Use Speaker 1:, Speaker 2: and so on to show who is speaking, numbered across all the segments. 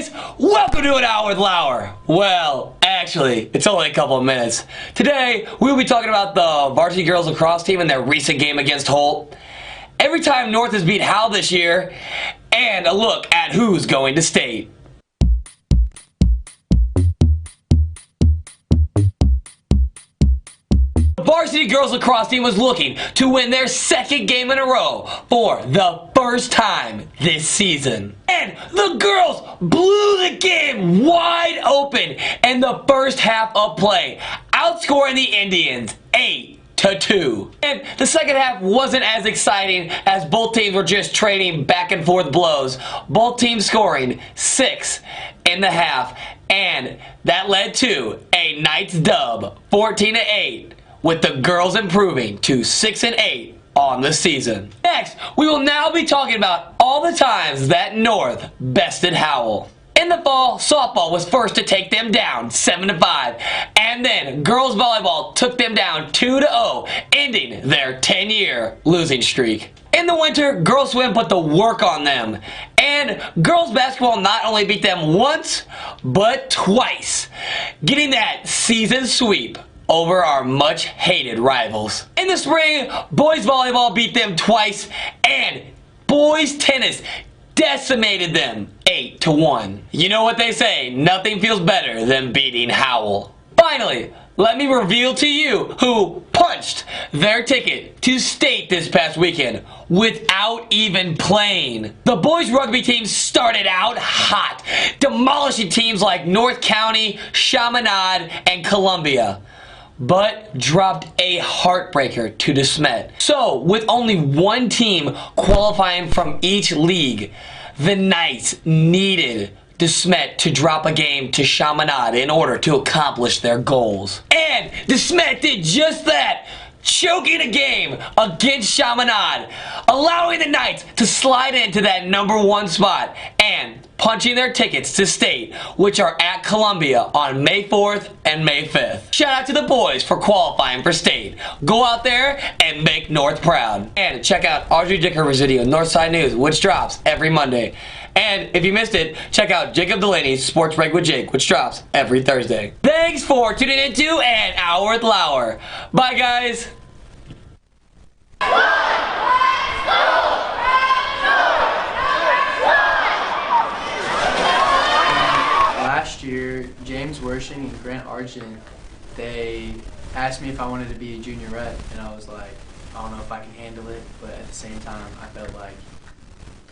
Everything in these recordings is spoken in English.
Speaker 1: guys, welcome to an hour with Lauer. Well, actually, it's only a couple of minutes. Today, we'll be talking about the Varsity girls lacrosse team and their recent game against Holt, every time North has beat Howell this year, and a look at who's going to state. The Varsity girls lacrosse team was looking to win their second game in a row for the first time this season. And the girls blew the game wide open in the first half of play, outscoring the Indians 8-2. And the second half wasn't as exciting as both teams were just trading back and forth blows. Both teams scoring 6 in the half, and that led to a Knights dub, 14-8. With the girls improving to 6-8 on the season. Next, we will now be talking about all the times that North bested Howell. In the fall, softball was first to take them down 7-5, and then girls volleyball took them down 2-0, ending their 10-year losing streak. In the winter, girls swim put the work on them, and girls basketball not only beat them once, but twice, getting that season sweep over our much-hated rivals. In the spring, boys volleyball beat them twice, and boys tennis decimated them 8-1. You know what they say, nothing feels better than beating Howell. Finally, let me reveal to you who punched their ticket to state this past weekend without even playing. The boys rugby team started out hot, demolishing teams like North County, Chaminade, and Columbia, but dropped a heartbreaker to DeSmet. So, with only one team qualifying from each league, the Knights needed DeSmet to drop a game to Chaminade in order to accomplish their goals. And DeSmet did just that, choking a game against Chaminade, allowing the Knights to slide into that #1 spot and punching their tickets to state, which are at Columbia on May 4th and May 5th. Shout out to the boys for qualifying for state. Go out there and make North proud. And check out Audrey Dicker's video, Northside News, which drops every Monday. And if you missed it, check out Jacob Delaney's Sports Break with Jake, which drops every Thursday. Thanks for tuning into An Hour with Lauer. Bye, guys.
Speaker 2: Last year, James Wershing and Grant Argent, they asked me if I wanted to be a junior rep, and I was like, I don't know if I can handle it, but at the same time, I felt like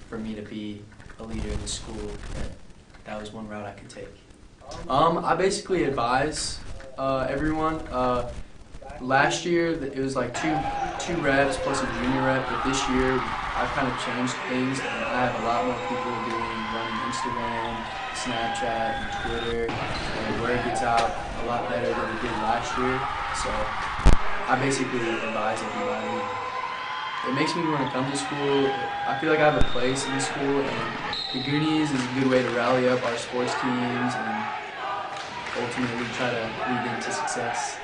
Speaker 2: for me to be a leader in the school, that was one route I could take. I basically advise everyone. Last year, it was like two reps plus a junior rep, but this year, I've kind of changed things, and I have a lot more people running Instagram, Snapchat, and Twitter, and word gets out a lot better than it did last year. So I basically advise everybody. It makes me want to come to school. I feel like I have a place in the school, and the Goonies is a good way to rally up our sports teams and ultimately try to lead them to success.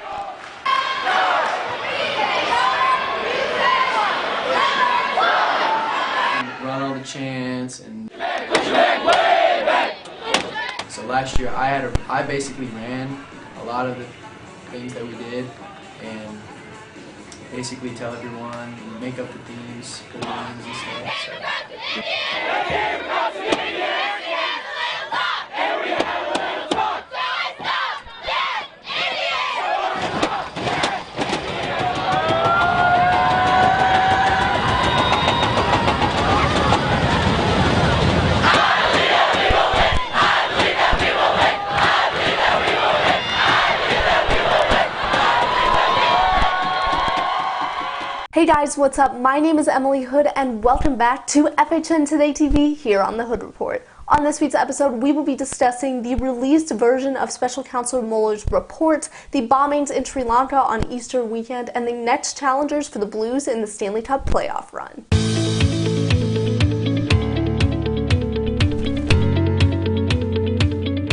Speaker 2: And run all the chants and. So last year I basically ran a lot of the things that we did and basically tell everyone and make up the themes for the games and stuff.
Speaker 3: Hey guys, what's up? My name is Emily Hood and welcome back to FHNtoday TV here on the Hood Report. On this week's episode, we will be discussing the released version of Special Counselor Mueller's report, the bombings in Sri Lanka on Easter weekend, and the next challengers for the Blues in the Stanley Cup playoff run.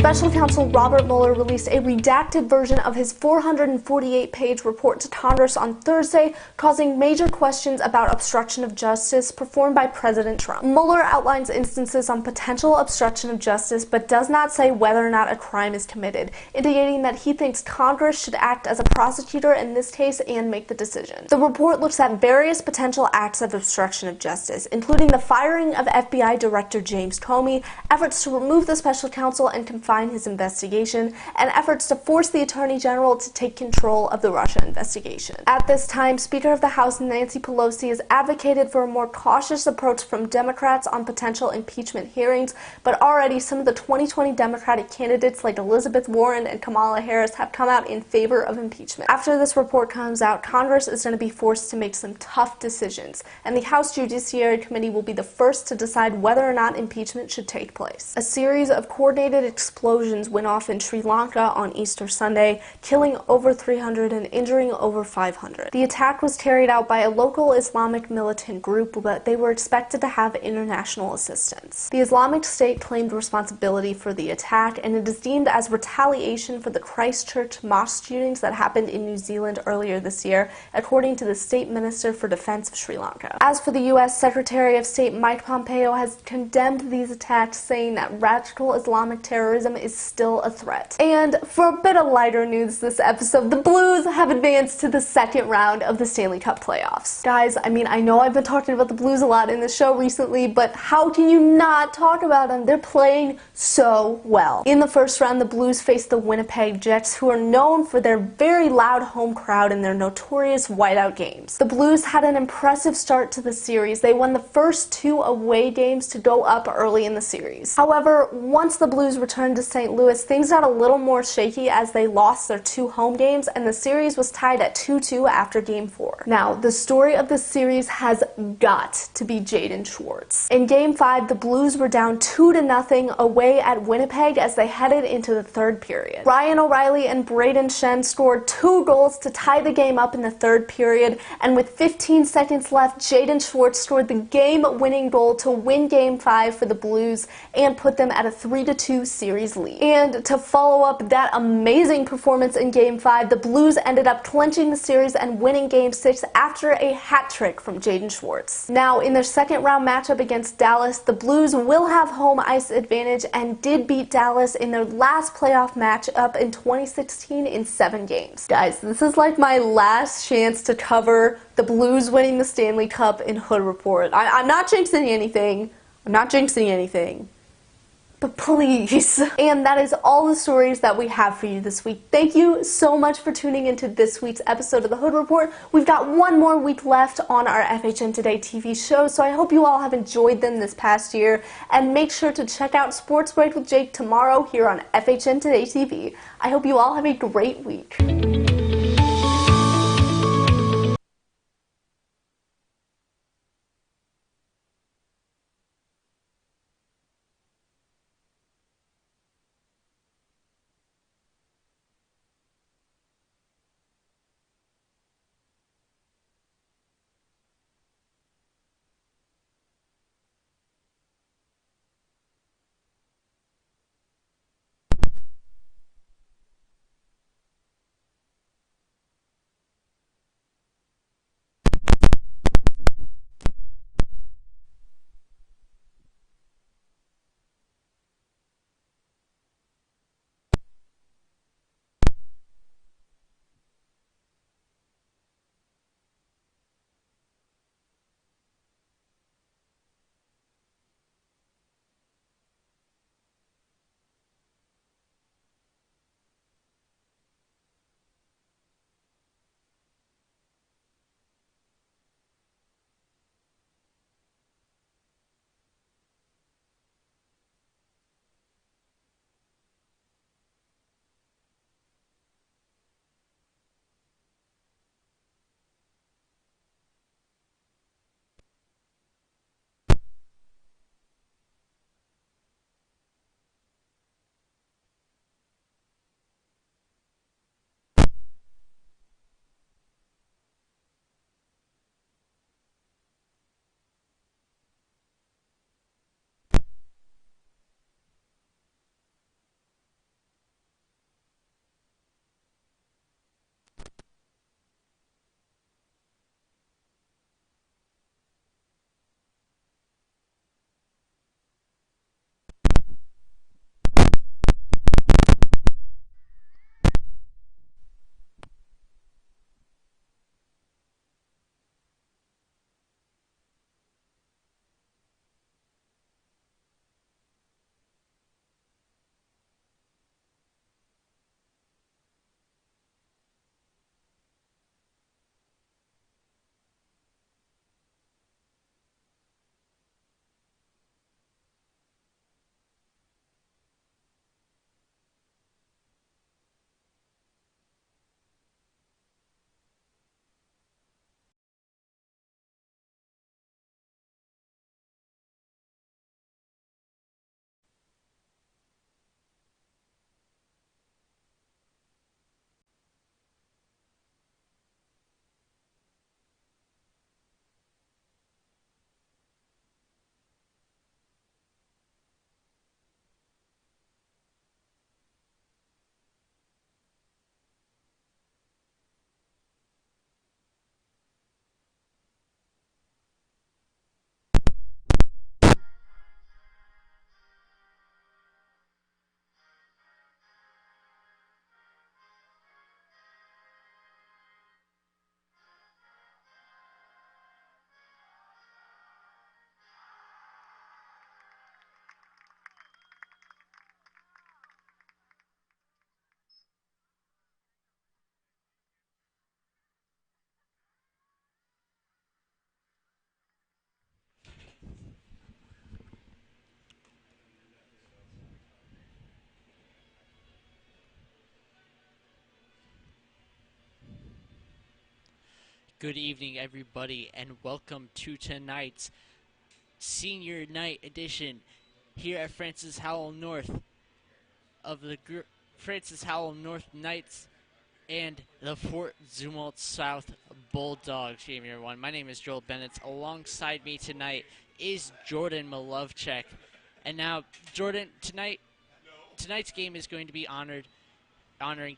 Speaker 3: Special counsel Robert Mueller released a redacted version of his 448-page report to Congress on Thursday, causing major questions about obstruction of justice performed by President Trump. Mueller outlines instances on potential obstruction of justice, but does not say whether or not a crime is committed, indicating that he thinks Congress should act as a prosecutor in this case and make the decision. The report looks at various potential acts of obstruction of justice, including the firing of FBI Director James Comey, efforts to remove the special counsel and confine his investigation, and efforts to force the Attorney General to take control of the Russia investigation. At this time, Speaker of the House Nancy Pelosi has advocated for a more cautious approach from Democrats on potential impeachment hearings, but already some of the 2020 Democratic candidates like Elizabeth Warren and Kamala Harris have come out in favor of impeachment. After this report comes out, Congress is going to be forced to make some tough decisions, and the House Judiciary Committee will be the first to decide whether or not impeachment should take place. A series of coordinated explosions went off in Sri Lanka on Easter Sunday, killing over 300 and injuring over 500. The attack was carried out by a local Islamic militant group, but they were expected to have international assistance. The Islamic State claimed responsibility for the attack, and it is deemed as retaliation for the Christchurch mosque shootings that happened in New Zealand earlier this year, according to the State Minister for Defense of Sri Lanka. As for the U.S. Secretary of State Mike Pompeo has condemned these attacks, saying that radical Islamic terrorism is still a threat. And for a bit of lighter news this episode, the Blues have advanced to the second round of the Stanley Cup playoffs. Guys, I mean, I know I've been talking about the Blues a lot in the show recently, but how can you not talk about them? They're playing so well. In the first round, the Blues faced the Winnipeg Jets, who are known for their very loud home crowd and their notorious whiteout games. The Blues had an impressive start to the series. They won the first 2 away games to go up early in the series. However, once the Blues returned to St. Louis, things got a little more shaky as they lost their 2 home games, and the series was tied at 2-2 after Game 4. Now, the story of this series has got to be Jaden Schwartz. In Game 5, the Blues were down 2-0 away at Winnipeg as they headed into the third period. Ryan O'Reilly and Braden Shen scored 2 goals to tie the game up in the third period, and with 15 seconds left, Jaden Schwartz scored the game-winning goal to win Game 5 for the Blues and put them at a 3-2 series lead. And to follow up that amazing performance in Game 5, the Blues ended up clinching the series and winning Game 6 after a hat trick from Jaden Schwartz. Now, in their second round matchup against Dallas, the Blues will have home ice advantage and did beat Dallas in their last playoff matchup in 2016 in 7 games. Guys, this is like my last chance to cover the Blues winning the Stanley Cup in Hood Report. I'm not jinxing anything. But please. And that is all the stories that we have for you this week. Thank you so much for tuning into this week's episode of the Hood Report. We've got one more week left on our FHN Today TV show, so I hope you all have enjoyed them this past year. And make sure to check out Sports Break with Jake tomorrow here on FHN Today TV. I hope you all have a great week.
Speaker 4: Good evening, everybody, and welcome to tonight's Senior Night Edition here at Francis Howell North of the Francis Howell North Knights and the Fort Zumwalt South Bulldogs. Good evening, everyone. My name is Joel Bennett. Alongside me tonight is Jordan Malovchek. And now, Jordan, tonight's game is going to be honoring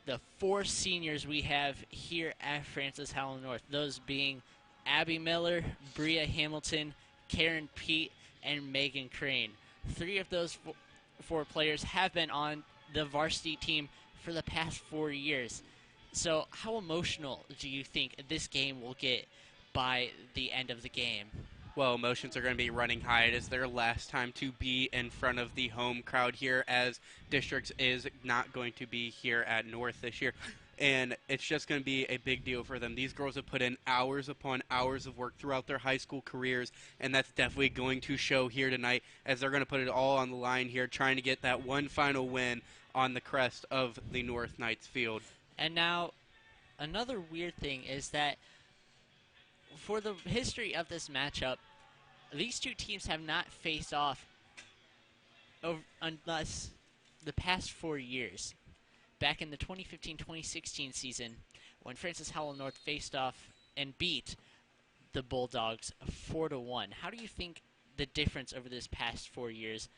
Speaker 4: the 4 seniors we have here at Francis Howell North, those being Abby Miller, Bria Hamilton, Karen Pete, and Megan Crane. 3 of those 4 players have been on the varsity team for the past 4 years. So how emotional do you think this game will get by the end of the game?
Speaker 5: Well, emotions are going to be running high. It is their last time to be in front of the home crowd here, as Districts is not going to be here at North this year. And it's just going to be a big deal for them. These girls have put in hours upon hours of work throughout their high school careers, and that's definitely going to show here tonight, as they're going to put it all on the line here, trying to get that one final win on the crest of the North Knights field.
Speaker 4: And now, another weird thing is that for the history of this matchup, these 2 teams have not faced off unless the past 4 years. Back in the 2015-2016 season, when Francis Howell North faced off and beat the Bulldogs 4-1. How do you think the difference over this past 4 years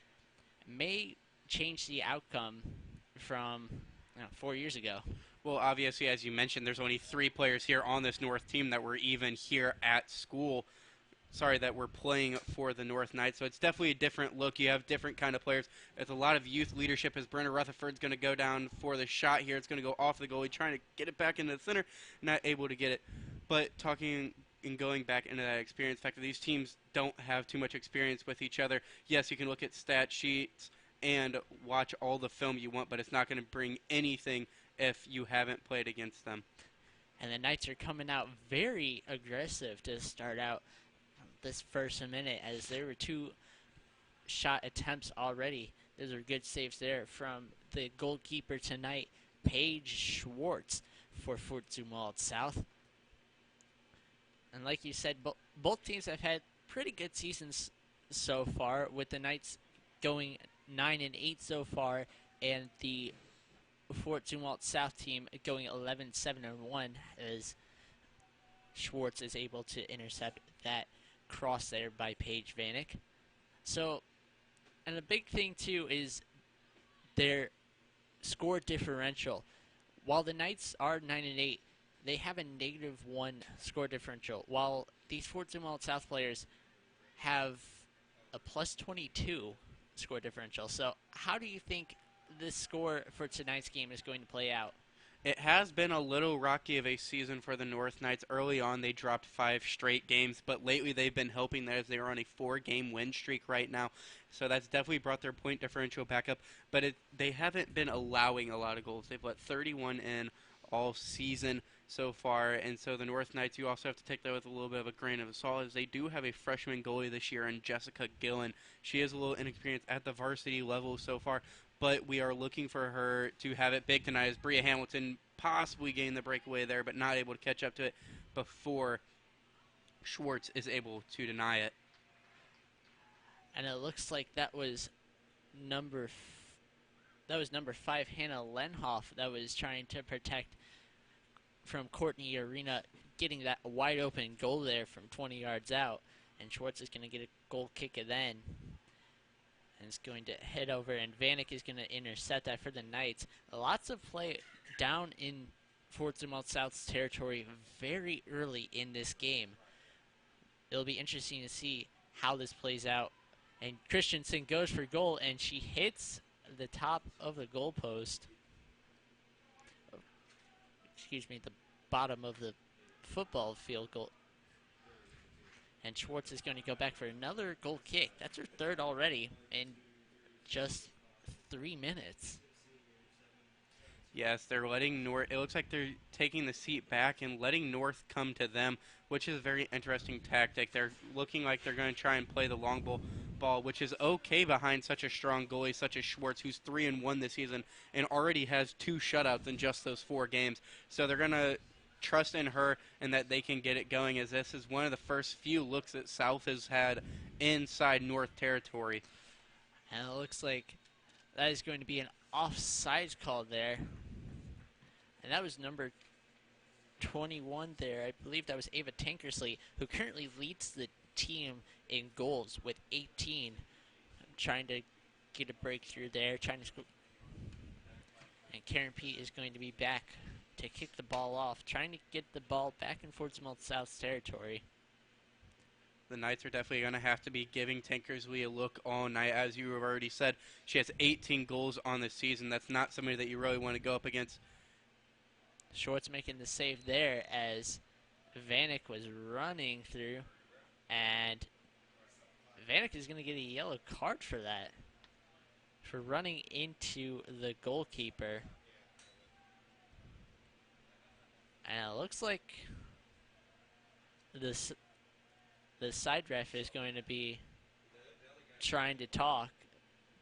Speaker 4: may change the outcome from 4 years ago?
Speaker 5: Well, obviously, as you mentioned, there's only 3 players here on this North team that were even here at school. Sorry, that were playing for the North Knights. So it's definitely a different look. You have different kind of players. There's a lot of youth leadership, as Brenna Rutherford's going to go down for the shot here. It's going to go off the goalie, trying to get it back into the center, not able to get it. But talking and going back into that experience factor, these teams don't have too much experience with each other. Yes, you can look at stat sheets and watch all the film you want, but it's not going to bring anything if you haven't played against them.
Speaker 4: And the Knights are coming out very aggressive to start out this first minute, as there were 2 shot attempts already. Those are good saves there from the goalkeeper tonight, Paige Schwartz, for Fort Zumwalt South. And like you said, both teams have had pretty good seasons so far, with the Knights going 9-8 so far, and the Fort Zumwalt South team going 11-7-1, as Schwartz is able to intercept that cross there by Paige Vanek. So, and a big thing too is their score differential. While the Knights are 9-8, they have a -1 score differential, while these Fort Zumwalt South players have a +22 score differential. So how do you think the score for tonight's game is going to play out?
Speaker 5: It has been a little rocky of a season for the North Knights. Early on, they dropped 5 straight games, but lately they've been helping that, as they are on a 4-game win streak right now. So that's definitely brought their point differential back up, but they haven't been allowing a lot of goals. They've let 31 in all season so far, and so the North Knights, you also have to take that with a little bit of a grain of salt, as they do have a freshman goalie this year in Jessica Gillen. She is a little inexperienced at the varsity level so far, but we are looking for her to have it big tonight, as Bria Hamilton possibly gained the breakaway there, but not able to catch up to it before Schwartz is able to deny it.
Speaker 4: And it looks like that was number 5, Hannah Lenhoff, that was trying to protect from Courtney Arena, getting that wide open goal there from 20 yards out. And Schwartz is going to get a goal kick then. And it's going to head over, and Vanek is going to intercept that for the Knights. Lots of play down in Fort Zumwalt South's territory very early in this game. It'll be interesting to see how this plays out. And Christensen goes for goal, and she hits the top of the goal post. The bottom of the football field goal. And Schwartz is going to go back for another goal kick. That's her 3rd already in just 3 minutes.
Speaker 5: Yes, they're letting North, it looks like they're taking the seat back and letting North come to them, which is a very interesting tactic. They're looking like they're going to try and play the long ball, which is okay behind such a strong goalie such as Schwartz, who's 3-1 this season and already has 2 shutouts in just those 4 games. So they're going to trust in her and that they can get it going, as this is one of the first few looks that South has had inside North territory.
Speaker 4: And it looks like that is going to be an offsides call there. And that was number 21 there. I believe that was Ava Tankersley, who currently leads the team in goals with 18. Trying to get a breakthrough there. And Karen Pete is going to be back to kick the ball off, trying to get the ball back in Fort Zumwalt South's territory.
Speaker 5: The Knights are definitely going to have to be giving Tankersley a look all night. As you have already said, she has 18 goals on the season. That's not somebody that you really want to go up against.
Speaker 4: Schwartz making the save there as Vanek was running through, and Vanek is going to get a yellow card for that, for running into the goalkeeper. And it looks like the side ref is going to be trying to talk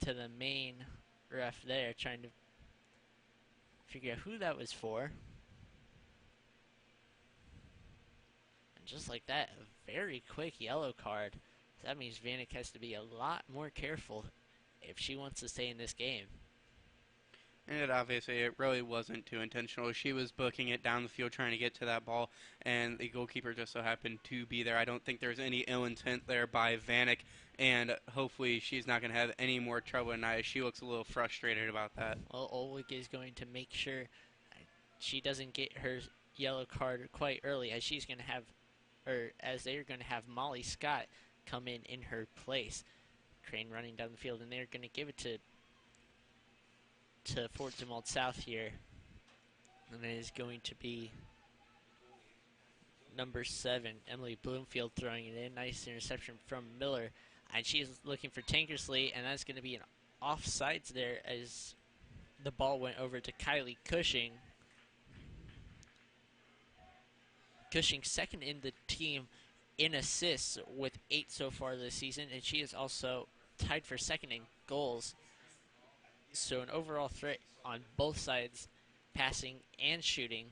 Speaker 4: to the main ref there, trying to figure out who that was for. And just like that, a very quick yellow card. That means Vanek has to be a lot more careful if she wants to stay in this game.
Speaker 5: And it really wasn't too intentional. She was booking it down the field trying to get to that ball, and the goalkeeper just so happened to be there. I don't think there's any ill intent there by Vanek, and hopefully she's not going to have any more trouble tonight. She looks a little frustrated about that.
Speaker 4: Well, Olwick is going to make sure she doesn't get her yellow card quite early, as she's going to have, or as they're going to have Molly Scott come in her place. Crane running down the field, and they're going to give it to Fort Zumwalt South here. And it is going to be number 7, Emily Bloomfield, throwing it in. Nice interception from Miller. And she is looking for Tankersley, and that's going to be an offsides there as the ball went over to Kylie Cushing. Cushing second in the team in assists with 8 so far this season, and she is also tied for second in goals. So an overall threat on both sides, passing and shooting.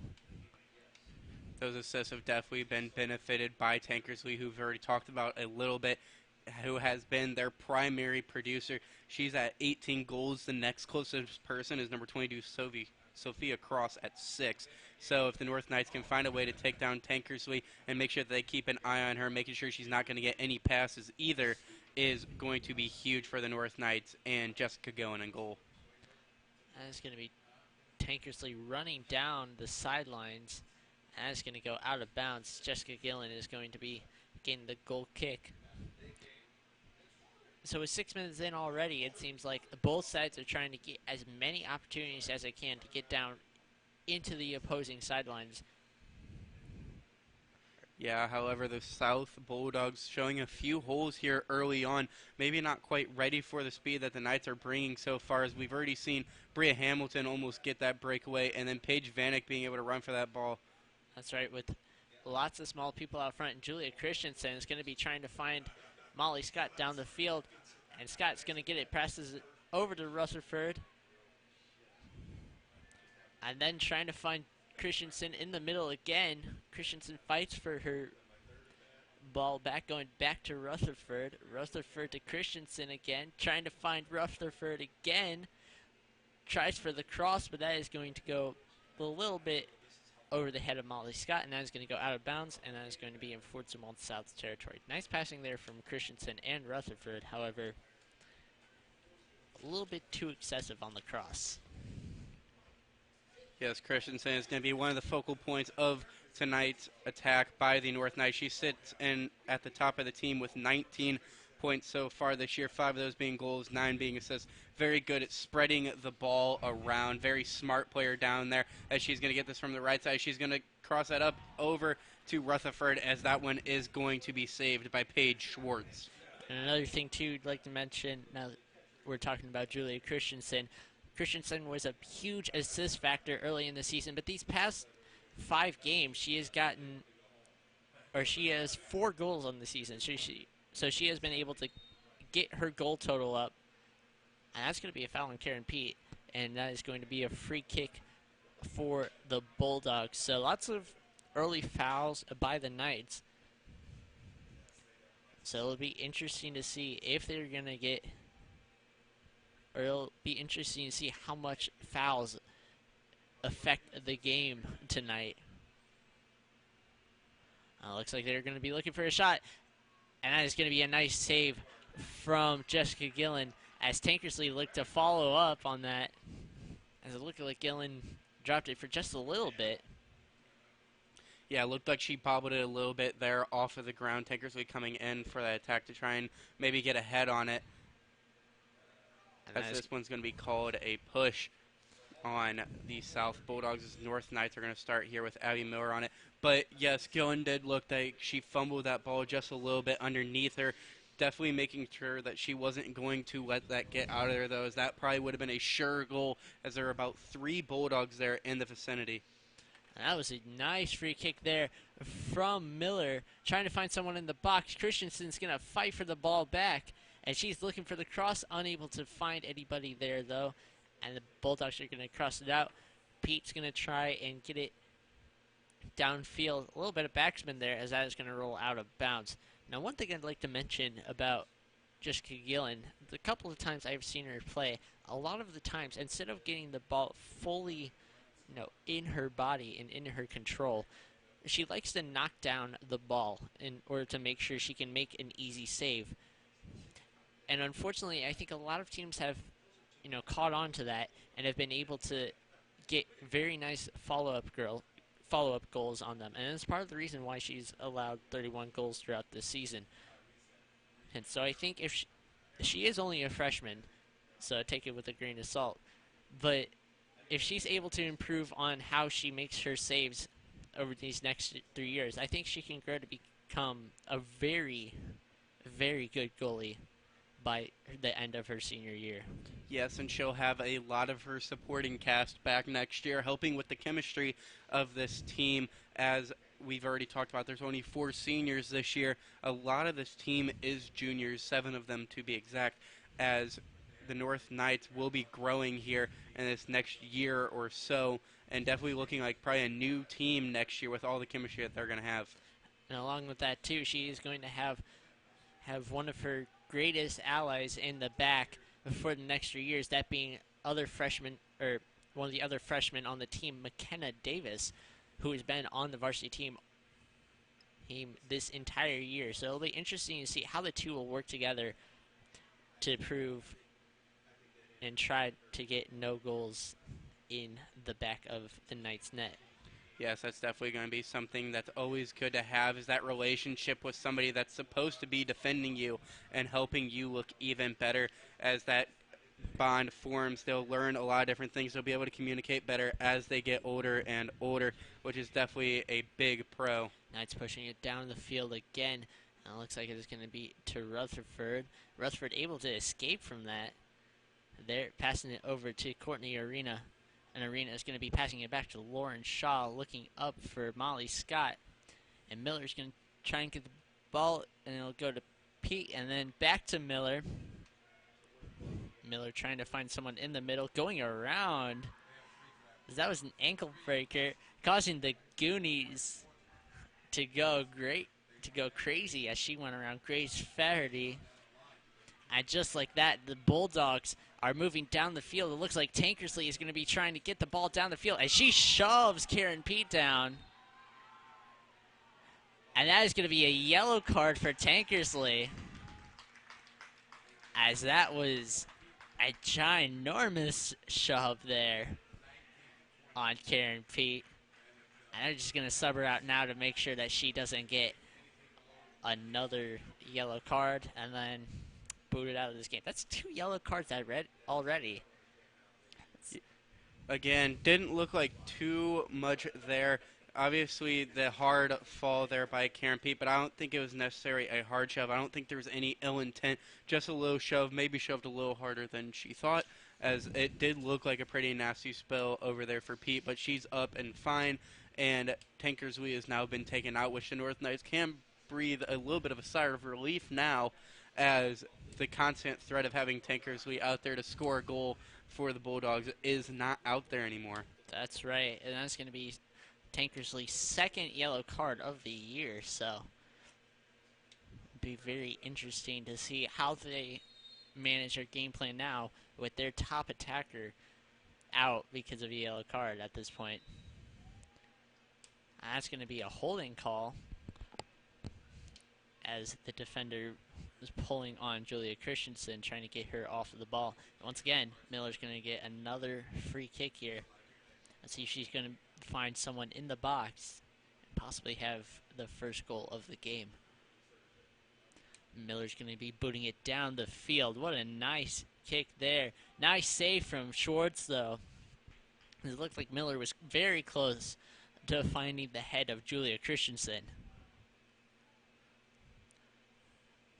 Speaker 5: Those assists have definitely been benefited by Tankersley, who we've already talked about a little bit, who has been their primary producer. She's at 18 goals. The next closest person is number 22, Sophia Cross, at 6. So if the North Knights can find a way to take down Tankersley and make sure that they keep an eye on her, making sure she's not going to get any passes either, is going to be huge for the North Knights and Jessica going in goal.
Speaker 4: And it's going to be Tankersley running down the sidelines, and it's going to go out of bounds. Jessica Gillen is going to be getting the goal kick. So with 6 minutes in already, it seems like both sides are trying to get as many opportunities as they can to get down into the opposing sidelines.
Speaker 5: Yeah, however, the South Bulldogs showing a few holes here early on. Maybe not quite ready for the speed that the Knights are bringing so far, as we've already seen Bria Hamilton almost get that breakaway, and then Paige Vanek being able to run for that ball.
Speaker 4: That's right, with lots of small people out front. And Julia Christensen is going to be trying to find Molly Scott down the field, and Scott's going to get it, passes it over to Rutherford, and then trying to find Christensen in the middle again. Christensen fights for her ball back, going back to Rutherford. Rutherford to Christensen again, trying to find Rutherford again. Tries for the cross, but that is going to go a little bit over the head of Molly Scott, and that is going to go out of bounds, and that is going to be in Fort Zumwalt South territory. Nice passing there from Christensen and Rutherford, however, a little bit too excessive on the cross.
Speaker 5: Yes, Christensen is going to be one of the focal points of tonight's attack by the North Knights. She sits in at the top of the team with 19 points so far this year, 5 of those being goals, 9 being assists. Very good at spreading the ball around. Very smart player down there, as she's going to get this from the right side. She's going to cross that up over to Rutherford, as that one is going to be saved by Paige Schwartz.
Speaker 4: And another thing, too, I'd like to mention, now that we're talking about Julia Christensen, Christensen was a huge assist factor early in the season, but these past 5 games, she has 4 goals on the season. So she has been able to get her goal total up, and that's going to be a foul on Karen Pete, and that is going to be a free kick for the Bulldogs. So lots of early fouls by the Knights. So it'll be interesting to see if they're going to get, or it'll be interesting to see how much fouls affect the game tonight. Looks like they're going to be looking for a shot, and that is going to be a nice save from Jessica Gillen as Tankersley looked to follow up on that, as it looked like Gillen dropped it for just a little bit.
Speaker 5: Yeah, it looked like she bobbled it a little bit there off of the ground. Tankersley coming in for that attack to try and maybe get ahead on it. As this one's going to be called a push on the South Bulldogs. As North Knights are going to start here with Abby Miller on it. But yes, Gillen did look like she fumbled that ball just a little bit underneath her. Definitely making sure that she wasn't going to let that get out of there, though, as that probably would have been a sure goal, as there were about 3 Bulldogs there in the vicinity.
Speaker 4: That was a nice free kick there from Miller, trying to find someone in the box. Christensen's going to fight for the ball back, and she's looking for the cross, unable to find anybody there, though. And the Bulldogs are going to cross it out. Pete's going to try and get it downfield. A little bit of backspin there, as that is going to roll out of bounds. Now, one thing I'd like to mention about Jessica Gillen, the couple of times I've seen her play, a lot of the times, instead of getting the ball fully in her body and in her control, she likes to knock down the ball in order to make sure she can make an easy save. And unfortunately, I think a lot of teams have, caught on to that and have been able to get very nice follow-up goals on them. And it's part of the reason why she's allowed 31 goals throughout this season. And so I think if she is only a freshman, so take it with a grain of salt, but if she's able to improve on how she makes her saves over these next 3 years, I think she can grow to become a very, very good goalie by the end of her senior year.
Speaker 5: Yes, and she'll have a lot of her supporting cast back next year, helping with the chemistry of this team. As we've already talked about, there's only 4 seniors this year. A lot of this team is juniors, 7 of them to be exact, as the North Knights will be growing here in this next year or so, and definitely looking like probably a new team next year with all the chemistry that they're going to have.
Speaker 4: And along with that, too, she is going to have one of her greatest allies in the back for the next 3 years, that being one of the other freshmen on the team, McKenna Davis, who has been on the varsity team this entire year. So it'll be interesting to see how the two will work together to prove and try to get no goals in the back of the Knights' net.
Speaker 5: Yes, that's definitely going to be something that's always good to have, is that relationship with somebody that's supposed to be defending you and helping you look even better. As that bond forms, they'll learn a lot of different things. They'll be able to communicate better as they get older and older, which is definitely a big pro.
Speaker 4: Knights pushing it down the field again. It looks like it's going to be to Rutherford. Rutherford able to escape from that. They're passing it over to Courtney Arena. And Arena is going to be passing it back to Lauren Shaw, looking up for Molly Scott. And Miller's going to try and get the ball, and it'll go to Pete, and then back to Miller. Miller trying to find someone in the middle, going around. That was an ankle breaker, causing the Goonies to go crazy as she went around Grace Faraday. And just like that, the Bulldogs are moving down the field. It looks like Tankersley is going to be trying to get the ball down the field as she shoves Karen Pete down. And that is going to be a yellow card for Tankersley, as that was a ginormous shove there on Karen Pete. And I'm just going to sub her out now to make sure that she doesn't get another yellow card and then booted out of this game. That's 2 yellow cards I read already.
Speaker 5: Again, didn't look like too much there. Obviously, the hard fall there by Karen Pete, but I don't think it was necessarily a hard shove. I don't think there was any ill intent, just a little shove, maybe shoved a little harder than she thought, as it did look like a pretty nasty spill over there for Pete, but she's up and fine, and Tankersley has now been taken out, which the North Knights can breathe a little bit of a sigh of relief now, as the constant threat of having Tankersley out there to score a goal for the Bulldogs is not out there anymore.
Speaker 4: That's right, and that's going to be Tankersley's second yellow card of the year, so be very interesting to see how they manage their game plan now with their top attacker out because of a yellow card at this point. That's going to be a holding call as the defender is pulling on Julia Christensen, trying to get her off of the ball. Once again, Miller's going to get another free kick here. Let's see if she's going to find someone in the box and possibly have the first goal of the game. Miller's going to be booting it down the field. What a nice kick there. Nice save from Schwartz, though. It looked like Miller was very close to finding the head of Julia Christensen.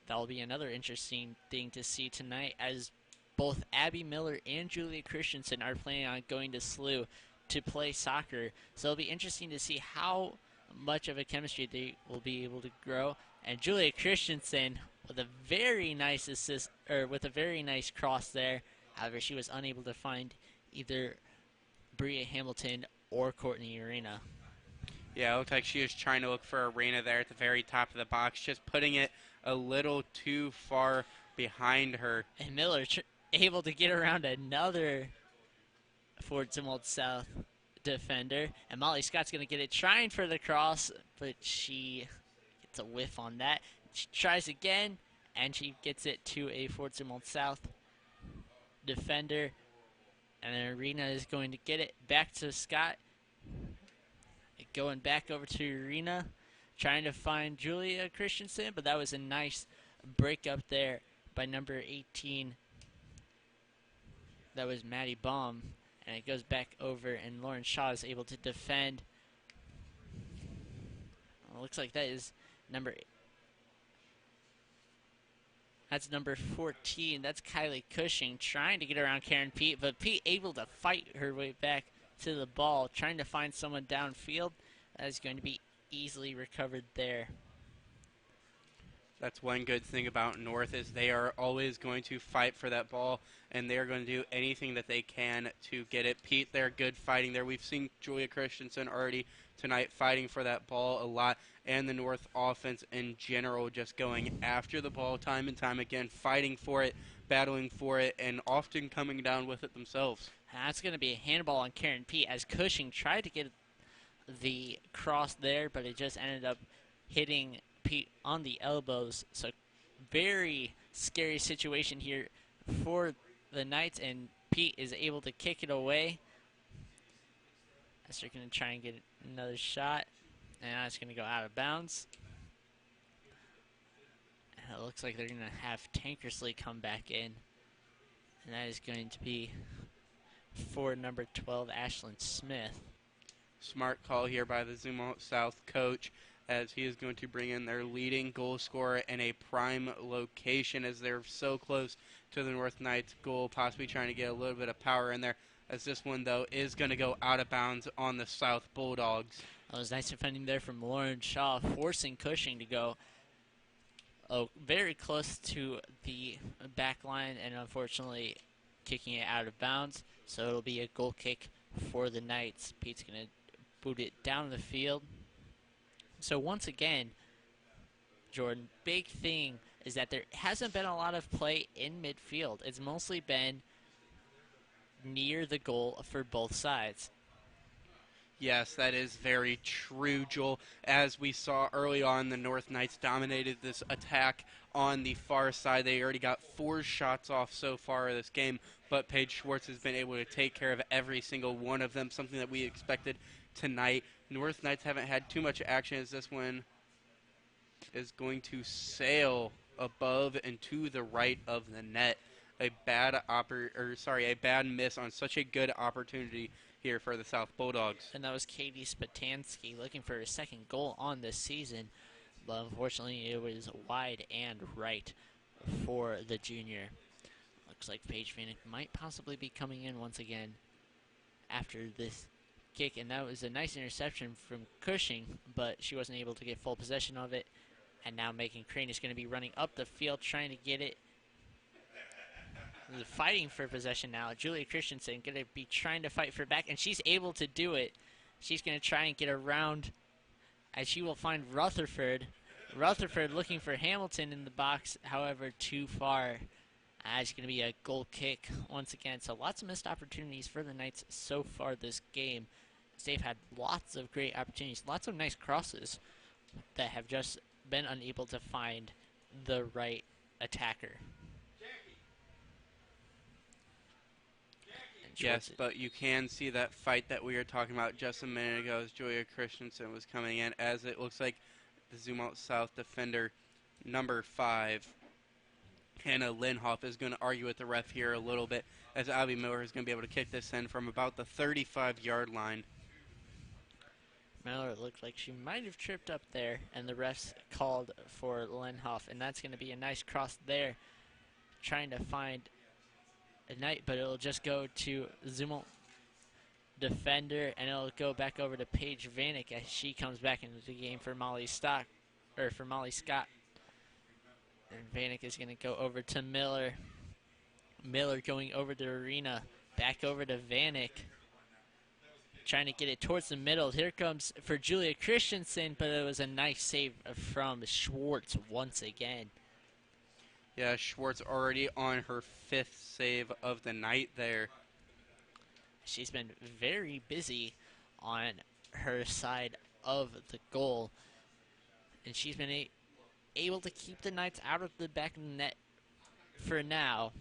Speaker 4: That'll be another interesting thing to see tonight, as both Abby Miller and Julia Christensen are planning on going to SLU to play soccer. So it'll be interesting to see how much of a chemistry they will be able to grow. And Julia Christensen with a very nice assist, or with a very nice cross there. However, she was unable to find either Bria Hamilton or Courtney Arena.
Speaker 5: Yeah, it looked like she was trying to look for Arena there at the very top of the box, just putting it a little too far behind her.
Speaker 4: And Miller able to get around another Fort Zumwalt South defender. And Molly Scott's going to get it, trying for the cross, but she gets a whiff on that. She tries again, and she gets it to a Fort Zumwalt South defender. And then Arena is going to get it back to Scott. Going back over to Arena, trying to find Julia Christensen, but that was a nice break up there by number 18. That was Maddie Baum, and it goes back over, and Lauren Shaw is able to defend. Well, it looks like that is that's number 14. That's Kylie Cushing trying to get around Karen Pete, but Pete able to fight her way back to the ball, trying to find someone downfield. That is going to be easily recovered there.
Speaker 5: That's one good thing about North, is they are always going to fight for that ball, and they are going to do anything that they can to get it. Pete, they're good fighting there. We've seen Julia Christensen already tonight fighting for that ball a lot, and the North offense in general just going after the ball time and time again, fighting for it, battling for it, and often coming down with it themselves.
Speaker 4: That's going to be a handball on Karen Pete, as Cushing tried to get the cross there, but it just ended up hitting Pete on the elbows. So very scary situation here for the Knights, and Pete is able to kick it away. As they're going to try and get another shot, and it's going to go out of bounds. And it looks like they're going to have Tankersley come back in, and that is going to be for number 12, Ashlyn Smith.
Speaker 5: Smart call here by the Zumwalt South coach, as he is going to bring in their leading goal scorer in a prime location, as they're so close to the North Knights goal, possibly trying to get a little bit of power in there, as this one, though, is going to go out of bounds on the South Bulldogs.
Speaker 4: That was nice defending there from Lauren Shaw, forcing Cushing to go very close to the back line, and unfortunately kicking it out of bounds. So it'll be a goal kick for the Knights. Pete's going to boot it down the field. So once again, Jordan, big thing is that there hasn't been a lot of play in midfield. It's mostly been near the goal for both sides.
Speaker 5: Yes, that is very true, Joel. As we saw early on, the North Knights dominated this attack on the far side. They already got 4 shots off so far this game, but Paige Schwartz has been able to take care of every single one of them, something that we expected tonight. North Knights haven't had too much action, as this one is going to sail above and to the right of the net. A bad miss on such a good opportunity here for the South Bulldogs.
Speaker 4: And that was Katie Spatansky looking for her second goal on this season, but unfortunately it was wide and right for the junior. Looks like Paige Vanek might possibly be coming in once again after this kick, and that was a nice interception from Cushing, but she wasn't able to get full possession of it. And now Megan Crane is going to be running up the field trying to get it. Fighting for possession now. Julia Christensen going to be trying to fight for back, and she's able to do it. She's going to try and get around as she will find Rutherford. Rutherford looking for Hamilton in the box, however, too far. It's going to be a goal kick once again. So lots of missed opportunities for the Knights so far this game. They've had lots of great opportunities, lots of nice crosses that have just been unable to find the right attacker.
Speaker 5: Yes, but you can see that fight that we were talking about just a minute ago as Julia Christensen was coming in, as it looks like the Zumwalt South defender, number 5, Hannah Lindhoff, is going to argue with the ref here a little bit, as Abby Miller is going to be able to kick this in from about the 35-yard line.
Speaker 4: Miller looked like she might have tripped up there, and the refs called for Lindhoff, and that's going to be a nice cross there, trying to find a Knight, but it'll just go to Zumwalt defender, and it'll go back over to Paige Vanek as she comes back into the game for Molly Scott. And Vanek is going to go over to Miller. Miller going over to Arena, back over to Vanek, trying to get it towards the middle. Here comes for Julia Christensen, but it was a nice save from Schwartz once again.
Speaker 5: Yeah, Schwartz already on her 5th save of the night there.
Speaker 4: She's been very busy on her side of the goal, and she's been able to keep the Knights out of the back of the net for now,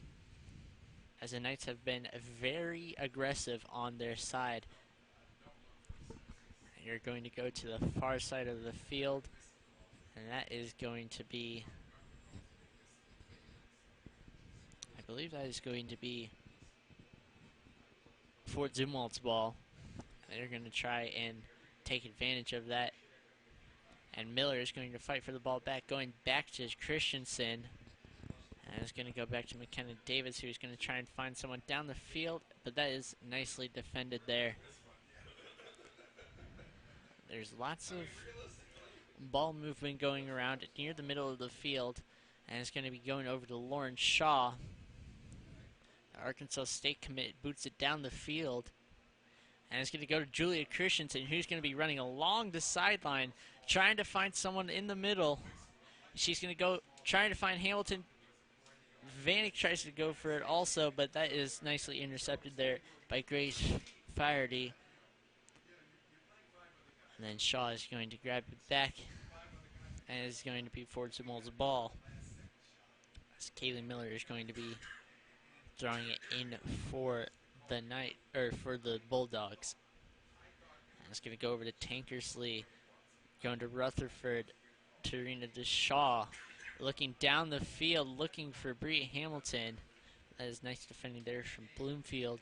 Speaker 4: as the Knights have been very aggressive on their side. You're going to go to the far side of the field, and that is going to be, I believe that is going to be Fort Zumwalt's ball. They're going to try and take advantage of that. And Miller is going to fight for the ball back, going back to Christensen. And it's going to go back to McKenna Davis, who's going to try and find someone down the field, but that is nicely defended there. There's lots of ball movement going around near the middle of the field, and it's going to be going over to Lauren Shaw. Arkansas State commit boots it down the field, and it's going to go to Julia Christensen, who's going to be running along the sideline, trying to find someone in the middle. She's going to go trying to find Hamilton. Vanek tries to go for it also, but that is nicely intercepted there by Grace Fiherty. And then Shaw is going to grab it back, and it's going to be Fort Zumwalt's ball, as Kaylee Miller is going to be throwing it in for the for the Bulldogs. And it's going to go over to Tankersley, going to Rutherford, Tarina to Shaw, looking down the field, looking for Bria Hamilton. That is nice defending there from Bloomfield.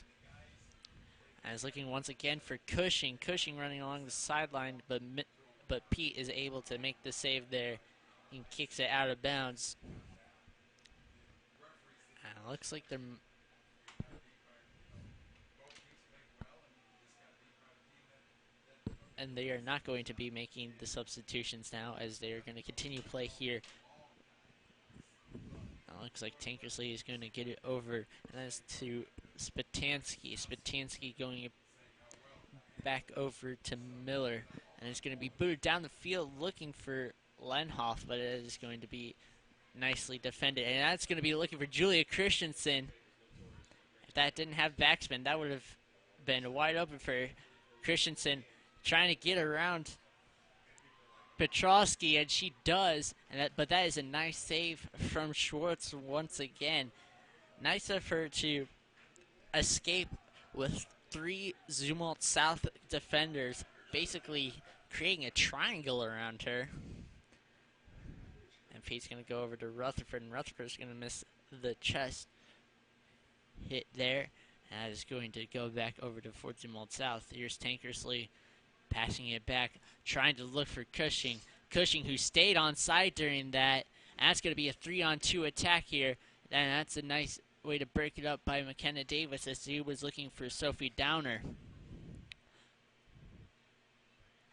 Speaker 4: And is looking once again for Cushing. Cushing running along the sideline, but Pete is able to make the save there and kicks it out of bounds. And it looks like they're and they are not going to be making the substitutions now, as they are going to continue play here. It looks like Tankersley is going to get it over, and that's to Spatansky. Spatansky going back over to Miller, and it's going to be booted down the field looking for Lenhoff, but it is going to be nicely defended, and that's going to be looking for Julia Christensen. If that didn't have backspin, that would have been wide open for Christensen, trying to get around Petrosky, and she does, but that is a nice save from Schwartz once again. Nice of her to escape with 3 Zumwalt South defenders, basically creating a triangle around her. And Pete's going to go over to Rutherford, and Rutherford's going to miss the chest hit there. And that is going to go back over to Fort Zumwalt South. Here's Tankersley passing it back, trying to look for Cushing. Cushing, who stayed on side during that. And that's going to be a 3-on-2 attack here. And that's a nice way to break it up by McKenna Davis, as he was looking for Sophie Downer.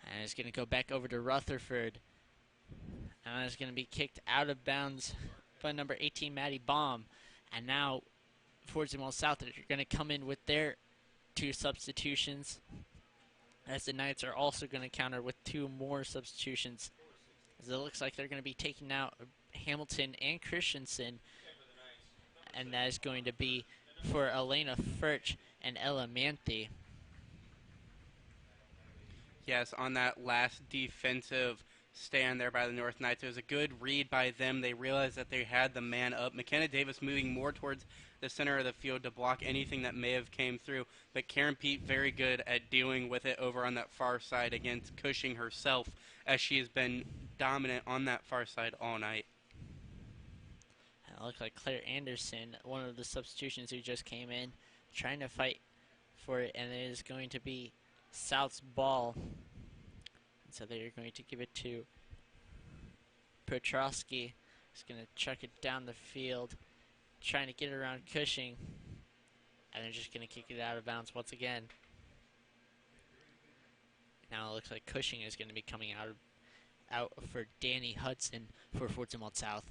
Speaker 4: And it's going to go back over to Rutherford. And it's going to be kicked out of bounds by number 18, Maddie Baum. And now Fort Zumwalt South are going to come in with their 2 substitutions. as the Knights are also going to counter with 2 more substitutions, as it looks like they're going to be taking out Hamilton and Christensen, and that is going to be for Elena Furch and Ella Manthe.
Speaker 5: Yes, on that last defensive stand there by the North Knights, it was a good read by them. They realized that they had the man up. McKenna Davis moving more towards the center of the field to block anything that may have came through, but Karen Pete very good at dealing with it over on that far side against Cushing herself, as she has been dominant on that far side all night.
Speaker 4: It looked like Claire Anderson, one of the substitutions who just came in, trying to fight for it, and it is going to be South's ball. And so they're going to give it to Petrosky. He's going to chuck it down the field, trying to get it around Cushing, and they're just going to kick it out of bounds once again. Now it looks like Cushing is going to be coming out for Danny Hudson for Fort Zumwalt South.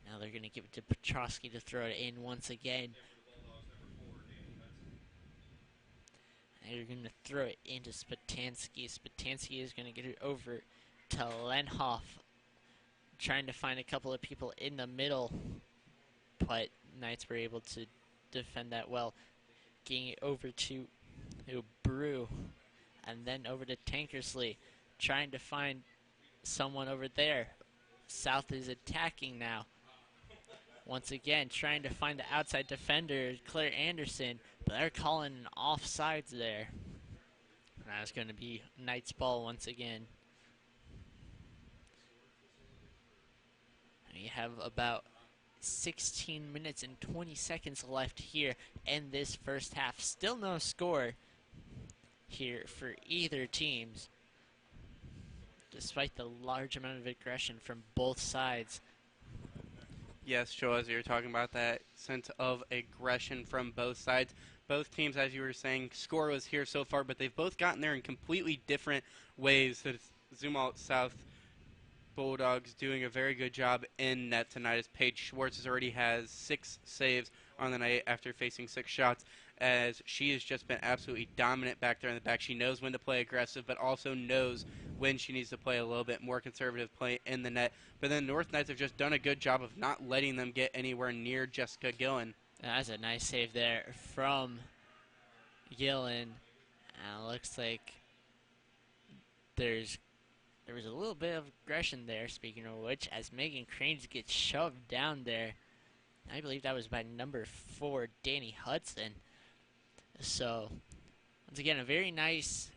Speaker 4: Now they're going to give it to Petrosky to throw it in once again. And they're going to throw it into Spatansky. Spatansky is going to get it over to Lenhoff, trying to find a couple of people in the middle, but Knights were able to defend that well. Getting it over to Brew, and then over to Tankersley, trying to find someone over there. South is attacking now. Once again, trying to find the outside defender, Claire Anderson, but they're calling an offsides there. And that's going to be Knights ball once again. We have about 16 minutes and 20 seconds left here in this first half. Still no score here for either teams, despite the large amount of aggression from both sides.
Speaker 5: Yes, Joe, as you were talking about that sense of aggression from both sides. Both teams, as you were saying, score was here so far, but they've both gotten there in completely different ways. The Zumwalt South Bulldogs doing a very good job in net tonight, as Paige Schwartz already has 6 saves on the night after facing 6 shots, as she has just been absolutely dominant back there in the back. She knows when to play aggressive, but also knows when she needs to play a little bit more conservative play in the net. But then North Knights have just done a good job of not letting them get anywhere near Jessica Gillen.
Speaker 4: That's a nice save there from Gillen. And it looks like there was a little bit of aggression there, speaking of which, as Megan Cranes gets shoved down there. I believe that was by number 4, Danny Hudson. So, once again, a very nice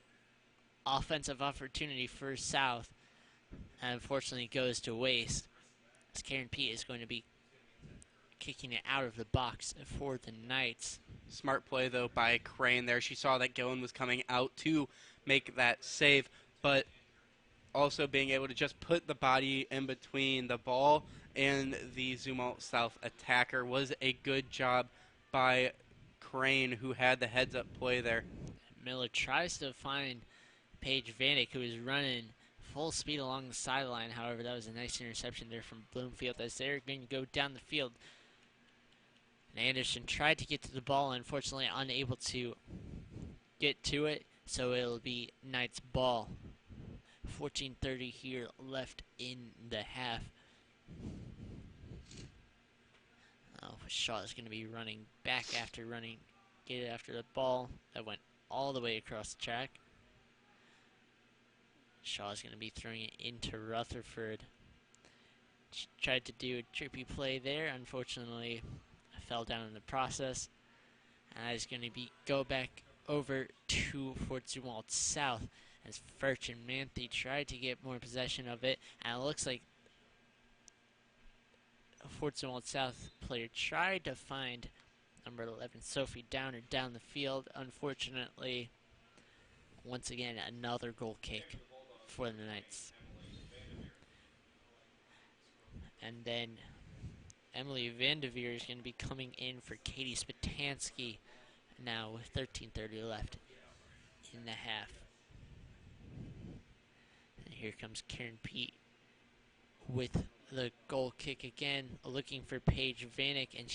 Speaker 4: offensive opportunity for South. And unfortunately goes to waste, as Karen Pete is going to be kicking it out of the box for the Knights.
Speaker 5: Smart play, though, by Crane there. She saw that Gillen was coming out to make that save, but also being able to just put the body in between the ball and the Zumwalt South attacker was a good job by Crane, who had the heads-up play there.
Speaker 4: Miller tries to find Paige Vanek, who is running full speed along the sideline. However, that was a nice interception there from Bloomfield, as they're going to go down the field. And Anderson tried to get to the ball, unfortunately unable to get to it, so it'll be Knights ball. 14:30 here left in the half. Shaw is going to be running back after get it after the ball that went all the way across the track. Shaw is going to be throwing it into Rutherford. She tried to do a trippy play there. Unfortunately, fell down in the process. And it's going to be go back over to Fort Zumwalt South, as Furch and Manthe tried to get more possession of it. And it looks like Fort Zumwalt South player tried to find number 11, Sophie Downer, down the field. Unfortunately, once again, another goal kick for the Knights. And then Emily Vandeveer is going to be coming in for Katie Spatansky now with 13:30 left in the half. And here comes Karen Pete with the goal kick again, looking for Paige Vanek, and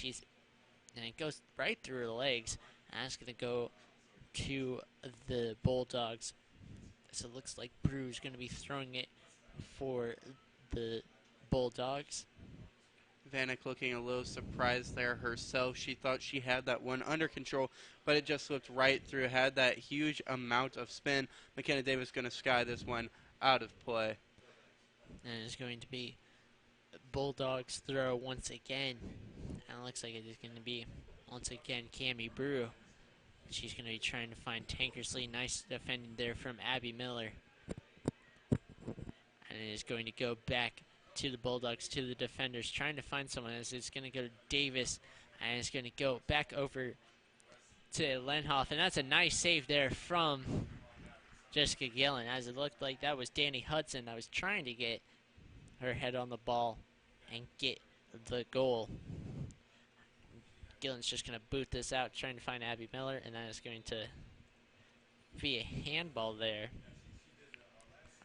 Speaker 4: it goes right through her legs. And that's going to go to the Bulldogs. So it looks like Brew's going to be throwing it for the Bulldogs.
Speaker 5: Vanek looking a little surprised there herself. She thought she had that one under control, but it just slipped right through. Had that huge amount of spin. McKenna Davis going to sky this one out of play.
Speaker 4: And it's going to be Bulldogs throw once again. And it looks like it is going to be, once again, Cammie Brew. She's going to be trying to find Tankersley. Nice defending there from Abby Miller. And it is going to go back to the Bulldogs, to the defenders, trying to find someone as it's going to go to Davis, and it's going to go back over to Lenhoff, and that's a nice save there from Jessica Gillen, as it looked like that was Danny Hudson that was trying to get her head on the ball and get the goal. Gillen's just going to boot this out, trying to find Abby Miller, and that is going to be a handball there.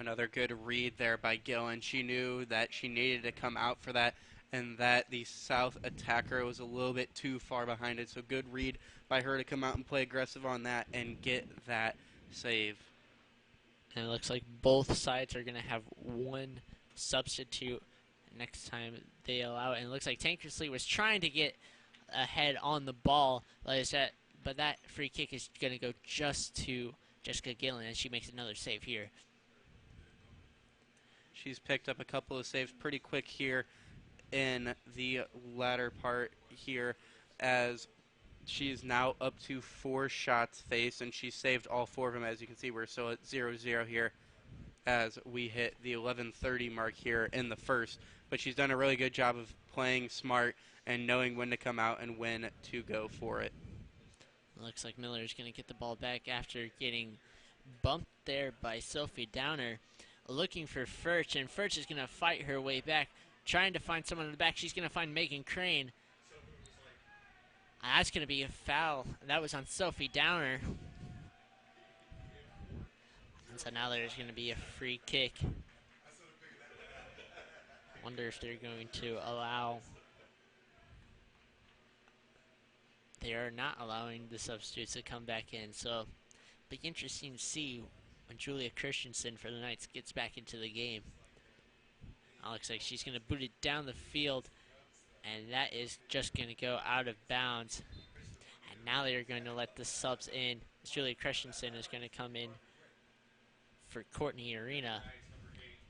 Speaker 5: Another good read there by Gillen. She knew that she needed to come out for that and that the South attacker was a little bit too far behind it. So good read by her to come out and play aggressive on that and get that save.
Speaker 4: And it looks like both sides are going to have one substitute next time they allow it. And it looks like Tankersley was trying to get ahead on the ball, like I said, but that free kick is going to go just to Jessica Gillen, and she makes another save here.
Speaker 5: She's picked up a couple of saves pretty quick here in the latter part here, as she's now up to 4 shots faced, and she saved all 4 of them. As you can see, we're still at 0-0 here as we hit the 11:30 mark here in the first. But she's done a really good job of playing smart and knowing when to come out and when to go for it.
Speaker 4: Looks like Miller's going to get the ball back after getting bumped there by Sophie Downer. Looking for Furch, and Furch is going to fight her way back, trying to find someone in the back. She's going to find Megan Crane. That's going to be a foul. That was on Sophie Downer. And so now there's going to be a free kick. Wonder if they're going to allow... They are not allowing the substitutes to come back in, so be interesting to see when Julia Christensen for the Knights gets back into the game. It looks like she's going to boot it down the field, and that is just going to go out of bounds. And now they're going to let the subs in. Julia Christensen is going to come in for Courtney Arena.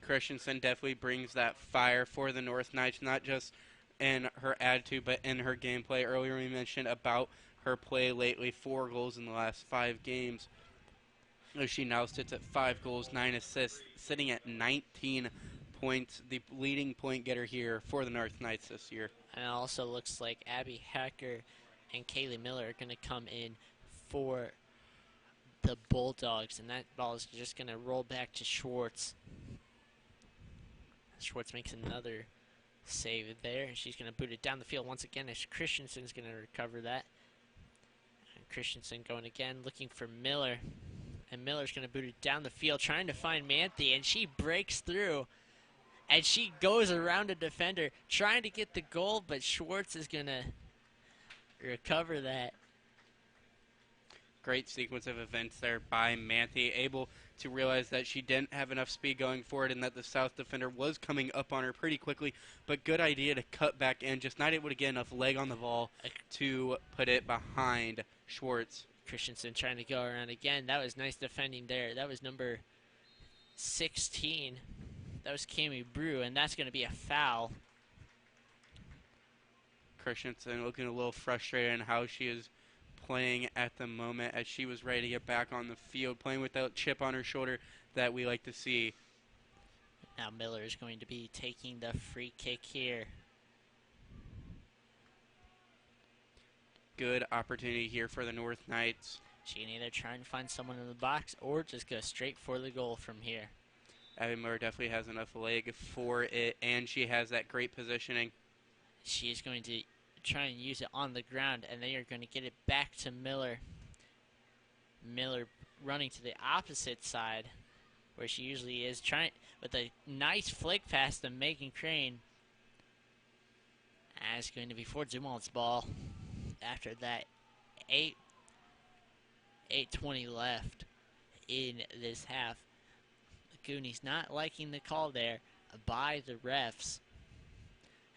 Speaker 5: Christensen definitely brings that fire for the North Knights, not just in her attitude, but in her gameplay. Earlier we mentioned about her play lately, 4 goals in the last 5 games. She now sits at 5 goals, 9 assists, sitting at 19 points, the leading point getter here for the North Knights this year.
Speaker 4: And it also looks like Abby Hacker and Kaylee Miller are going to come in for the Bulldogs, and that ball is just going to roll back to Schwartz. Schwartz makes another save there, and she's going to boot it down the field once again as Christensen's going to recover that. And Christensen going again, looking for Miller. And Miller's going to boot it down the field, trying to find Manthe, and she breaks through. And she goes around a defender, trying to get the goal, but Schwartz is going to recover that.
Speaker 5: Great sequence of events there by Manthe, able to realize that she didn't have enough speed going forward and that the South defender was coming up on her pretty quickly, but good idea to cut back in, just not able to get enough leg on the ball to put it behind Schwartz.
Speaker 4: Christensen trying to go around again. That was nice defending there. That was number 16. That was Cammie Brew, and that's going to be a foul.
Speaker 5: Christensen looking a little frustrated in how she is playing at the moment, as she was ready to get back on the field, playing with that chip on her shoulder that we like to see.
Speaker 4: Now Miller is going to be taking the free kick here.
Speaker 5: Good opportunity here for the North Knights.
Speaker 4: She can either try and find someone in the box or just go straight for the goal from here.
Speaker 5: Abby Miller definitely has enough leg for it, and she has that great positioning.
Speaker 4: She is going to try and use it on the ground, and they are going to get it back to Miller. Miller running to the opposite side, where she usually is, trying with a nice flick pass to Megan Crane. And it's going to be Fort Zumwalt's ball. After that 8:20 left in this half. The Goonies not liking the call there by the refs.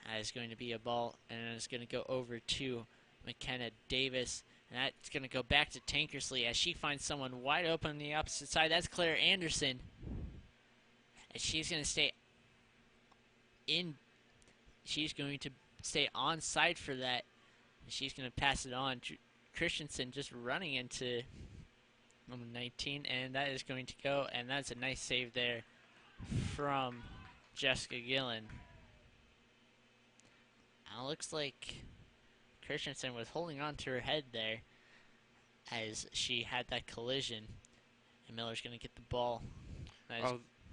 Speaker 4: That is going to be a ball, and it's going to go over to McKenna Davis. And that's going to go back to Tankersley as she finds someone wide open on the opposite side. That's Claire Anderson. And she's going to stay in. She's going to stay on side for that. And she's going to pass it on. Christensen just running into number 19, and that is going to go. And that's a nice save there from Jessica Gillen. Now it looks like Christensen was holding on to her head there as she had that collision. And Miller's going to get the ball.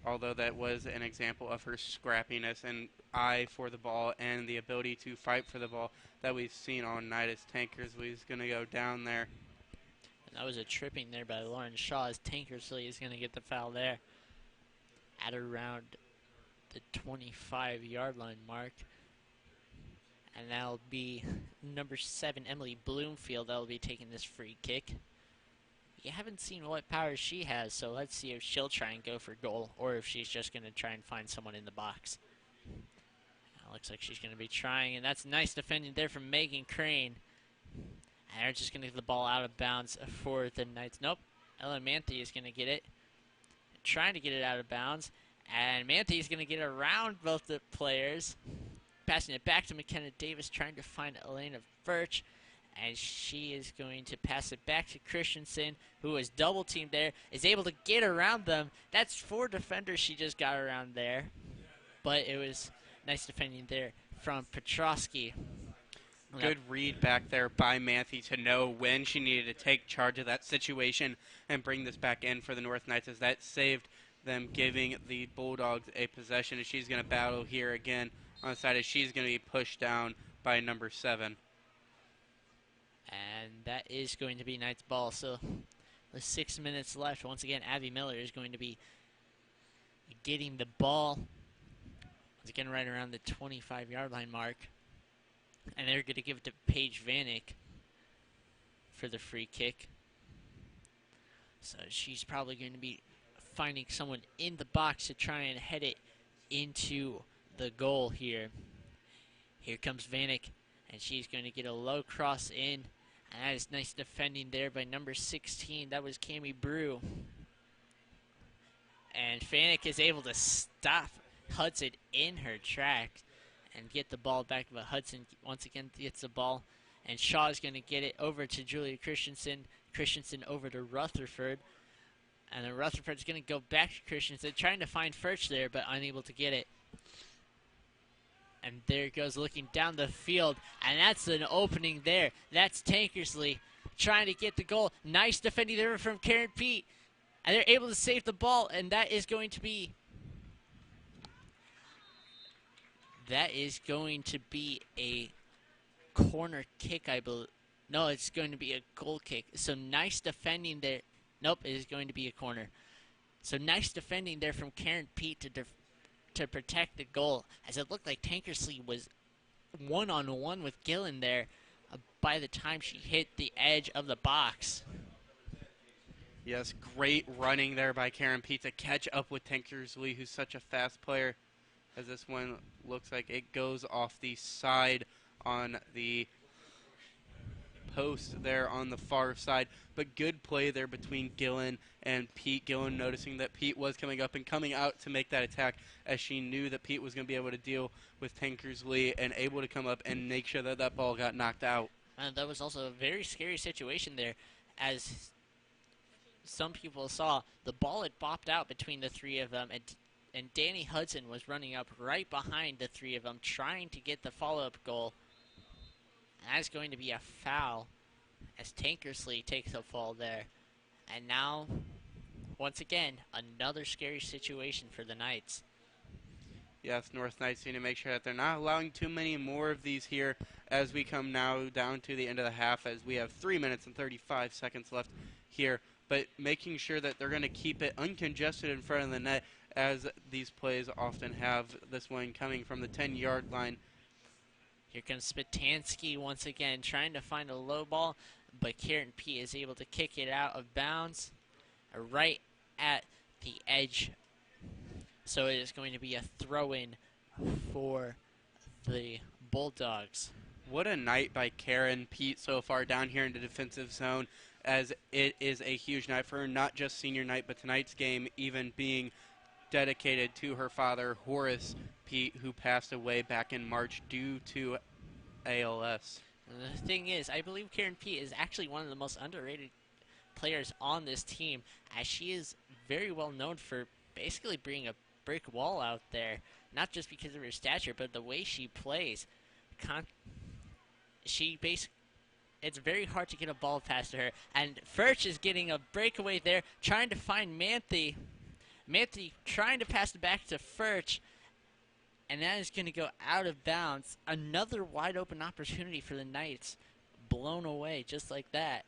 Speaker 5: Although that was an example of her scrappiness and eye for the ball and the ability to fight for the ball that we've seen all night as Tankersley's going to go down there.
Speaker 4: And that was a tripping there by Lauren Shaw as Tankersley is going to get the foul there at around the 25-yard line mark. And that'll be number 7, Emily Bloomfield, that'll be taking this free kick. You haven't seen what power she has, so let's see if she'll try and go for goal or if she's just going to try and find someone in the box. Looks like she's going to be trying, and that's nice defending there from Megan Crane. And they're just going to get the ball out of bounds for the Knights. Nope, Ellen Manthe is going to get it. Trying to get it out of bounds, and Manthe is going to get around both the players. Passing it back to McKenna Davis, trying to find Elena Furch. And she is going to pass it back to Christensen, who is double-teamed there, is able to get around them. That's 4 defenders she just got around there. But it was nice defending there from Petrosky.
Speaker 5: Good read back there by Manthe to know when she needed to take charge of that situation and bring this back in for the North Knights, as that saved them, giving the Bulldogs a possession. And she's going to battle here again on the side as she's going to be pushed down by number 7.
Speaker 4: And that is going to be Knights ball. So with 6 minutes left, once again, Abby Miller is going to be getting the ball. Once again, right around the 25-yard line mark. And they're going to give it to Paige Vanek for the free kick. So she's probably going to be finding someone in the box to try and head it into the goal here. Here comes Vanek, and she's going to get a low cross in. And that is nice defending there by number 16. That was Cammie Brew. And Vanek is able to stop Hudson in her tracks and get the ball back, but Hudson once again gets the ball, and Shaw is going to get it over to Julia Christensen. Christensen over to Rutherford, and then Rutherford's going to go back to Christensen, trying to find Furch there, but unable to get it. And there it goes, looking down the field, and that's an opening there. That's Tankersley trying to get the goal. Nice defending there from Karen Pete, and they're able to save the ball, and that is going to be a corner kick, I believe. No, it's going to be a goal kick. So nice defending there. Nope, it is going to be a corner. So nice defending there from Karen Pete to protect the goal, as it looked like Tankersley was one-on-one with Gillen there by the time she hit the edge of the box.
Speaker 5: Yes, great running there by Karen Pete to catch up with Tankersley, who's such a fast player, as this one looks like it goes off the side on the post there on the far side. But good play there between Gillen and Pete. Gillen noticing that Pete was coming up and coming out to make that attack, as she knew that Pete was going to be able to deal with Tankersley and able to come up and make sure that that ball got knocked out.
Speaker 4: And that was also a very scary situation there, as some people saw the ball had bopped out between the three of them, and Danny Hudson was running up right behind the three of them, trying to get the follow-up goal. And that's going to be a foul, as Tankersley takes a fall there. And now, once again, another scary situation for the Knights.
Speaker 5: Yes, North Knights need to make sure that they're not allowing too many more of these here as we come now down to the end of the half, as we have 3 minutes and 35 seconds left here. But making sure that they're going to keep it uncongested in front of the net, as these plays often have. This one coming from the 10-yard line.
Speaker 4: Here comes Spitansky once again, trying to find a low ball. but Karen P is able to kick it out of bounds right at the edge. So it is going to be a throw-in for the Bulldogs.
Speaker 5: What a night by Karen Pete so far down here in the defensive zone, as it is a huge night for her, not just senior night, but tonight's game even being dedicated to her father, Horace Pete, who passed away back in March due to ALS.
Speaker 4: And the thing is, I believe Karen Pete is actually one of the most underrated players on this team, as she is very well known for basically being a brick wall out there, not just because of her stature, but the way she plays. It's very hard to get a ball past her, and Furch is getting a breakaway there, trying to find Manthe. Manthe trying to pass it back to Furch, and that is going to go out of bounds. Another wide open opportunity for the Knights, blown away just like that.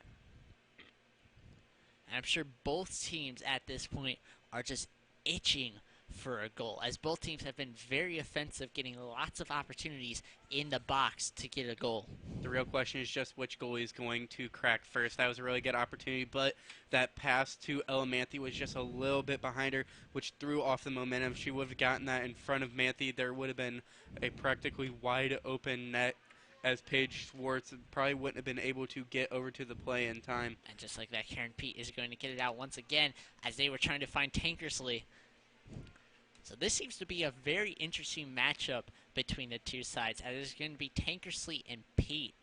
Speaker 4: And I'm sure both teams at this point are just itching for a goal, as both teams have been very offensive, getting lots of opportunities in the box to get a goal.
Speaker 5: The real question is just which goalie is going to crack first. That was a really good opportunity, but that pass to Ella Manthe was just a little bit behind her, which threw off the momentum. If she would have gotten that in front of Manthe, there would have been a practically wide open net, as Paige Schwartz probably wouldn't have been able to get over to the play in time.
Speaker 4: And just like that, Karen Pete is going to get it out once again, as they were trying to find Tankersley. So this seems to be a very interesting matchup between the two sides, as it's going to be Tankersley and Pete,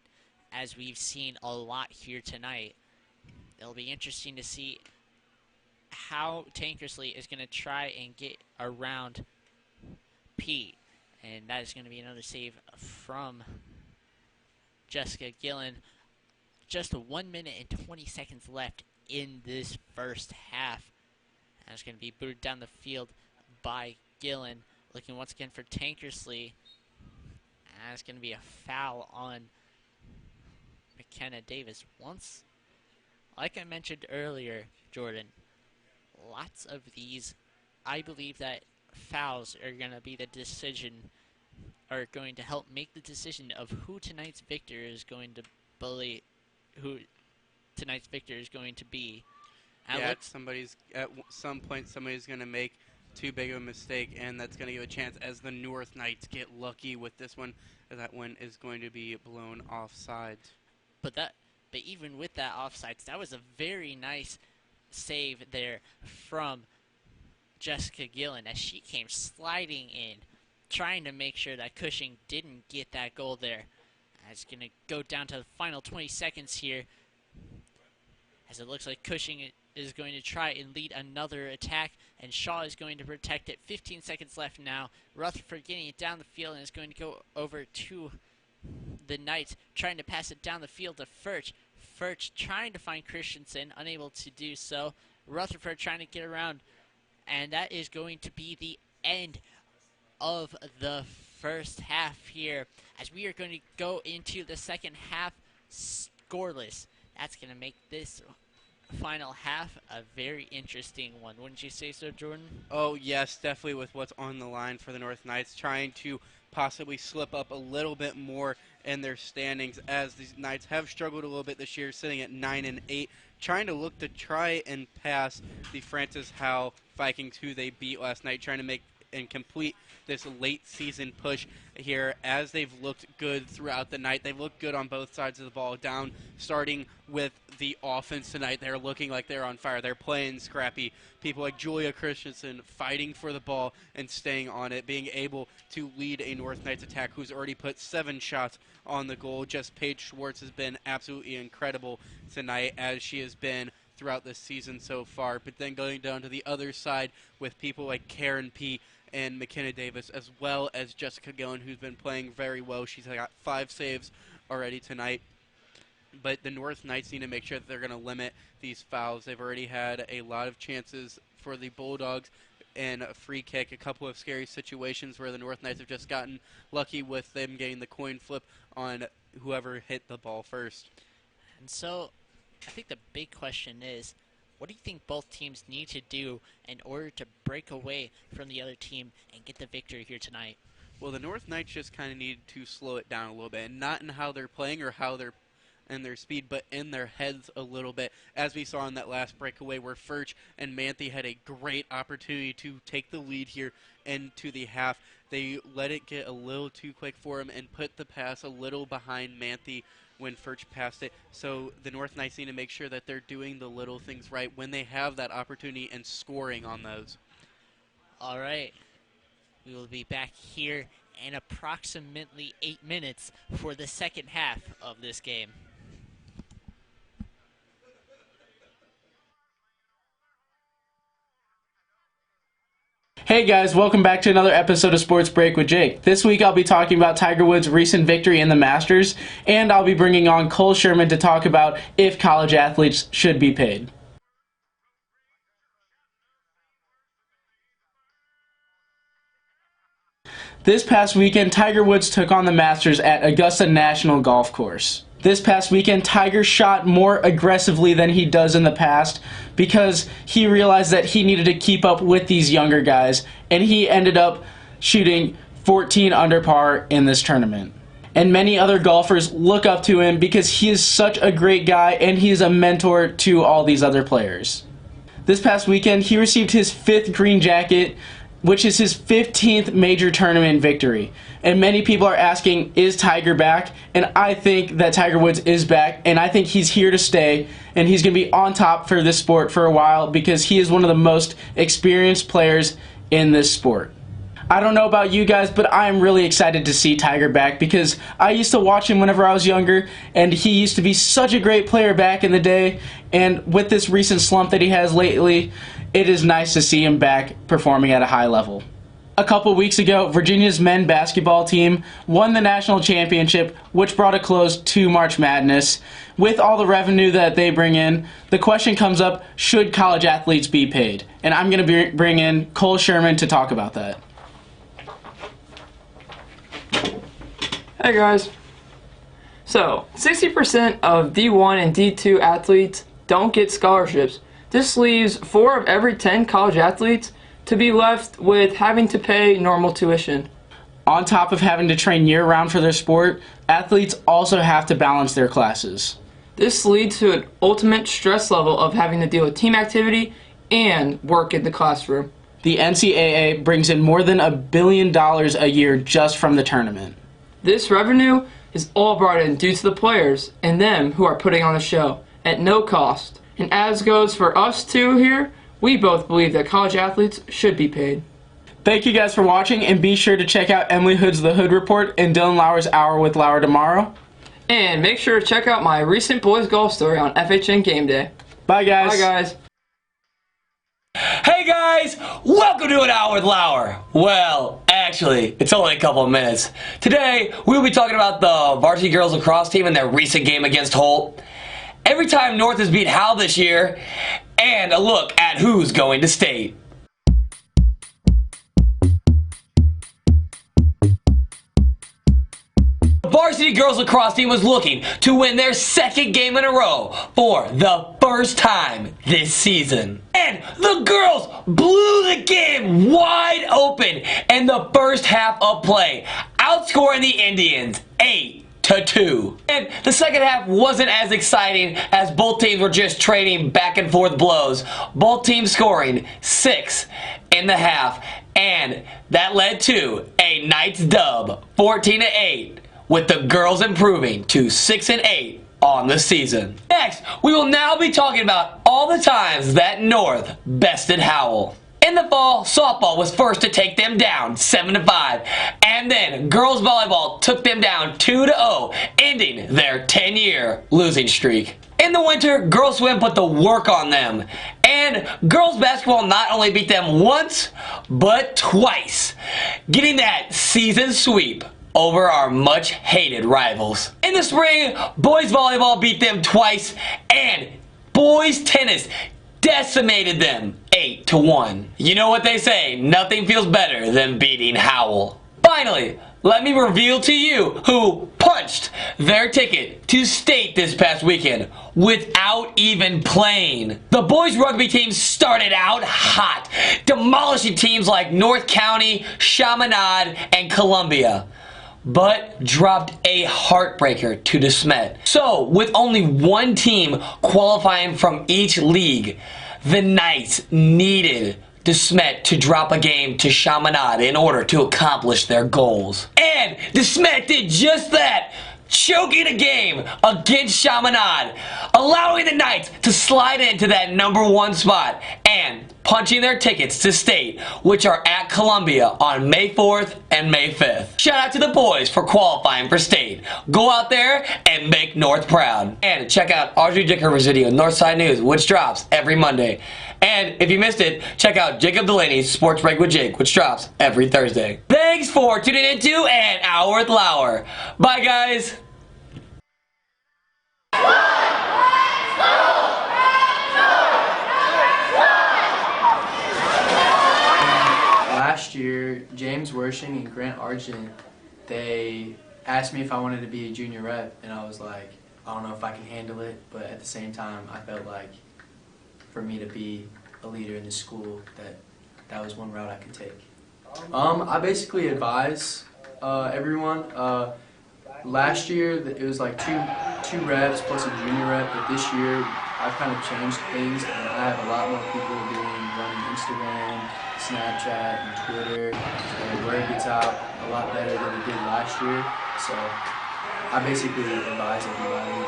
Speaker 4: as we've seen a lot here tonight. It'll be interesting to see how Tankersley is going to try and get around Pete. And that is going to be another save from Jessica Gillen. Just 1 minute and 20 seconds left in this first half. And it's going to be booted down the field by Gillen, looking once again for Tankersley. And it's going to be a foul on McKenna Davis. Like I mentioned earlier, Jordan, lots of these, I believe that fouls are going to be the decision, are going to help make the decision of who tonight's victor is going to be. And
Speaker 5: Yeah, at some point somebody's going to make too big of a mistake, and that's going to give a chance as the North Knights get lucky with this one, as that one is going to be blown offside.
Speaker 4: But even with that offsides, that was a very nice save there from Jessica Gillen, as she came sliding in, trying to make sure that Cushing didn't get that goal there. It's going to go down to the final 20 seconds here, as it looks like Cushing is going to try and lead another attack, and Shaw is going to protect it. 15 seconds left now. Rutherford getting it down the field, and is going to go over to the Knights, trying to pass it down the field to Furch. Furch trying to find Christensen, unable to do so. Rutherford trying to get around, and that is going to be the end of the first half here, as we are going to go into the second half scoreless. That's going to make this final half a very interesting one. Wouldn't you say so, Jordan?
Speaker 5: Oh, yes, definitely, with what's on the line for the North Knights, trying to possibly slip up a little bit more in their standings, as these Knights have struggled a little bit this year, sitting at 9-8, trying to look to try and pass the Francis Howe Vikings, who they beat last night, trying to make and complete this late season push here, as they've looked good throughout the night. They've looked good on both sides of the ball, down starting with the offense tonight. They're looking like they're on fire. They're playing scrappy. People like Julia Christensen fighting for the ball and staying on it, being able to lead a North Knights attack who's already put 7 shots on the goal. Just Paige Schwartz has been absolutely incredible tonight, as she has been throughout this season so far. But then going down to the other side with people like Karen P. and McKenna Davis, as well as Jessica Gillen, who's been playing very well. She's got 5 saves already tonight. But the North Knights need to make sure that they're going to limit these fouls. They've already had a lot of chances for the Bulldogs and a free kick, a couple of scary situations where the North Knights have just gotten lucky with them getting the coin flip on whoever hit the ball first.
Speaker 4: And so I think the big question is, what do you think both teams need to do in order to break away from the other team and get the victory here tonight?
Speaker 5: Well, the North Knights just kind of need to slow it down a little bit, and not in how they're playing or how they're and their speed, but in their heads a little bit, as we saw in that last breakaway where Furch and Manthe had a great opportunity to take the lead here into the half. They let it get a little too quick for him and put the pass a little behind Manthe when Furch passed it. So the North Knights need to make sure that they're doing the little things right when they have that opportunity and scoring on those.
Speaker 4: All right. We will be back here in approximately 8 minutes for the second half of this game.
Speaker 6: Hey guys, welcome back to another episode of Sports Break with Jake. This week I'll be talking about Tiger Woods' recent victory in the Masters, and I'll be bringing on Cole Sherman to talk about if college athletes should be paid. This past weekend, Tiger Woods took on the Masters at Augusta National Golf Course. This past weekend, Tiger shot more aggressively than he does in the past because he realized that he needed to keep up with these younger guys, and he ended up shooting 14 under par in this tournament. And many other golfers look up to him because he is such a great guy and he is a mentor to all these other players. This past weekend, he received his 5th green jacket, which is his 15th major tournament victory. And many people are asking, is Tiger back? And I think that Tiger Woods is back, and I think he's here to stay, and he's going to be on top for this sport for a while because he is one of the most experienced players in this sport. I don't know about you guys, but I'm really excited to see Tiger back because I used to watch him whenever I was younger, and he used to be such a great player back in the day, and with this recent slump that he has lately, it is nice to see him back performing at a high level. A couple weeks ago, Virginia's men's basketball team won the national championship, which brought a close to March Madness. With all the revenue that they bring in, the question comes up, should college athletes be paid? And I'm going to bring in Cole Sherman to talk about that.
Speaker 7: Hey guys. So, 60% of D1 and D2 athletes don't get scholarships. This leaves 4 of every 10 college athletes to be left with having to pay normal tuition.
Speaker 6: On top of having to train year-round for their sport, athletes also have to balance their classes.
Speaker 7: This leads to an ultimate stress level of having to deal with team activity and work in the classroom.
Speaker 6: The NCAA brings in more than $1 billion a year just from the tournament.
Speaker 7: This revenue is all brought in due to the players and them who are putting on the show at no cost. And as goes for us two here, we both believe that college athletes should be paid.
Speaker 6: Thank you guys for watching, and be sure to check out Emily Hood's The Hood Report and Dylan Lauer's Hour with Lauer tomorrow.
Speaker 7: And make sure to check out my recent boys golf story on FHN Game Day.
Speaker 6: Bye guys.
Speaker 7: Bye guys.
Speaker 1: Hey guys, welcome to an Hour with Lauer. Well, actually, it's only a couple of minutes. Today, we'll be talking about the Varsity girls lacrosse team and their recent game against Holt. Every time North has beat Howell this year, and a look at who's going to state. The Varsity girls lacrosse team was looking to win their 2nd game in a row for the first time this season. And the girls blew the game wide open in the first half of play, outscoring the Indians 8-2. And the second half wasn't as exciting as both teams were just trading back and forth blows. Both teams scoring 6 in the half, and that led to a Knights dub 14-8, with the girls improving to 6-8 on the season. Next, we will now be talking about all the times that North bested Howell. In the fall, softball was first to take them down 7-5, and then girls volleyball took them down 2-0, ending their 10-year losing streak. In the winter, girls swim put the work on them, and girls basketball not only beat them once, but twice, getting that season sweep over our much hated rivals. In the spring, boys volleyball beat them twice, and boys tennis decimated them 8-1. You know what they say, nothing feels better than beating Howell. Finally, let me reveal to you who punched their ticket to state this past weekend without even playing. The boys rugby team started out hot, demolishing teams like North County, Chaminade, and Columbia. but dropped a heartbreaker to DeSmet. So, with only one team qualifying from each league, the Knights needed DeSmet to drop a game to Chaminade in order to accomplish their goals. And DeSmet did just that, choking a game against Chaminade, allowing the Knights to slide into that #1 spot and punching their tickets to state, which are at Columbia on May 4th and May 5th. Shout out to the boys for qualifying for state. Go out there and make North proud. And check out Audrey Dicker's video, Northside News, which drops every Monday. And if you missed it, check out Jacob Delaney's Sports Break with Jake, which drops every Thursday. Thanks for tuning into An Hour with Lauer. Bye, guys.
Speaker 2: Last year, James Wershing and Grant Argent, they asked me if I wanted to be a junior rep, and I was like, I don't know if I can handle it, but at the same time, I felt like for me to be a leader in the school, that was one route I could take. I basically advise everyone. Last year, it was like two reps plus a junior rep, but this year, I've kind of changed things, and I have a lot more people running Instagram, Snapchat, and Twitter, and word gets out a lot better than it did last year. So I basically advise everybody.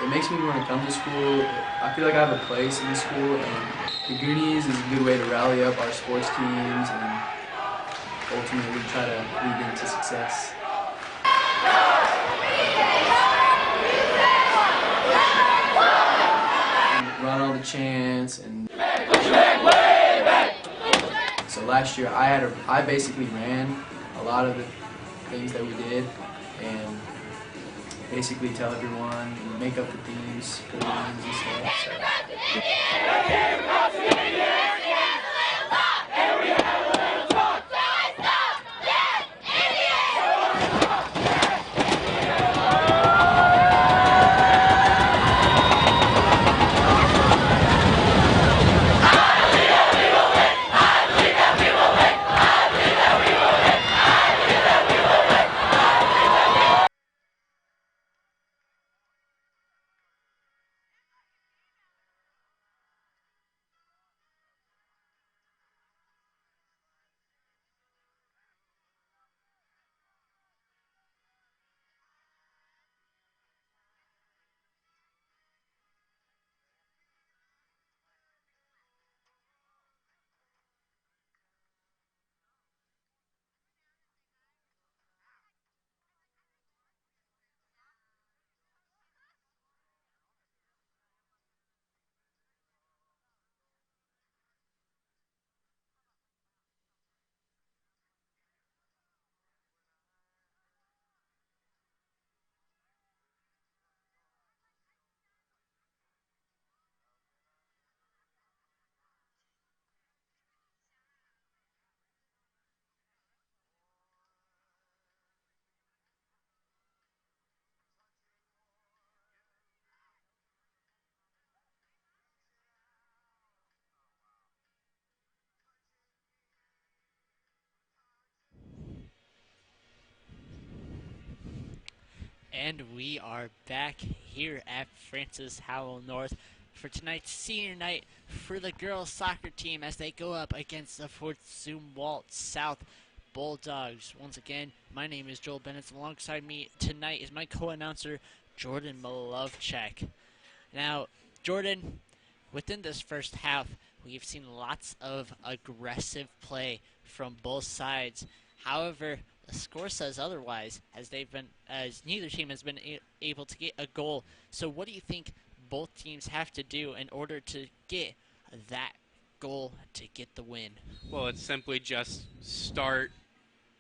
Speaker 2: It makes me want to come to school. I feel like I have a place in the school, and the Goonies is a good way to rally up our sports teams and ultimately try to lead them to success. And run all the chants and. So last year I basically ran a lot of the things that we did and basically tell everyone and make up the themes for the games and stuff. So.
Speaker 4: And we are back here at Francis Howell North for tonight's senior night for the girls soccer team as they go up against the 4th Zumwalt South Bulldogs. Once again, my name is Joel Bennett. Alongside me tonight is my co-announcer, Jordan Malovchek. Now, Jordan, within this first half, we've seen lots of aggressive play from both sides. However, the score says otherwise, as neither team has been able to get a goal. So what do you think both teams have to do in order to get that goal to get the win?
Speaker 5: Well, it's simply just start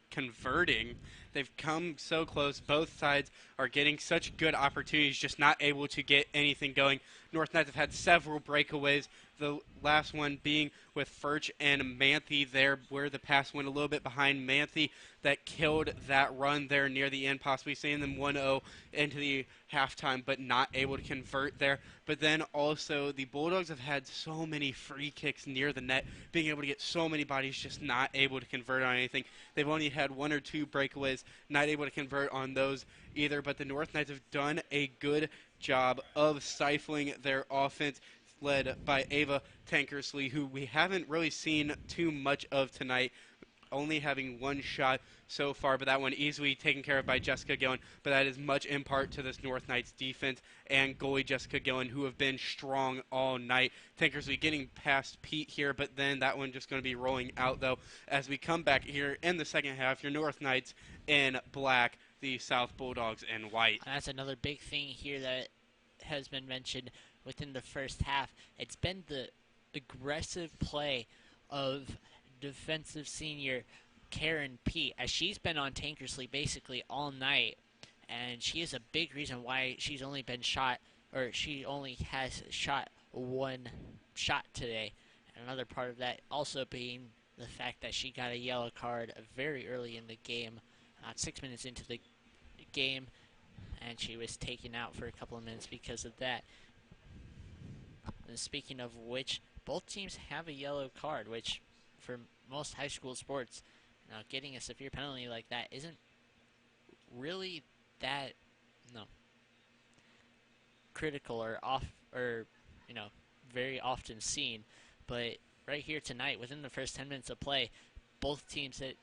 Speaker 5: converting. They've come so close. Both sides are getting such good opportunities, just not able to get anything going. North Knights have had several breakaways. The last one being with Furch and Manthe there, where the pass went a little bit behind Manthe that killed that run there near the end, possibly sending them 1-0 into the halftime, but not able to convert there. But then also the Bulldogs have had so many free kicks near the net, being able to get so many bodies, just not able to convert on anything. They've only had 1 or 2 breakaways, not able to convert on those either, but the North Knights have done a good job of stifling their offense, led by Ava Tankersley, who we haven't really seen too much of tonight, only having 1 shot so far, but that one easily taken care of by Jessica Gillen. But that is much in part to this North Knights defense and goalie Jessica Gillen, who have been strong all night. Tankersley getting past Pete here, but then that one just going to be rolling out, though, as we come back here in the second half. Your North Knights in black, the South Bulldogs in white.
Speaker 4: And that's another big thing here that has been mentioned within the first half. It's been the aggressive play of defensive senior Karen Pete, as she's been on Tankersley basically all night, and she is a big reason why she's only been shot, or she only has shot 1 shot today. And another part of that also being the fact that she got a yellow card very early in the game, 6 minutes into the game, and she was taken out for a couple of minutes because of that. And speaking of which, both teams have a yellow card, which for most high school sports, getting a severe penalty like that isn't really that critical or very often seen. But right here tonight, within the first 10 minutes of play, both teams that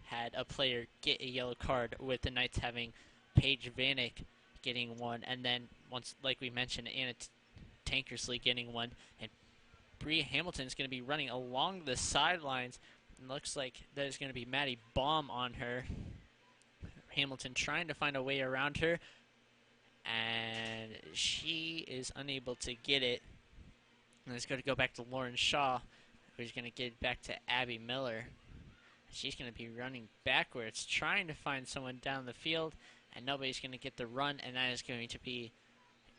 Speaker 4: had a player get a yellow card, with the Knights having Paige Vanek getting 1, and then once, like we mentioned, Anna Tankersley getting 1, and Bria Hamilton is going to be running along the sidelines. It looks like there's going to be Maddie Baum on her. Hamilton trying to find a way around her, and she is unable to get it. And it's going to go back to Lauren Shaw, who's going to get it back to Abby Miller. She's going to be running backwards, trying to find someone down the field, and nobody's going to get the run, and that is going to be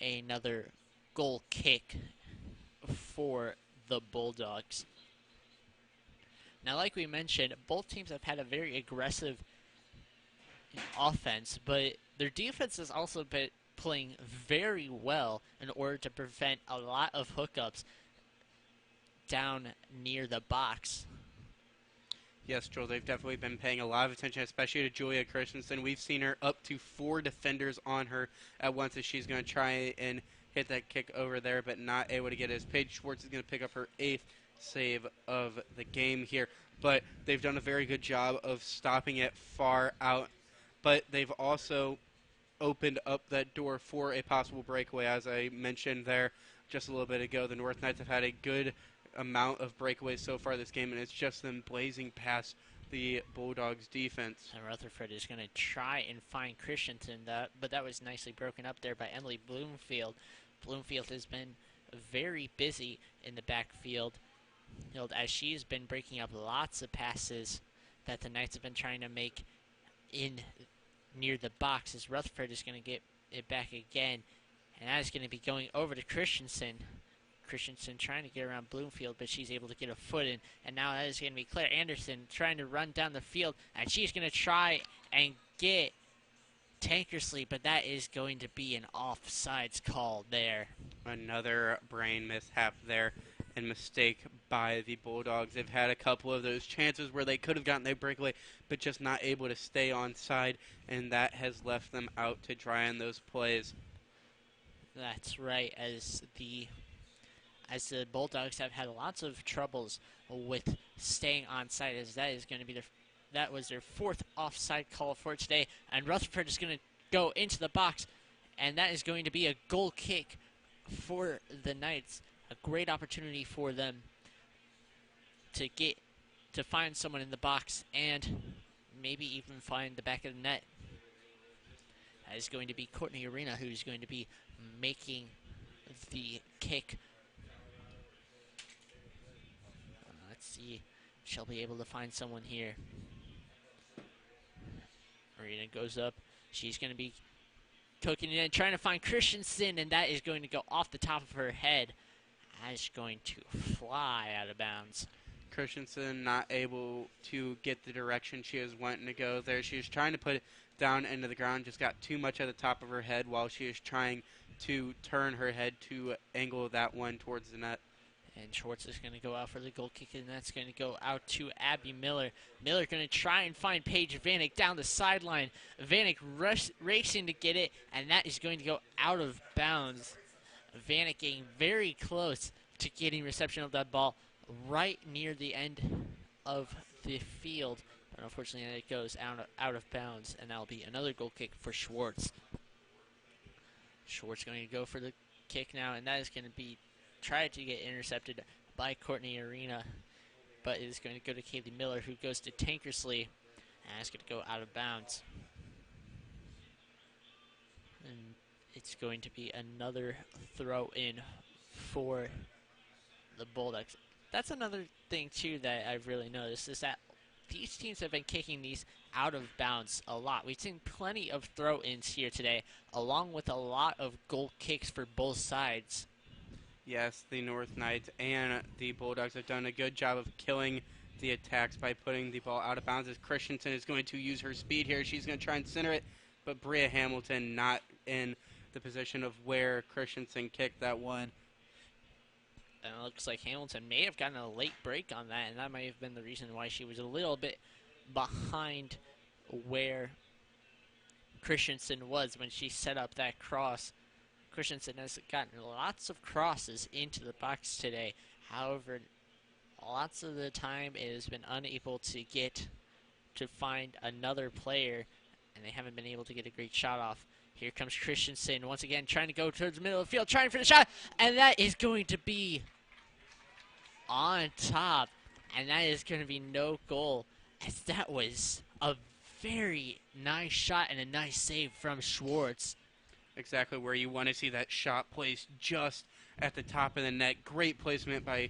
Speaker 4: another goal kick for the Bulldogs. Now, like we mentioned, both teams have had a very aggressive offense, but their defense has also been playing very well in order to prevent a lot of hookups down near the box.
Speaker 5: Yes, Joel, they've definitely been paying a lot of attention, especially to Julia Christensen. We've seen her up to 4 defenders on her at once as she's going to try and hit that kick over there, but not able to get it, as Paige Schwartz is going to pick up her 8th save of the game here. But they've done a very good job of stopping it far out, but they've also opened up that door for a possible breakaway. As I mentioned there just a little bit ago, the North Knights have had a good amount of breakaways so far this game, and it's just them blazing past the Bulldogs defense.
Speaker 4: And Rutherford is going to try and find Christensen, but that was nicely broken up there by Emily Bloomfield. Bloomfield has been very busy in the backfield, as she's been breaking up lots of passes that the Knights have been trying to make in near the box, as Rutherford is going to get it back again, and that is going to be going over to Christensen. Christensen trying to get around Bloomfield, but she's able to get a foot in, and now that is going to be Claire Anderson trying to run down the field, and she's going to try and get Tankersley, but that is going to be an offsides call there.
Speaker 5: Another brain mishap there and mistake by the Bulldogs. They've had a couple of those chances where they could have gotten their breakaway, but just not able to stay on side, and that has left them out to dry on those plays.
Speaker 4: That's right, as the Bulldogs have had lots of troubles with staying on side, as that is going to be that was their 4th offside call for today, and Rutherford is going to go into the box, and that is going to be a goal kick for the Knights. A great opportunity for them to find someone in the box and maybe even find the back of the net. That is going to be Courtney Arena who's going to be making the kick. Let's see. She'll be able to find someone here. Arena goes up. She's going to be cooking it in, trying to find Christensen, and that is going to go off the top of her head That is going to fly out of bounds.
Speaker 5: Christensen not able to get the direction she was wanting to go there. She was trying to put it down into the ground, just got too much at the top of her head while she was trying to turn her head to angle that one towards the net.
Speaker 4: And Schwartz is going to go out for the goal kick, and that's going to go out to Abby Miller. Miller going to try and find Paige Vanek down the sideline. Vanek racing to get it, and that is going to go out of bounds. Vanek getting very close to getting reception of that ball right near the end of the field. But unfortunately, it goes out of bounds, and that'll be another goal kick for Schwartz. Schwartz going to go for the kick now, and that is going to be tried to get intercepted by Courtney Arena, but it is going to go to Kaylee Miller, who goes to Tankersley, and it's going to go out of bounds. And it's going to be another throw in for the Bulldogs. That's another thing, too, that I've really noticed, is that these teams have been kicking these out of bounds a lot. We've seen plenty of throw-ins here today, along with a lot of goal kicks for both sides.
Speaker 5: Yes, the North Knights and the Bulldogs have done a good job of killing the attacks by putting the ball out of bounds, as Christensen is going to use her speed here. She's going to try and center it, but Bria Hamilton not in the position of where Christensen kicked that one.
Speaker 4: And it looks like Hamilton may have gotten a late break on that, and that might have been the reason why she was a little bit behind where Christensen was when she set up that cross. Christensen has gotten lots of crosses into the box today. However, lots of the time it has been unable to get to find another player, and they haven't been able to get a great shot off. Here comes Christensen once again, trying to go towards the middle of the field, trying for the shot, and that is going to be on top, and that is going to be no goal, as that was a very nice shot and a nice save from Schwartz.
Speaker 5: Exactly where you want to see that shot placed, just at the top of the net. Great placement by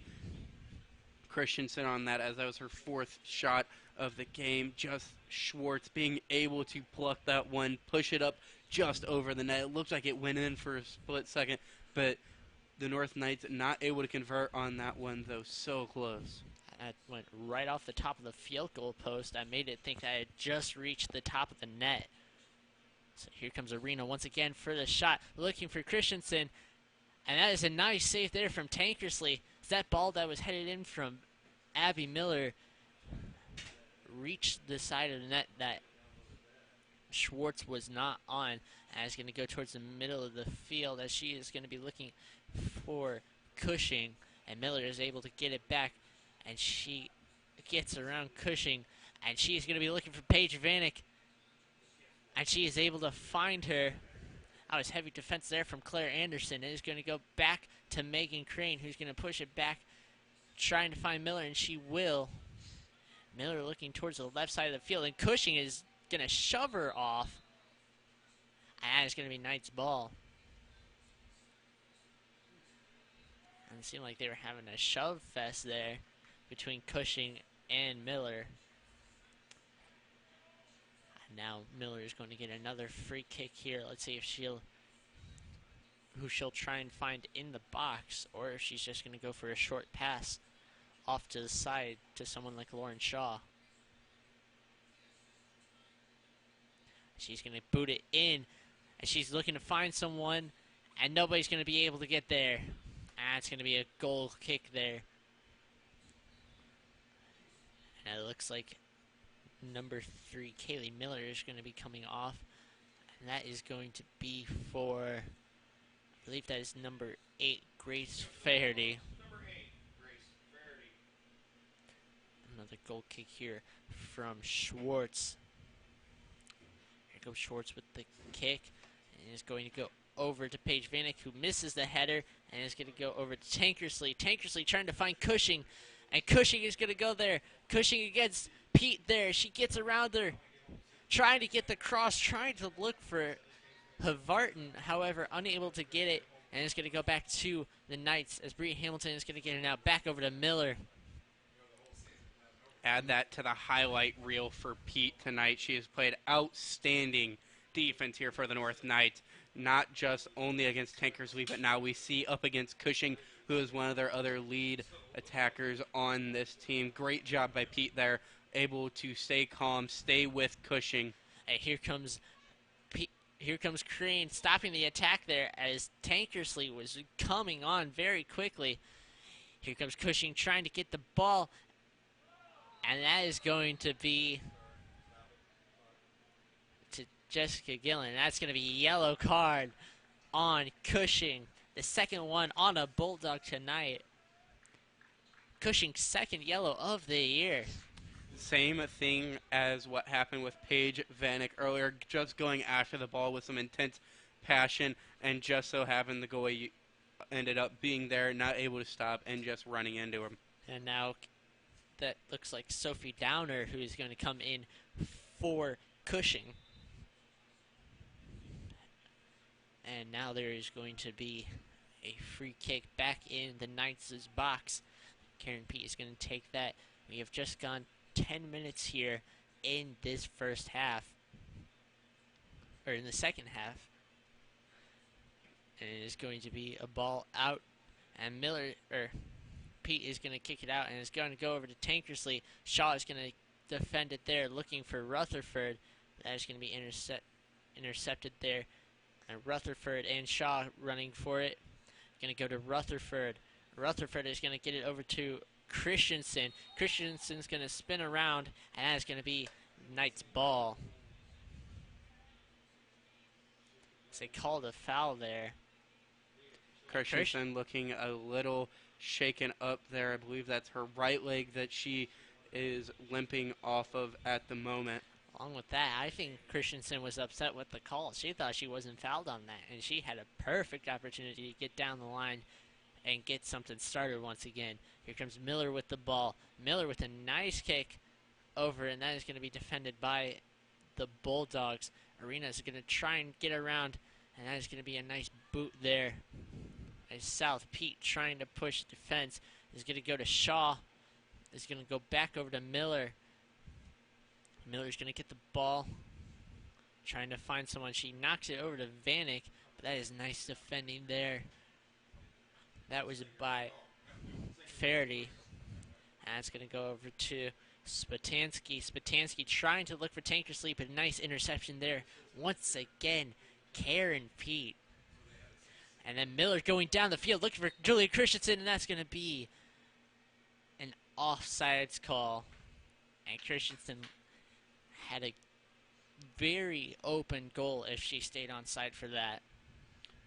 Speaker 5: Christensen on that, as that was her fourth shot of the game. Just Schwartz being able to pluck that one, push it up just over the net. It looked like it went in for a split second, but the North Knights not able to convert on that one, though. So close.
Speaker 4: That went right off the top of the field goal post. I made it think that it just reached the top of the net. So here comes Arena once again for the shot, looking for Christensen. And that is a nice save there from Tankersley. That ball that was headed in from Abby Miller reached the side of the net that Schwartz was not on. And is going to go towards the middle of the field, as she is going to be looking for Cushing. And Miller is able to get it back, and she gets around Cushing. And she is going to be looking for Paige Vanek. And she is able to find her. That was heavy defense there from Claire Anderson. It is going to go back to Megan Crane, who's going to push it back, trying to find Miller, and she will. Miller looking towards the left side of the field, and Cushing is going to shove her off. And it's going to be Knight's ball. And it seemed like they were having a shove fest there between Cushing and Miller. Now Miller is going to get another free kick here. Let's see if she'll try and find in the box, or if she's just going to go for a short pass off to the side to someone like Lauren Shaw. She's going to boot it in, and she's looking to find someone, and nobody's going to be able to get there. And it's going to be a goal kick there. And it looks like number 3, Kaylee Miller, is going to be coming off. And that is going to be for, I believe that is number 8, Grace Faherty. Another goal kick here from Schwartz. Here goes Schwartz with the kick. And is going to go over to Paige Vanek, who misses the header. And is going to go over to Tankersley. Tankersley trying to find Cushing. And Cushing is going to go there. Cushing against Pete there. She gets around her, trying to get the cross, trying to look for Havarton, however, unable to get it. And it's going to go back to the Knights, as Bria Hamilton is going to get it now back over to Miller.
Speaker 5: Add that to the highlight reel for Pete tonight. She has played outstanding defense here for the North Knights, not just only against Tankersley, but now we see up against Cushing, who is one of their other lead attackers on this team. Great job by Pete there, able to stay calm, stay with Cushing.
Speaker 4: And here comes Crane stopping the attack there as Tankersley was coming on very quickly. Here comes Cushing trying to get the ball, and that is going to be to Jessica Gillen. That's going to be a yellow card on Cushing. The second one on a Bulldog tonight. Cushing's second yellow of the year.
Speaker 5: Same thing as what happened with Paige Vanek earlier, just going after the ball with some intense passion, and just so happened the goalie ended up being there, not able to stop, and just running into him.
Speaker 4: And now that looks like Sophie Downer, who is going to come in for Cushing. And now there is going to be a free kick back in the Knights' box. Karen Pete is going to take that. We have just gone 10 minutes here in this first half, or in the second half. And it is going to be a ball out, and Pete is going to kick it out, and it's going to go over to Tankersley. Shaw is going to defend it there, looking for Rutherford. That is going to be intercepted there. And Rutherford and Shaw running for it. Going to go to Rutherford. Rutherford is going to get it over to Christensen. Christensen's going to spin around, and that is going to be Knight's ball. They called a foul there.
Speaker 5: Christensen looking a little shaken up there. I believe that's her right leg that she is limping off of at the moment.
Speaker 4: Along with that, I think Christensen was upset with the call. She thought she wasn't fouled on that, and she had a perfect opportunity to get down the line and get something started once again. Here comes Miller with the ball. Miller with a nice kick over, and that is going to be defended by the Bulldogs. Arena is going to try and get around, and that is going to be a nice boot there. As South Pete trying to push defense is going to go to Shaw. Is going to go back over to Miller. Miller's going to get the ball, trying to find someone. She knocks it over to Vanek, but that is nice defending there. That was by Faraday. And it's going to go over to Spatansky. Spatansky trying to look for Tankersley, but a nice interception there. Once again, Karen Pete. And then Miller going down the field looking for Julia Christensen, and that's going to be an offsides call. And Christensen had a very open goal if she stayed on side for that.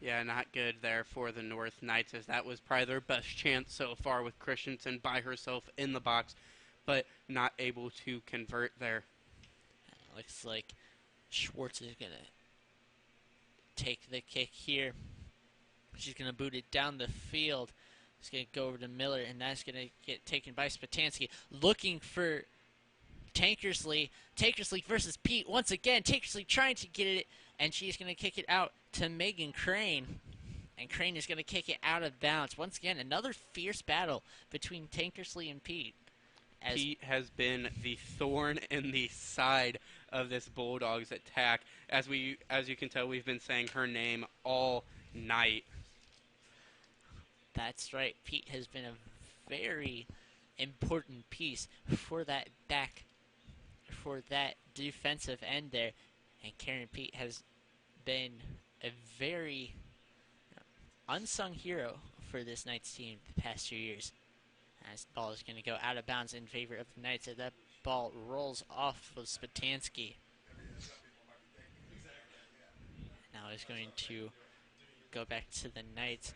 Speaker 5: Yeah, not good there for the North Knights, as that was probably their best chance so far with Christensen by herself in the box, but not able to convert there.
Speaker 4: Looks like Schwartz is going to take the kick here. She's going to boot it down the field. It's going to go over to Miller, and that's going to get taken by Spatansky. Looking for Tankersley. Tankersley versus Pete. Once again, Tankersley trying to get it, and she's going to kick it out to Megan Crane. And Crane is going to kick it out of bounds. Once again, another fierce battle between Tankersley and Pete.
Speaker 5: Pete has been the thorn in the side of this Bulldogs attack. As you can tell, we've been saying her name all night.
Speaker 4: That's right. Pete has been a very important piece for that defensive end there. And Karen Pete has been a very unsung hero for this Knights team the past 2 years. As the ball is going to go out of bounds in favor of the Knights, as that ball rolls off of Spatansky. Now it's going to go back to the Knights.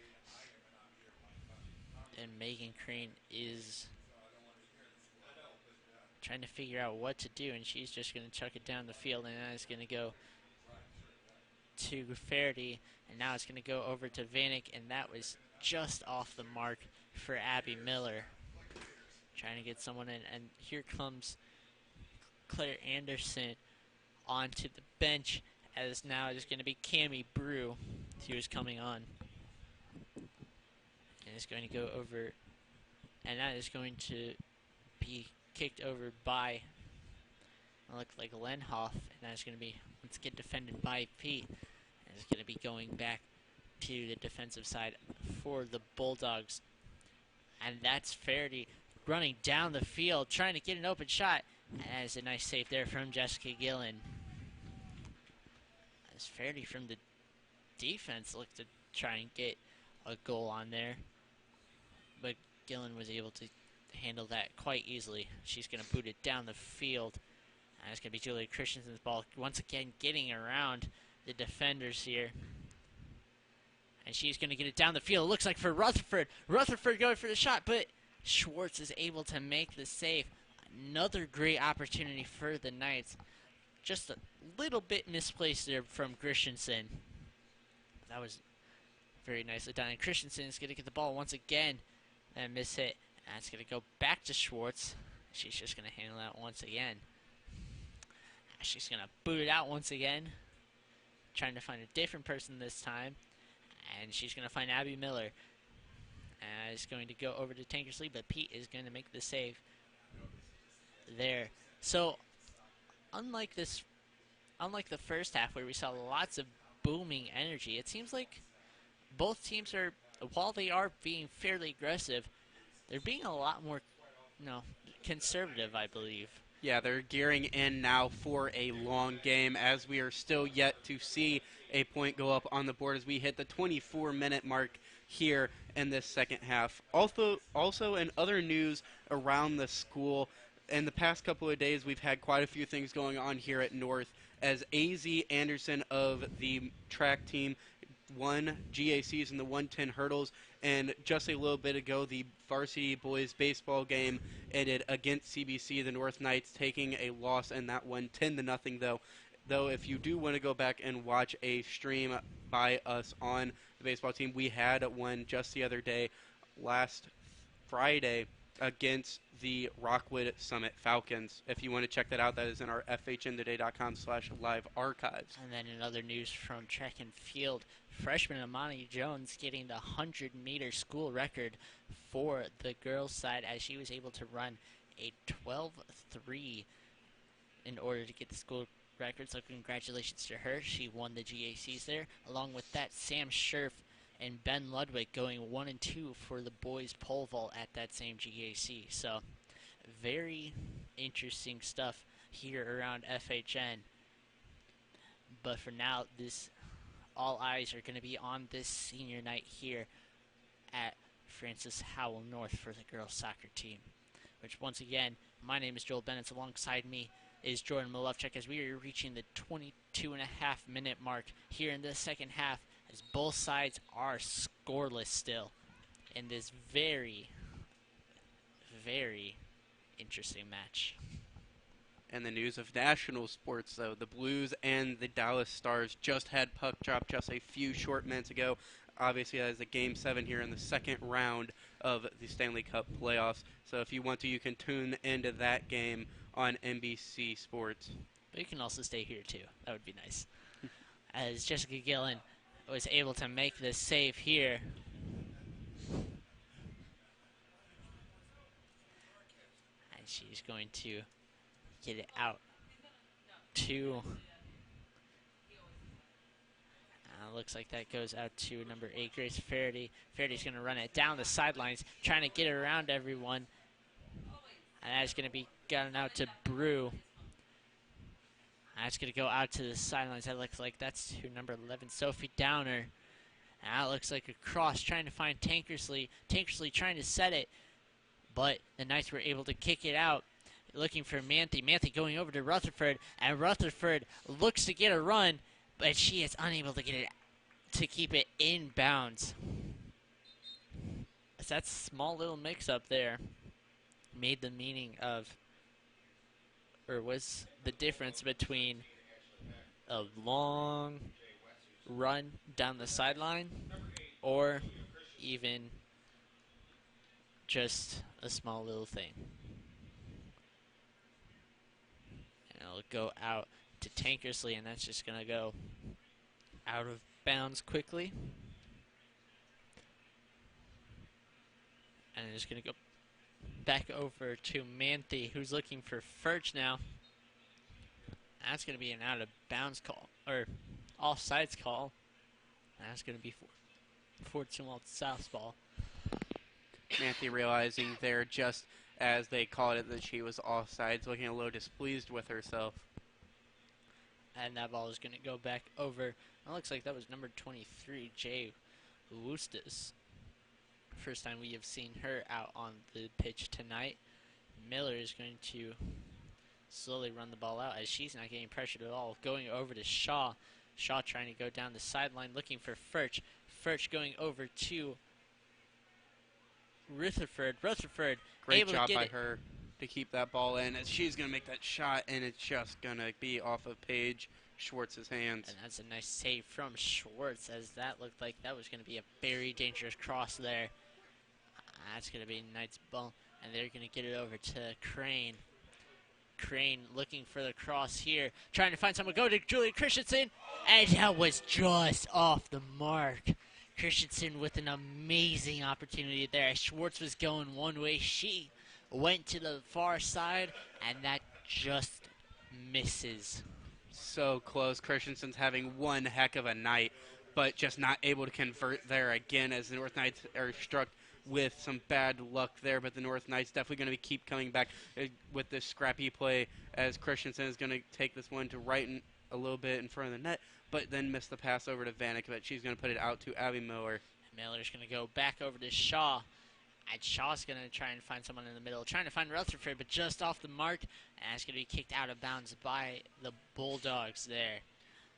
Speaker 4: And Megan Crane is trying to figure out what to do, and she's just going to chuck it down the field, and that is going to go to Faraday, and now it's going to go over to Vanek, and that was just off the mark for Abby Miller. Trying to get someone in, and here comes Claire Anderson onto the bench, as now it's going to be Cammie Brew. She was coming on. And it's going to go over, and that is going to be kicked over by Look like Lenhoff, and that's going to be once again defended by Pete. And it's going to be going back to the defensive side for the Bulldogs. And that's Faraday running down the field, trying to get an open shot. And that is a nice save there from Jessica Gillen. As Faraday from the defense looked to try and get a goal on there. But Gillen was able to handle that quite easily. She's going to boot it down the field. And it's going to be Julia Christensen's ball once again getting around the defenders here. And she's going to get it down the field. It looks like for Rutherford. Rutherford going for the shot, but Schwartz is able to make the save. Another great opportunity for the Knights. Just a little bit misplaced there from Christensen. That was very nicely done. And Christensen is going to get the ball once again and miss hit. And it's going to go back to Schwartz. She's just going to handle that once again. She's going to boot it out once again. Trying to find a different person this time. And she's going to find Abby Miller. And it's going to go over to Tankersley, but Pete is going to make the save there. So, unlike the first half where we saw lots of booming energy, it seems like both teams are, while they are being fairly aggressive, they're being a lot more, conservative, I believe.
Speaker 5: Yeah, they're gearing in now for a long game, as we are still yet to see a point go up on the board as we hit the 24-minute mark here in this second half. Also, in other news around the school, in the past couple of days, we've had quite a few things going on here at North, as A.Z. Anderson of the track team won GACs in the 110 hurdles, and just a little bit ago, the varsity boys baseball game ended against CBC, the North Knights taking a loss in that one, 10-0 though. If you do want to go back and watch a stream by us on the baseball team, we had one just the other day, last Friday, against the Rockwood Summit Falcons. If you want to check that out, that is in our FHNtoday.com/live archives.
Speaker 4: And then in other news from track and field, freshman Amani Jones getting the 100-meter school record for the girls' side as she was able to run a 12.3 in order to get the school record. So congratulations to her. She won the GACs there. Along with that, Sam Scherf and Ben Ludwig going 1 and 2 for the boys pole vault at that same GAC. So very interesting stuff here around FHN. But for now, all eyes are going to be on this senior night here at Francis Howell North for the girls soccer team. Which once again, my name is Joel Bennett. Alongside me is Jordan Malofchuk as we are reaching the 22.5-minute mark here in the second half, as both sides are scoreless still in this very, very interesting match.
Speaker 5: And the news of national sports, though, the Blues and the Dallas Stars just had puck drop just a few short minutes ago. Obviously, that is a Game 7 here in the second round of the Stanley Cup playoffs. So if you want to, you can tune into that game on NBC Sports.
Speaker 4: But you can also stay here, too. That would be nice. As Jessica Gillen was able to make the save here. And she's going to get it out to... looks like that goes out to number 8, Grace Faraday. Faraday's going to run it down the sidelines, trying to get it around everyone. And that's going to be gotten out to Brew. That's going to go out to the sidelines. That looks like that's to number 11, Sophie Downer. And that looks like a cross, trying to find Tankersley. Tankersley trying to set it, but the Knights were able to kick it out, looking for Manthe. Manthe going over to Rutherford, and Rutherford looks to get a run, but she is unable to get it to keep it in bounds. So that small little mix-up there made the meaning of, or was the difference between a long run down the sideline or even just a small little thing. And it'll go out to Tankersley, and that's just going to go out of bounds quickly. And it's going to go back over to Manthe, who's looking for Furch now. That's going to be an out of bounds call, or offsides call. That's going to be for Zumwalt Southpaw.
Speaker 5: Manthe realizing there just as they called it that she was offsides, looking a little displeased with herself.
Speaker 4: And that ball is going to go back over. It looks like that was number 23, Jay Wustis. First time we have seen her out on the pitch tonight. Miller is going to slowly run the ball out as she's not getting pressured at all. Going over to Shaw. Shaw trying to go down the sideline looking for Furch. Furch going over to Rutherford. Rutherford
Speaker 5: Great
Speaker 4: able
Speaker 5: job
Speaker 4: to get
Speaker 5: by
Speaker 4: it.
Speaker 5: her to keep that ball in as she's going to make that shot, and it's just going to be off of Paige Schwartz's hands.
Speaker 4: And that's a nice save from Schwartz as that looked like that was going to be a very dangerous cross there. That's going to be Knight's ball, and they're going to get it over to Crane. Crane looking for the cross here, trying to find someone. Go to Julia Christensen, and that was just off the mark. Christensen with an amazing opportunity there. Schwartz was going one way. She went to the far side, and that just misses.
Speaker 5: So close. Christensen's having one heck of a night, but just not able to convert there again as the North Knights are struck with some bad luck there. But the North Knights definitely going to keep coming back with this scrappy play as Christensen is going to take this one to right a little bit in front of the net, but then miss the pass over to Vanek, but she's going to put it out to Abby Miller.
Speaker 4: Miller's going to go back over to Shaw. And Shaw's going to try and find someone in the middle, trying to find Rutherford, but just off the mark. And it's going to be kicked out of bounds by the Bulldogs there.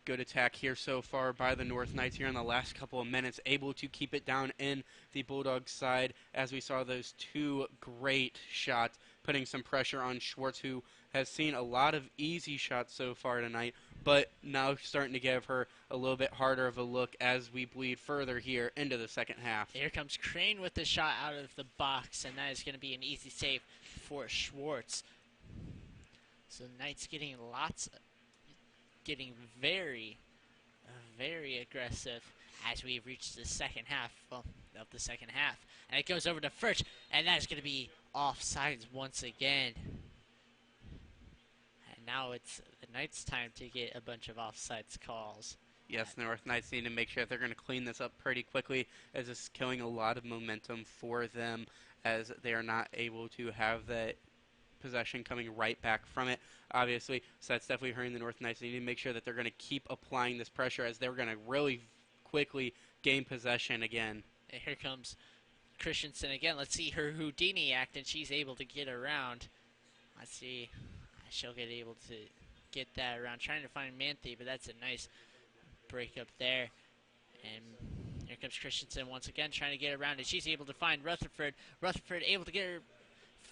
Speaker 5: Good attack here so far by the North Knights here in the last couple of minutes, able to keep it down in the Bulldogs side as we saw those two great shots, putting some pressure on Schwartz, who has seen a lot of easy shots so far tonight, but now starting to give her a little bit harder of a look as we bleed further here into the second half.
Speaker 4: Here comes Crane with the shot out of the box, and that is going to be an easy save for Schwartz. So the Knights getting very, very aggressive as we've reached the second half of the second half. And it goes over to Furch, and that is going to be offsides once again. And now it's the Knights' time to get a bunch of offsides calls.
Speaker 5: Yes, the North Knights need to make sure they're going to clean this up pretty quickly, as it's killing a lot of momentum for them, as they are not able to have that possession coming right back from it, obviously. So that's definitely hurting the North Knights. They need to make sure that they're going to keep applying this pressure, as they're going to really quickly gain possession again.
Speaker 4: And here comes Christensen again. Let's see her Houdini act, and she's able to get around. Let's see. She'll get able to get that around. Trying to find Manthe, but that's a nice break up there. And here comes Christensen once again, trying to get around it. She's able to find Rutherford. Rutherford able to get her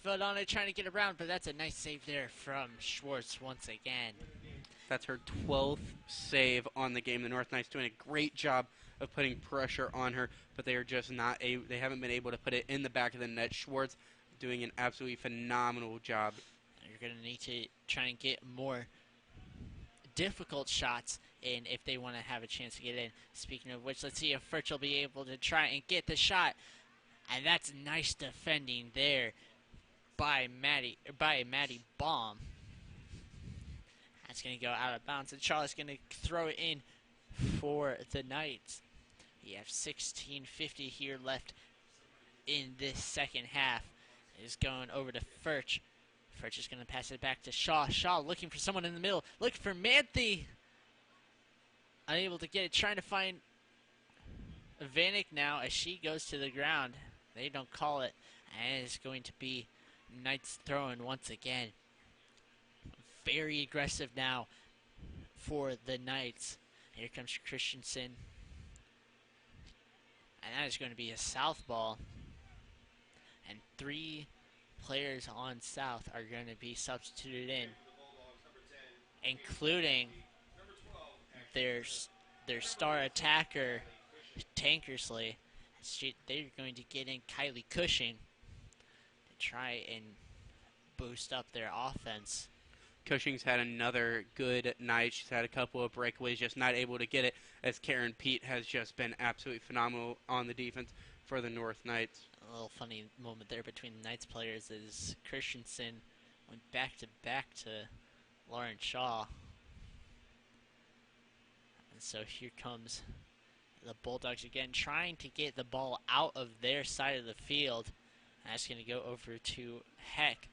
Speaker 4: foot on it, trying to get around, but that's a nice save there from Schwartz once again.
Speaker 5: That's her 12th save on the game. The North Knights doing a great job of putting pressure on her, but they are just not they haven't been able to put it in the back of the net. Schwartz doing an absolutely phenomenal job.
Speaker 4: You're going to need to try and get more difficult shots in if they want to have a chance to get in. Speaking of which, let's see if Furch will be able to try and get the shot. And that's nice defending there by Maddie Baum. That's going to go out of bounds, and Charlotte's going to throw it in for the Knights. You have 16:50 here left in this second half. It is going over to Furch. Furch is going to pass it back to Shaw. Shaw looking for someone in the middle. Looking for Manthe. Unable to get it. Trying to find Vanek now as she goes to the ground. They don't call it. And it's going to be Knights throwing once again. Very aggressive now for the Knights. Here comes Christensen. And that is going to be a south ball. And 3 players on South are going to be substituted in, including their star attacker, Tankersley. They're going to get in Kylie Cushing to try and boost up their offense.
Speaker 5: Cushing's had another good night. She's had a couple of breakaways, just not able to get it, as Karen Pete has just been absolutely phenomenal on the defense for the North Knights.
Speaker 4: A little funny moment there between the Knights players is Christensen went back to Lauren Shaw. And so here comes the Bulldogs again, trying to get the ball out of their side of the field. And that's going to go over to Heck.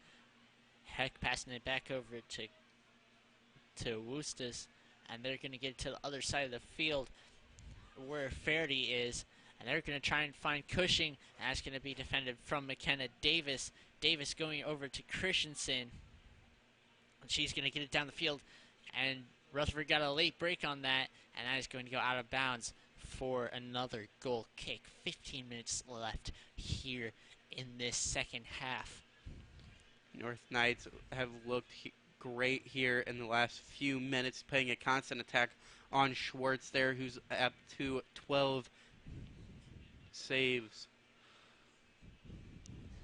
Speaker 4: Heck passing it back over to Woostis, and they're going to get it to the other side of the field where Faraday is, and they're going to try and find Cushing, and that's going to be defended from McKenna Davis. Davis going over to Christensen, and she's going to get it down the field, and Rutherford got a late break on that, and that is going to go out of bounds for another goal kick. 15 minutes left here in this second half.
Speaker 5: North Knights have looked great here in the last few minutes, playing a constant attack on Schwartz there, who's up to 12 saves.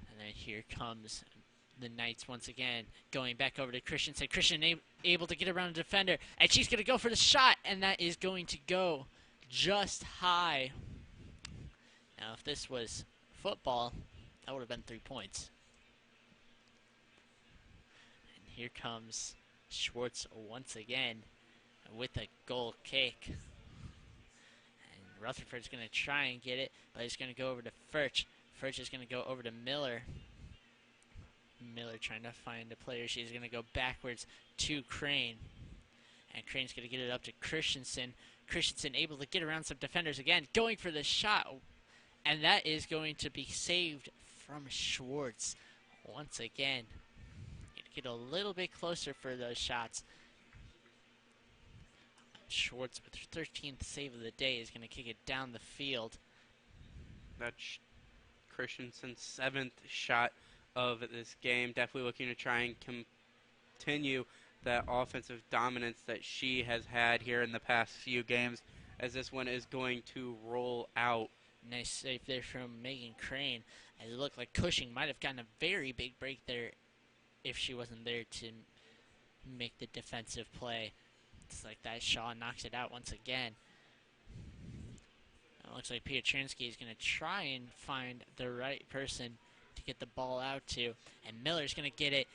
Speaker 4: And then here comes the Knights once again, going back over to Christensen. Christian able to get around a defender, and she's going to go for the shot, and that is going to go just high. Now, if this was football, that would have been 3 points. And here comes Schwartz once again with a goal kick. And Rutherford's going to try and get it, but he's going to go over to Furch. Furch is going to go over to Miller. Miller trying to find a player. She's going to go backwards to Crane. And Crane's going to get it up to Christensen. Christensen able to get around some defenders again, going for the shot. And that is going to be saved from Schwartz once again. Get a little bit closer for those shots. Schwartz with her 13th save of the day is going to kick it down the field.
Speaker 5: That's Christensen's 7th shot of this game. Definitely looking to try and continue that offensive dominance that she has had here in the past few games, as this one is going to roll out.
Speaker 4: Nice save there from Megan Crane. It looked like Cushing might have gotten a very big break there if she wasn't there to make the defensive play. It's like that. Shaw knocks it out once again. It looks like Piotrowski is going to try and find the right person to get the ball out to. And Miller's going to get it.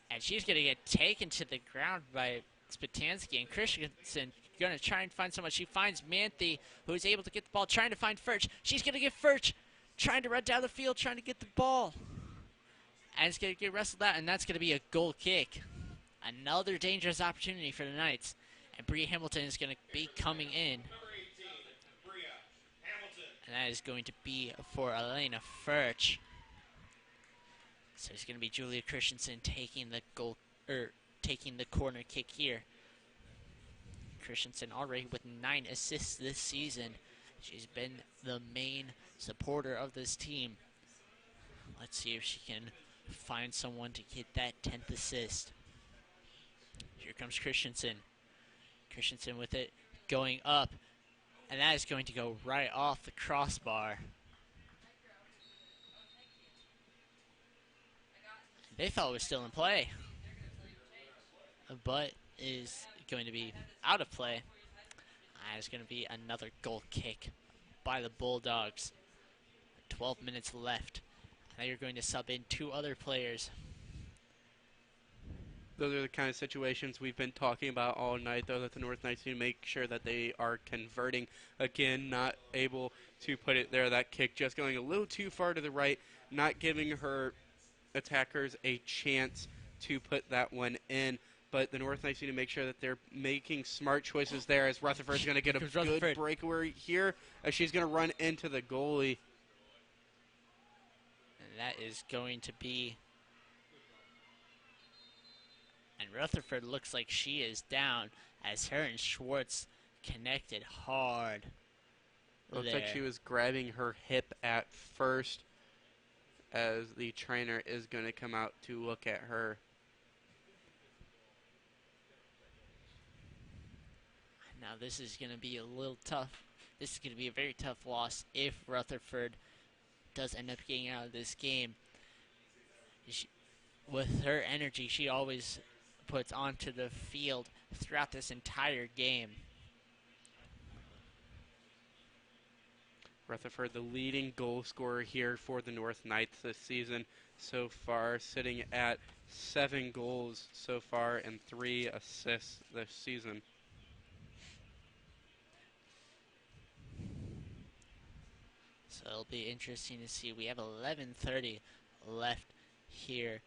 Speaker 4: And she's going to get taken to the ground by Spitansky. And Christensen going to try and find someone. She finds Manthe, who is able to get the ball, trying to find Furch. She's going to get Furch, trying to run down the field, trying to get the ball. And it's going to get wrestled out, and that's going to be a goal kick. Another dangerous opportunity for the Knights. And Bria Hamilton is going to be coming in. And that is going to be for Elena Furch. So it's going to be Julia Christensen taking the taking the corner kick here. Christensen already with 9 assists this season. She's been the main supporter of this team. Let's see if she can find someone to get that 10th assist. Here comes Christensen. Christensen with it, going up. And that is going to go right off the crossbar. They thought it was still in play, but is going to be out of play. It's going to be another goal kick by the Bulldogs. 12 minutes left. Now you're going to sub in 2 other players.
Speaker 5: Those are the kind of situations we've been talking about all night, though, that the North Knights need to make sure that they are converting. Again, not able to put it there. That kick just going a little too far to the right, not giving her attackers a chance to put that one in. But the North Knights need to make sure that they're making smart choices there, as Rutherford's going to get a good breakaway here, as she's going to run into the goalie.
Speaker 4: And that is going to be... And Rutherford looks like she is down, as her and Schwartz connected hard.
Speaker 5: Looks like she was grabbing her hip at first, as the trainer is going to come out to look at her.
Speaker 4: Now this is going to be a little tough. This is going to be a very tough loss if Rutherford does end up getting out of this game. With her energy, she always puts onto the field throughout this entire game.
Speaker 5: Rutherford, the leading goal scorer here for the North Knights this season so far, sitting at 7 goals so far and 3 assists this season.
Speaker 4: So it'll be interesting to see. We have 11:30 left here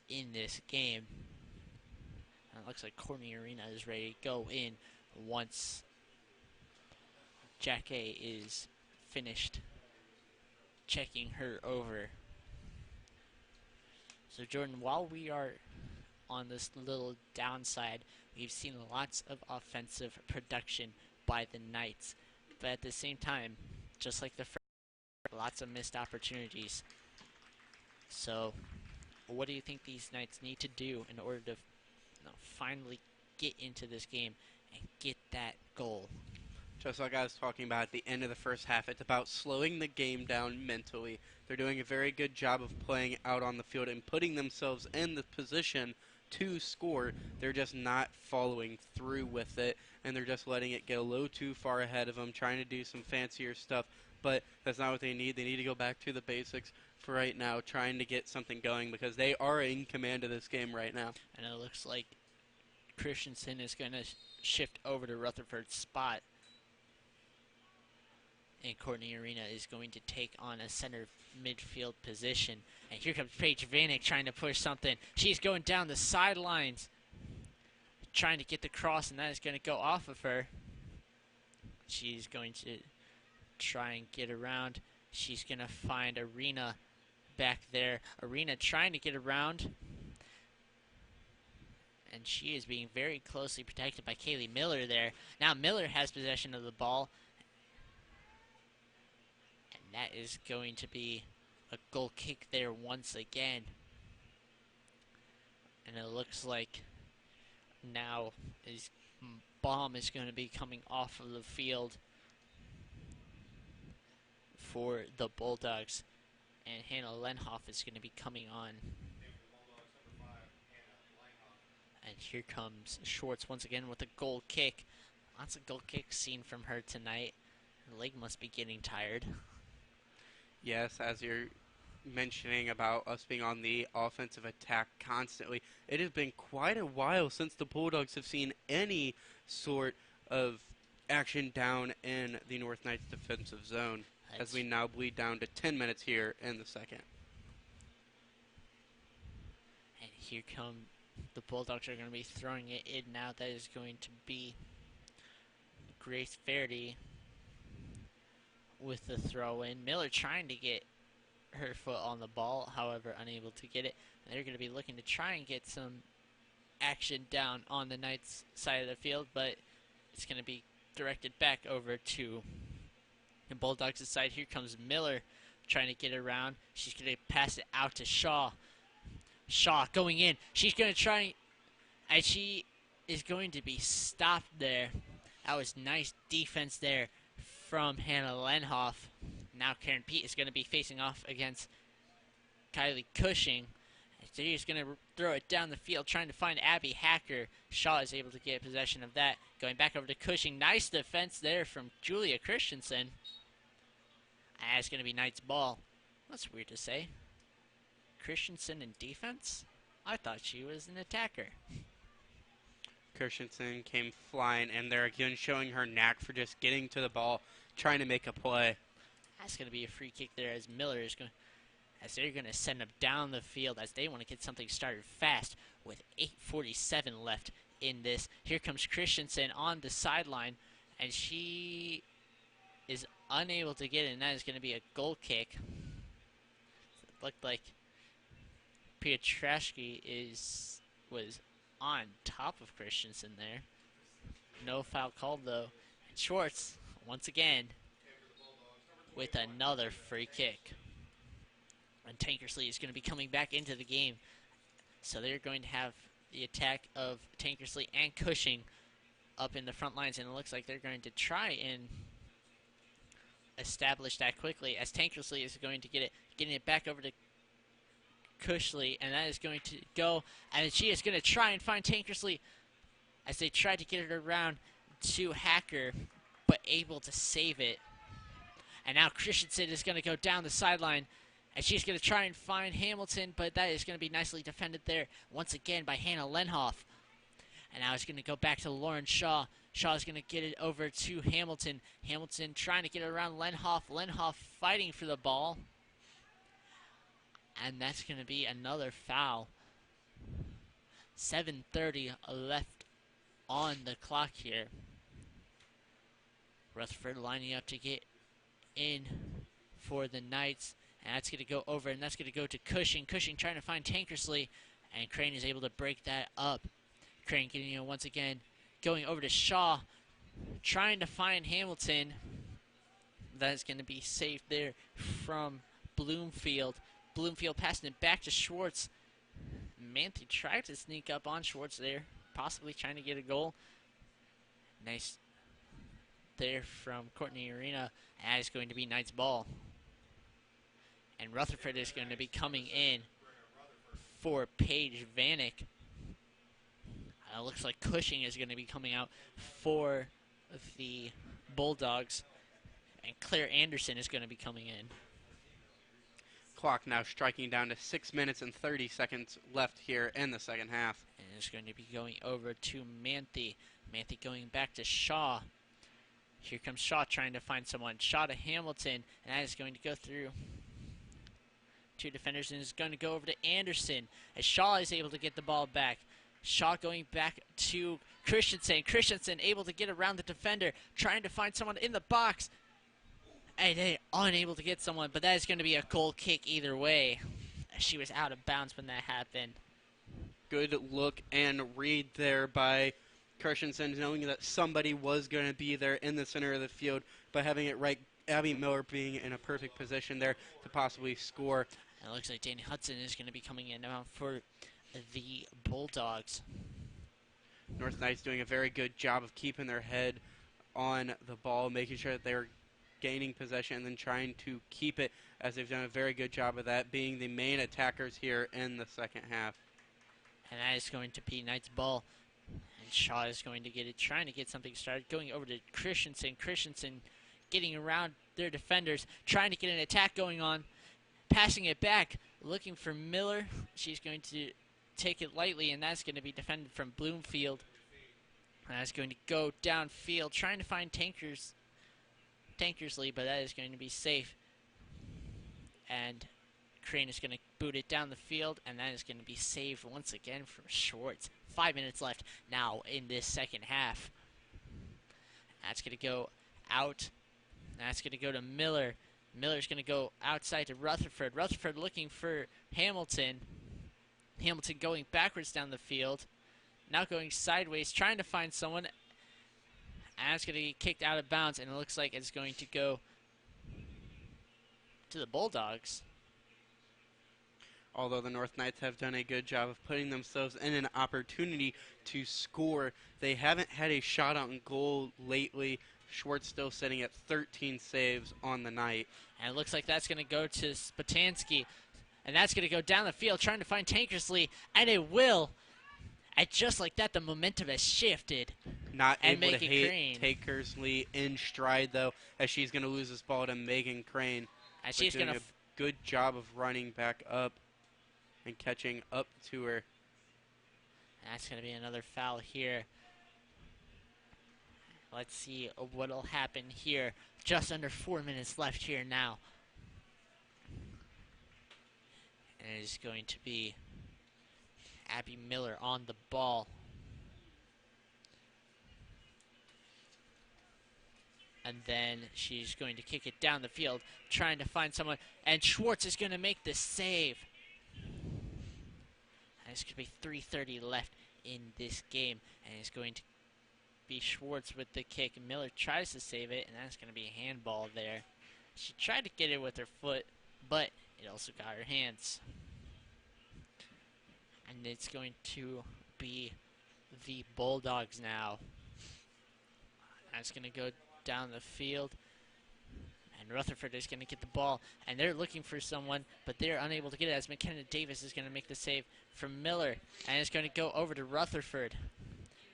Speaker 4: in this game. And it looks like Courtney Arena is ready to go in once Jack A is finished checking her over. So Jordan, while we are on this little downside, we've seen lots of offensive production by the Knights. But at the same time, just like the first, lots of missed opportunities. So what do you think these Knights need to do in order to finally get into this game and get that goal?
Speaker 5: Just like I was talking about at the end of the first half, it's about slowing the game down mentally. They're doing a very good job of playing out on the field and putting themselves in the position to score. They're just not following through with it, and they're just letting it get a little too far ahead of them, trying to do some fancier stuff. But that's not what they need. They need to go back to the basics for right now, trying to get something going because they are in command of this game right now.
Speaker 4: And it looks like Christensen is going to shift over to Rutherford's spot. And Courtney Arena is going to take on a center midfield position. And here comes Paige Vanek trying to push something. She's going down the sidelines, trying to get the cross, and that is going to go off of her. She's going to try and get around. She's going to find Arena back there. Arena trying to get around. And she is being very closely protected by Kaylee Miller there. Now Miller has possession of the ball. And that is going to be a goal kick there once again. And it looks like now his bomb is going to be coming off of the field for the Bulldogs. And Hannah Lenhoff is going to be coming on. And here comes Schwartz once again with a goal kick. Lots of goal kicks seen from her tonight. Her leg must be getting tired.
Speaker 5: Yes, as you're mentioning about us being on the offensive attack constantly, it has been quite a while since the Bulldogs have seen any sort of action down in the North Knights defensive zone, as we now bleed down to 10 minutes here in the second.
Speaker 4: And here come the Bulldogs are going to be throwing it in now. That is going to be Grace Verdi with the throw in. Miller trying to get her foot on the ball, however unable to get it. And they're going to be looking to try and get some action down on the Knights side of the field, but it's going to be directed back over to the Bulldogs' side. Here comes Miller trying to get around. She's going to pass it out to Shaw. Shaw going in. She's going to try, and she is going to be stopped there. That was nice defense there from Hannah Lenhoff. Now Karen Pete is going to be facing off against Kylie Cushing. She's going to throw it down the field, trying to find Abby Hacker. Shaw is able to get possession of that. Going back over to Cushing. Nice defense there from Julia Christensen. And it's going to be Knight's ball. That's weird to say. Christensen in defense? I thought she was an attacker.
Speaker 5: Christensen came flying, and they're again showing her knack for just getting to the ball, trying to make a play.
Speaker 4: That's going to be a free kick there as Miller is going, as they're going to send him down the field as they want to get something started fast with 8:47 left in this. Here comes Christensen on the sideline, and she is unable to get it, and that is going to be a goal kick. It looked like Pietraszki was on top of Christensen there. No foul called though. And Schwartz once again with another free kick. And Tankersley is going to be coming back into the game. So they're going to have the attack of Tankersley and Cushing up in the front lines, and it looks like they're going to try and establish that quickly as Tankersley is going to getting it back over to Cushley, and that is going to go, and she is going to try and find Tankersley as they try to get it around to Hacker, but able to save it. And now Christensen is going to go down the sideline, and she's going to try and find Hamilton, but that is going to be nicely defended there once again by Hannah Lenhoff. And now it's going to go back to Lauren Shaw. Shaw's going to get it over to Hamilton. Hamilton trying to get it around Lenhoff. Lenhoff fighting for the ball. And that's going to be another foul. 7:30 left on the clock here. Rutherford lining up to get in for the Knights. And that's going to go over, and that's going to go to Cushing. Cushing trying to find Tankersley, and Crane is able to break that up. Crane getting it once again, going over to Shaw, trying to find Hamilton. That is going to be saved there from Bloomfield. Bloomfield passing it back to Schwartz. Manthe tried to sneak up on Schwartz there, possibly trying to get a goal. Nice there from Courtney Arena. That is going to be Knight's ball. And Rutherford is going to be coming in for Paige Vanek. Looks like Cushing is going to be coming out for the Bulldogs. And Claire Anderson is going to be coming in.
Speaker 5: Clock now striking down to 6 minutes and 30 seconds left here in the second half.
Speaker 4: And it's going to be going over to Manthe. Manthe going back to Shaw. Here comes Shaw trying to find someone. Shaw to Hamilton, and that is going to go through two defenders, and is going to go over to Anderson as Shaw is able to get the ball back. Shaw going back to Christensen. Christensen able to get around the defender, trying to find someone in the box. And they unable to get someone, but that is going to be a goal kick either way. She was out of bounds when that happened.
Speaker 5: Good look and read there by Christensen, knowing that somebody was going to be there in the center of the field, but having it right, Abby Miller being in a perfect position there to possibly score.
Speaker 4: And it looks like Danny Hudson is going to be coming in now for the Bulldogs.
Speaker 5: North Knights doing a very good job of keeping their head on the ball, making sure that they're gaining possession and then trying to keep it, as they've done a very good job of that, being the main attackers here in the second half.
Speaker 4: And that is going to be Knight's ball. And Shaw is going to get it, trying to get something started, going over to Christensen. Christensen getting around their defenders, trying to get an attack going on, passing it back, looking for Miller. She's going to take it lightly, and that's going to be defended from Bloomfield. And that's going to go downfield, trying to find Tankersley, but that is going to be safe. And Crane is going to boot it down the field, and that is going to be saved once again from Schwartz. 5 minutes left now in this second half. That's going to go out. That's going to go to Miller. Miller's going to go outside to Rutherford. Rutherford looking for Hamilton. Hamilton going backwards down the field. Now going sideways, trying to find someone. And that's going to get kicked out of bounds, and it looks like it's going to go to the Bulldogs.
Speaker 5: Although the North Knights have done a good job of putting themselves in an opportunity to score, they haven't had a shot on goal lately. Schwartz still sitting at 13 saves on the night.
Speaker 4: And it looks like that's going to go to Spatansky. And that's going to go down the field, trying to find Tankersley, and it will. And just like that, the momentum has shifted.
Speaker 5: Not
Speaker 4: and
Speaker 5: able to
Speaker 4: hit
Speaker 5: hit Tankersley in stride, though, as she's going to lose this ball to Megan Crane.
Speaker 4: And she's
Speaker 5: doing
Speaker 4: going
Speaker 5: a good job of running back up and catching up to her.
Speaker 4: That's going to be another foul here. Let's see what'll happen here. Just under 4 minutes left here now. And it is going to be Abby Miller on the ball. And then she's going to kick it down the field, trying to find someone. And Schwartz is going to make the save. And it's going to be 3:30 left in this game. And it's going to be Schwartz with the kick. Miller tries to save it, and that's going to be a handball there. She tried to get it with her foot, but it also got her hands. And it's going to be the Bulldogs now. That's going to go down the field. And Rutherford is going to get the ball. And they're looking for someone, but they're unable to get it as McKenna Davis is going to make the save from Miller. And it's going to go over to Rutherford.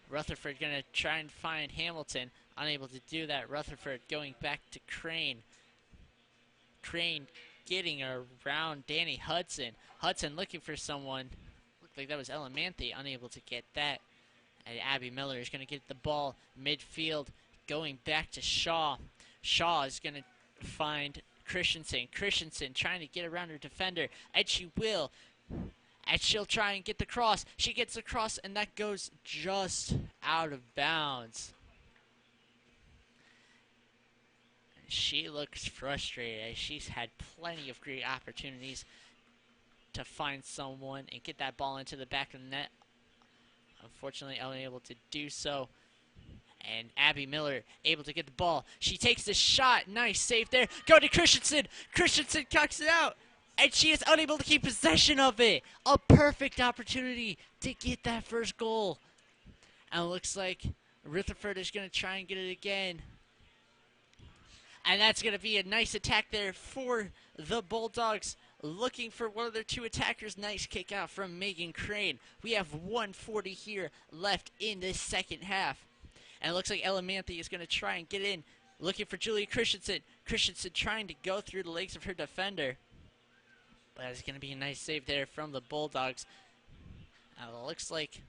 Speaker 4: Rutherford going to try and find Hamilton. Unable to do that. Rutherford going back to Crane. Crane getting around Danny Hudson. Hudson looking for someone. Looked like that was Ella Manthe. Unable to get that. And Abby Miller is going to get the ball midfield, going back to Shaw. Shaw is going to find Christensen. Christensen trying to get around her defender, and she will. And she'll try and get the cross. She gets the cross, and that goes just out of bounds. She looks frustrated as she's had plenty of great opportunities to find someone and get that ball into the back of the net. Unfortunately, unable to do so. And Abby Miller able to get the ball. She takes the shot. Nice save there. Go to Christensen. Christensen cocks it out. And she is unable to keep possession of it. A perfect opportunity to get that first goal. And it looks like Rutherford is going to try and get it again. And that's going to be a nice attack there for the Bulldogs. Looking for one of their two attackers. Nice kick out from Megan Crane. We have 1:40 here left in this second half. And it looks like Ella Manthe is going to try and get in. Looking for Julia Christensen. Christensen trying to go through the legs of her defender. But it's going to be a nice save there from the Bulldogs. It looks like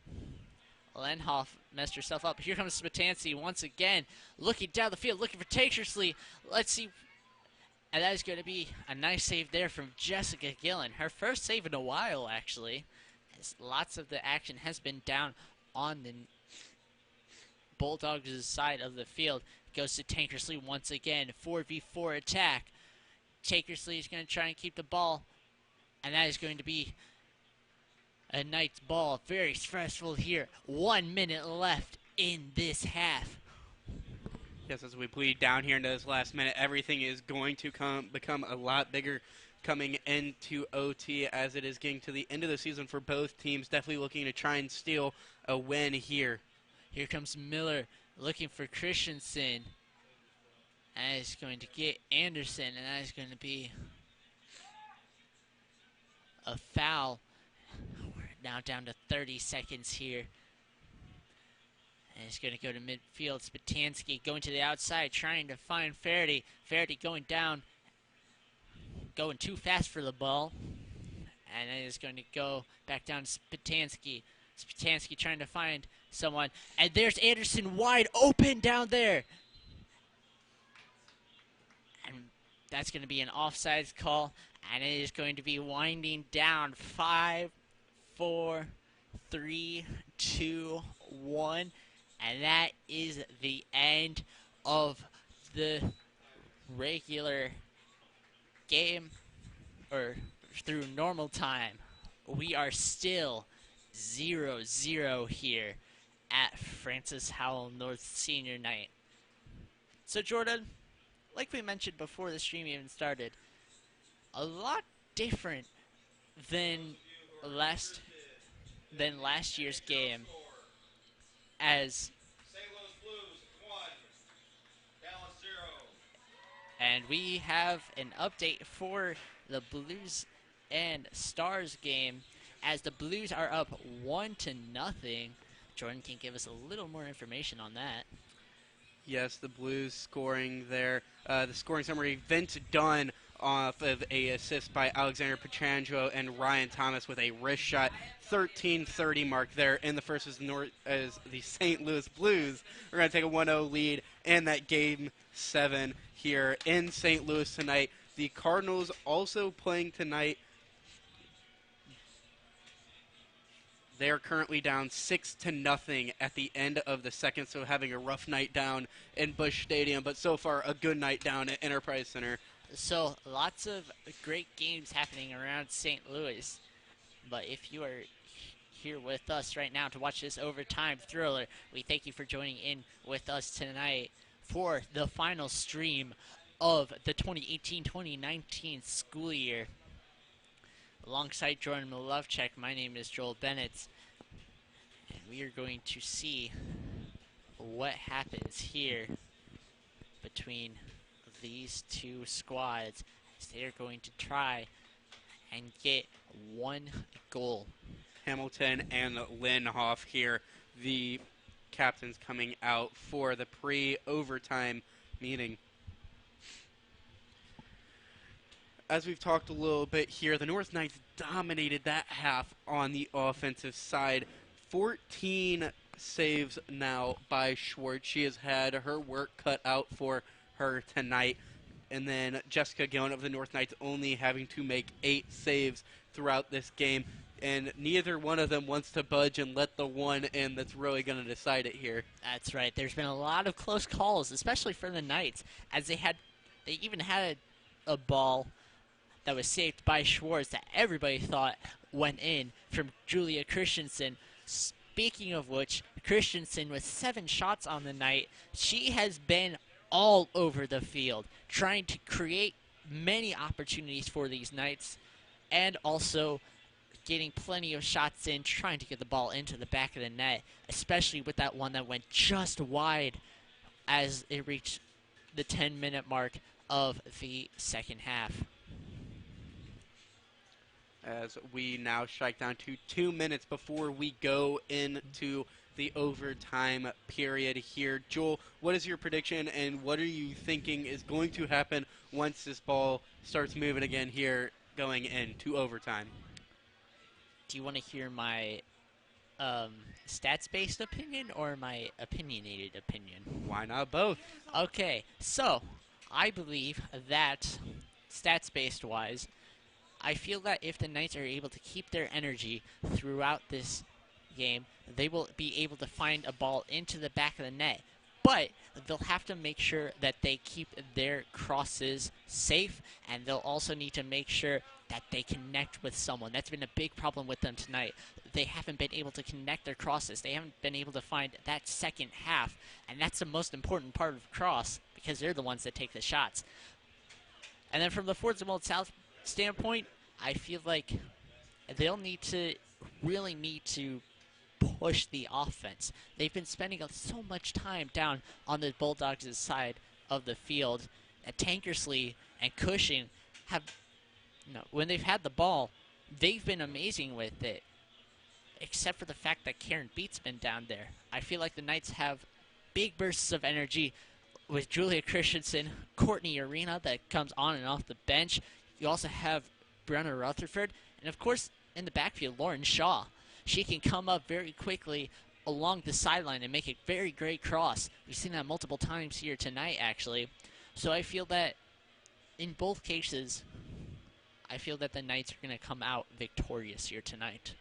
Speaker 4: Lenhoff messed herself up. Here comes Spatanski once again. Looking down the field, looking for Takersley. Let's see. And that is going to be a nice save there from Jessica Gillen. Her first save in a while, actually. As lots of the action has been down on the Bulldogs' side of the field. Goes to Tankersley once again. 4v4 attack. Tankersley is going to try and keep the ball. And that is going to be a nice ball. Very stressful here. 1 minute left in this half.
Speaker 5: Yes, as we bleed down here into this last minute, everything is going to become a lot bigger coming into OT as it is getting to the end of the season for both teams. Definitely looking to try and steal a win here.
Speaker 4: Here comes Miller looking for Christensen. And is going to get Anderson, and that is going to be a foul. We're now down to 30 seconds here. And it's going to go to midfield. Spatanski going to the outside, trying to find Faraday. Faraday going down, going too fast for the ball. And it is going to go back down to Spatanski. Spatanski trying to find someone. And there's Anderson wide open down there. And that's going to be an offsides call. And it is going to be winding down. 5, 4, 3, 2, 1. And that is the end of the regular game, or through normal time. We are still 0-0 here at Francis Howell North Senior Night. So Jordan, like we mentioned before the stream even started, a lot different than last year's game, as and we have an update for the Blues and Stars game, as the Blues are up 1-0. Jordan can give us a little more information on that.
Speaker 5: Yes, the Blues scoring there. The scoring summary: Vince Dunn off of a assist by Alexander Petrangelo, and Ryan Thomas with a wrist shot. 13:30 mark there in the first as the St. Louis Blues are going to take a 1-0 lead in that Game 7 here in St. Louis tonight. The Cardinals also playing tonight. They are currently down 6-0 at the end of the second, so having a rough night down in Busch Stadium, but so far a good night down at Enterprise Center.
Speaker 4: So lots of great games happening around St. Louis. But if you are here with us right now to watch this overtime thriller, we thank you for joining in with us tonight for the final stream of the 2018-2019 school year. Alongside Jordan Milovchek, my name is Joel Bennett, and we are going to see what happens here between these two squads, as they are going to try and get one goal.
Speaker 5: Hamilton and Linhoff here, the captains coming out for the pre-overtime meeting. As we've talked a little bit here, the North Knights dominated that half on the offensive side. 14 saves now by Schwartz. She has had her work cut out for her tonight. And then Jessica Gillen of the North Knights only having to make 8 saves throughout this game. And neither one of them wants to budge and let the one in that's really going to decide it here.
Speaker 4: That's right. There's been a lot of close calls, especially for the Knights, as they even had a ball that was saved by Schwartz that everybody thought went in from Julia Christensen. Speaking of which, Christensen with 7 shots on the night, she has been all over the field, trying to create many opportunities for these Knights, and also getting plenty of shots in, trying to get the ball into the back of the net, especially with that one that went just wide as it reached the 10-minute mark of the second half.
Speaker 5: As we now strike down to 2 minutes before we go into the overtime period here. Joel, what is your prediction and what are you thinking is going to happen once this ball starts moving again here going into overtime?
Speaker 4: Do you want to hear my stats-based opinion or my opinionated opinion?
Speaker 5: Why not both?
Speaker 4: Okay, so I believe that stats-based wise, I feel that if the Knights are able to keep their energy throughout this game, they will be able to find a ball into the back of the net. But they'll have to make sure that they keep their crosses safe, and they'll also need to make sure that they connect with someone. That's been a big problem with them tonight. They haven't been able to connect their crosses. They haven't been able to find that second half, and that's the most important part of cross because they're the ones that take the shots. And then from the Fort Zumwalt South standpoint, I feel like they'll really need to push the offense. They've been spending so much time down on the Bulldogs' side of the field. Tankersley and Cushing have, when they've had the ball, they've been amazing with it, except for the fact that Karen Beat's been down there. I feel like the Knights have big bursts of energy with Julia Christensen, Courtney Arena that comes on and off the bench. You also have Brenna Rutherford, and of course, in the backfield, Lauren Shaw. She can come up very quickly along the sideline and make a very great cross. We've seen that multiple times here tonight, actually. So I feel that in both cases, I feel that the Knights are going to come out victorious here tonight.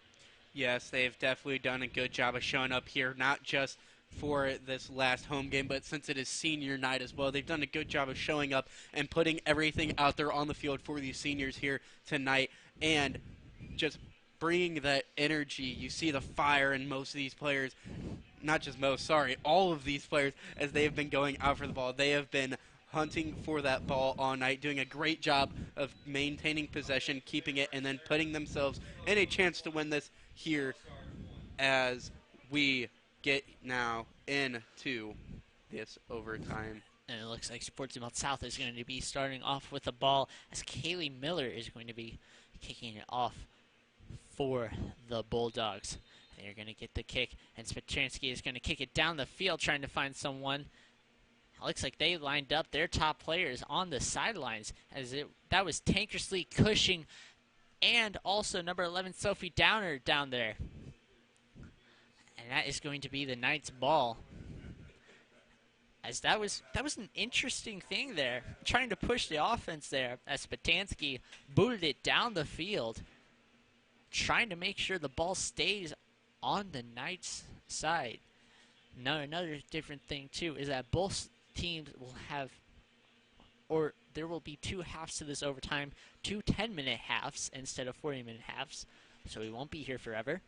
Speaker 5: Yes, they've definitely done a good job of showing up here, not just for this last home game, but since it is senior night as well, they've done a good job of showing up and putting everything out there on the field for these seniors here tonight, and just bringing that energy. You see the fire in most of these players, not just most, sorry, all of these players, as they have been going out for the ball. They have been hunting for that ball all night, doing a great job of maintaining possession, keeping it, and then putting themselves in a chance to win this here as we get now into this overtime.
Speaker 4: And it looks like Sports Zumwalt South is going to be starting off with the ball as Kaylee Miller is going to be kicking it off for the Bulldogs. They're going to get the kick, and Spachansky is going to kick it down the field trying to find someone. It looks like they lined up their top players on the sidelines. That was Tankersley, Cushing, and also number 11, Sophie Downer down there. And that is going to be the Knights' ball. As that was an interesting thing there, trying to push the offense there as Spatansky booted it down the field, trying to make sure the ball stays on the Knights' side. Now, another different thing, too, is that both teams will have, or there will be 2 halves to this overtime, 2 10-minute halves instead of 40-minute halves, so we won't be here forever.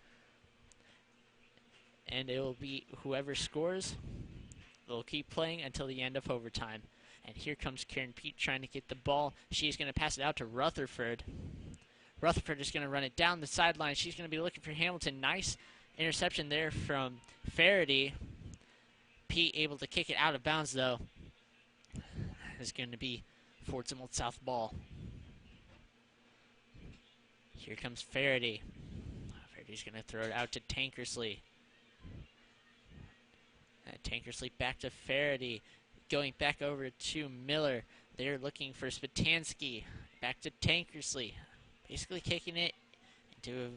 Speaker 4: And it will be whoever scores, they'll keep playing until the end of overtime. And here comes Karen Pete trying to get the ball. She's going to pass it out to Rutherford. Rutherford is going to run it down the sideline. She's going to be looking for Hamilton. Nice interception there from Faraday. Pete able to kick it out of bounds, though. It's going to be Fort Zumwalt South ball. Here comes Faraday. Faraday's going to throw it out to Tankersley. Tankersley back to Faraday. Going back over to Miller. They're looking for Spatansky. Back to Tankersley. Basically kicking it into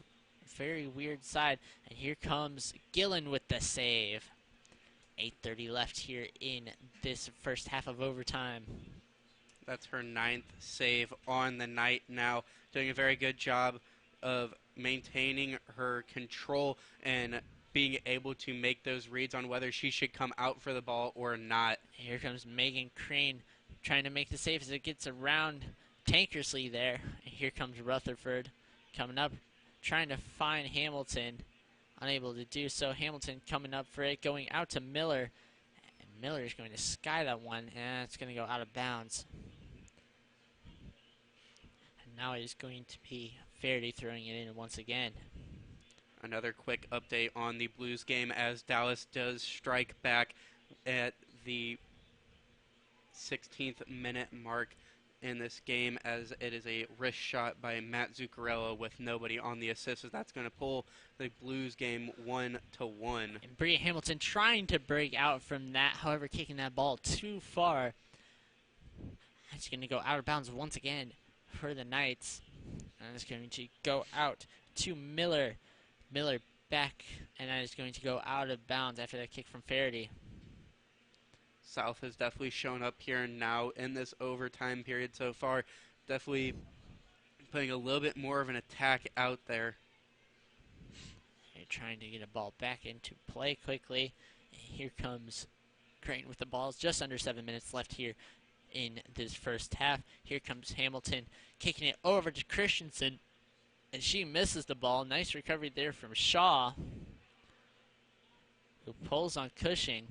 Speaker 4: very weird side. And here comes Gillen with the save. 8:30 left here in this first half of overtime.
Speaker 5: That's her 9th save on the night now. Doing a very good job of maintaining her control and being able to make those reads on whether she should come out for the ball or not.
Speaker 4: Here comes Megan Crane trying to make the save as it gets around Tankersley there. And here comes Rutherford coming up, trying to find Hamilton. Unable to do so. Hamilton coming up for it, going out to Miller. And Miller is going to sky that one, and it's going to go out of bounds. And now it is going to be Faraday throwing it in once again.
Speaker 5: Another quick update on the Blues game as Dallas does strike back at the 16th minute mark in this game, as it is a wrist shot by Matt Zuccarello with nobody on the assist, as that's going to pull the Blues game 1-1.
Speaker 4: And Bria Hamilton trying to break out from that, however, kicking that ball too far. It's going to go out of bounds once again for the Knights. And it's going to go out to Miller. Miller back, and that is going to go out of bounds after that kick from Faraday.
Speaker 5: South has definitely shown up here now in this overtime period so far. Definitely putting a little bit more of an attack out there.
Speaker 4: They're trying to get a ball back into play quickly. And here comes Crane with the balls. Just under 7 minutes left here in this first half. Here comes Hamilton kicking it over to Christensen. And she misses the ball. Nice recovery there from Shaw, who pulls on Cushing.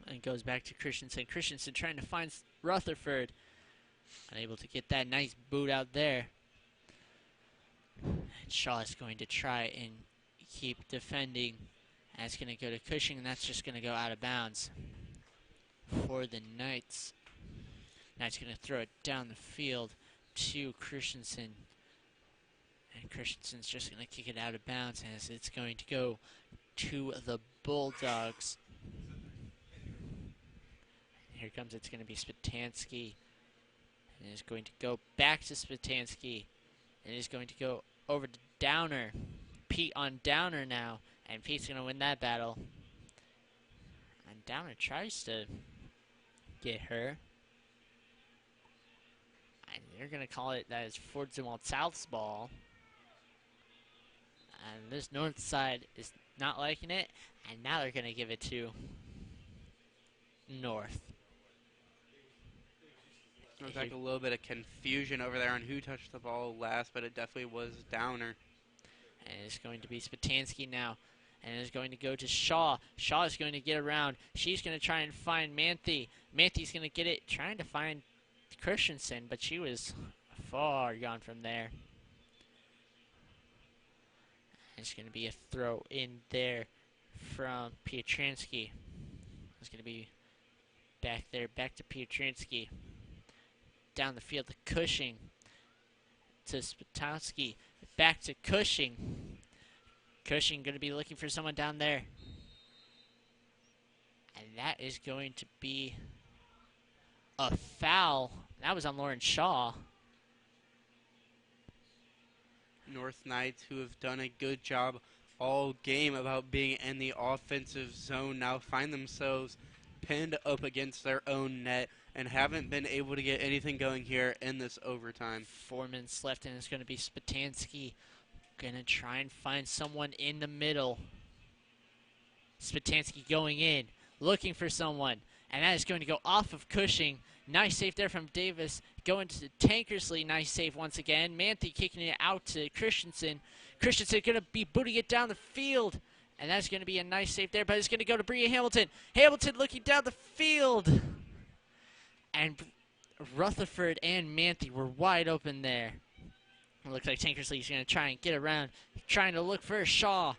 Speaker 4: And goes back to Christensen. Christensen trying to find Rutherford. Unable to get that nice boot out there. And Shaw is going to try and keep defending. And it's going to go to Cushing, and that's just going to go out of bounds for the Knights. Knights going to throw it down the field to Christensen. And Christensen's just going to kick it out of bounds as it's going to go to the Bulldogs. Here comes, it's going to be Spitansky. And it's going to go back to Spitansky. And it's going to go over to Downer. Pete on Downer now. And Pete's going to win that battle. And Downer tries to get her. And they're going to call it that is Fort Zumwalt South's ball. And this north side is not liking it. And now they're going to give it to North.
Speaker 5: There's like a little bit of confusion over there on who touched the ball last, but it definitely was Downer.
Speaker 4: And it's going to be Spitansky now. And it's going to go to Shaw. Shaw is going to get around. She's going to try and find Manthe. Manthe's going to get it, trying to find Christensen, but she was far gone from there. And it's going to be a throw in there from Pietrynski. It's going to be back there, back to Pietrynski. Down the field to Cushing. To Spitansky. Back to Cushing. Cushing going to be looking for someone down there. And that is going to be a foul. That was on Lauren Shaw.
Speaker 5: North Knights, who have done a good job all game about being in the offensive zone, now find themselves pinned up against their own net and haven't been able to get anything going here in this overtime.
Speaker 4: 4 minutes left, and it's going to be Spitansky going to try and find someone in the middle. Spitansky going in, looking for someone, and that is going to go off of Cushing. Nice save there from Davis. Going to Tankersley, nice save once again. Manthe kicking it out to Christensen. Christensen going to be booting it down the field. And that's going to be a nice save there, but it's going to go to Bria Hamilton. Hamilton looking down the field. And Rutherford and Manthe were wide open there. It looks like Tankersley's going to try and get around, trying to look for Shaw.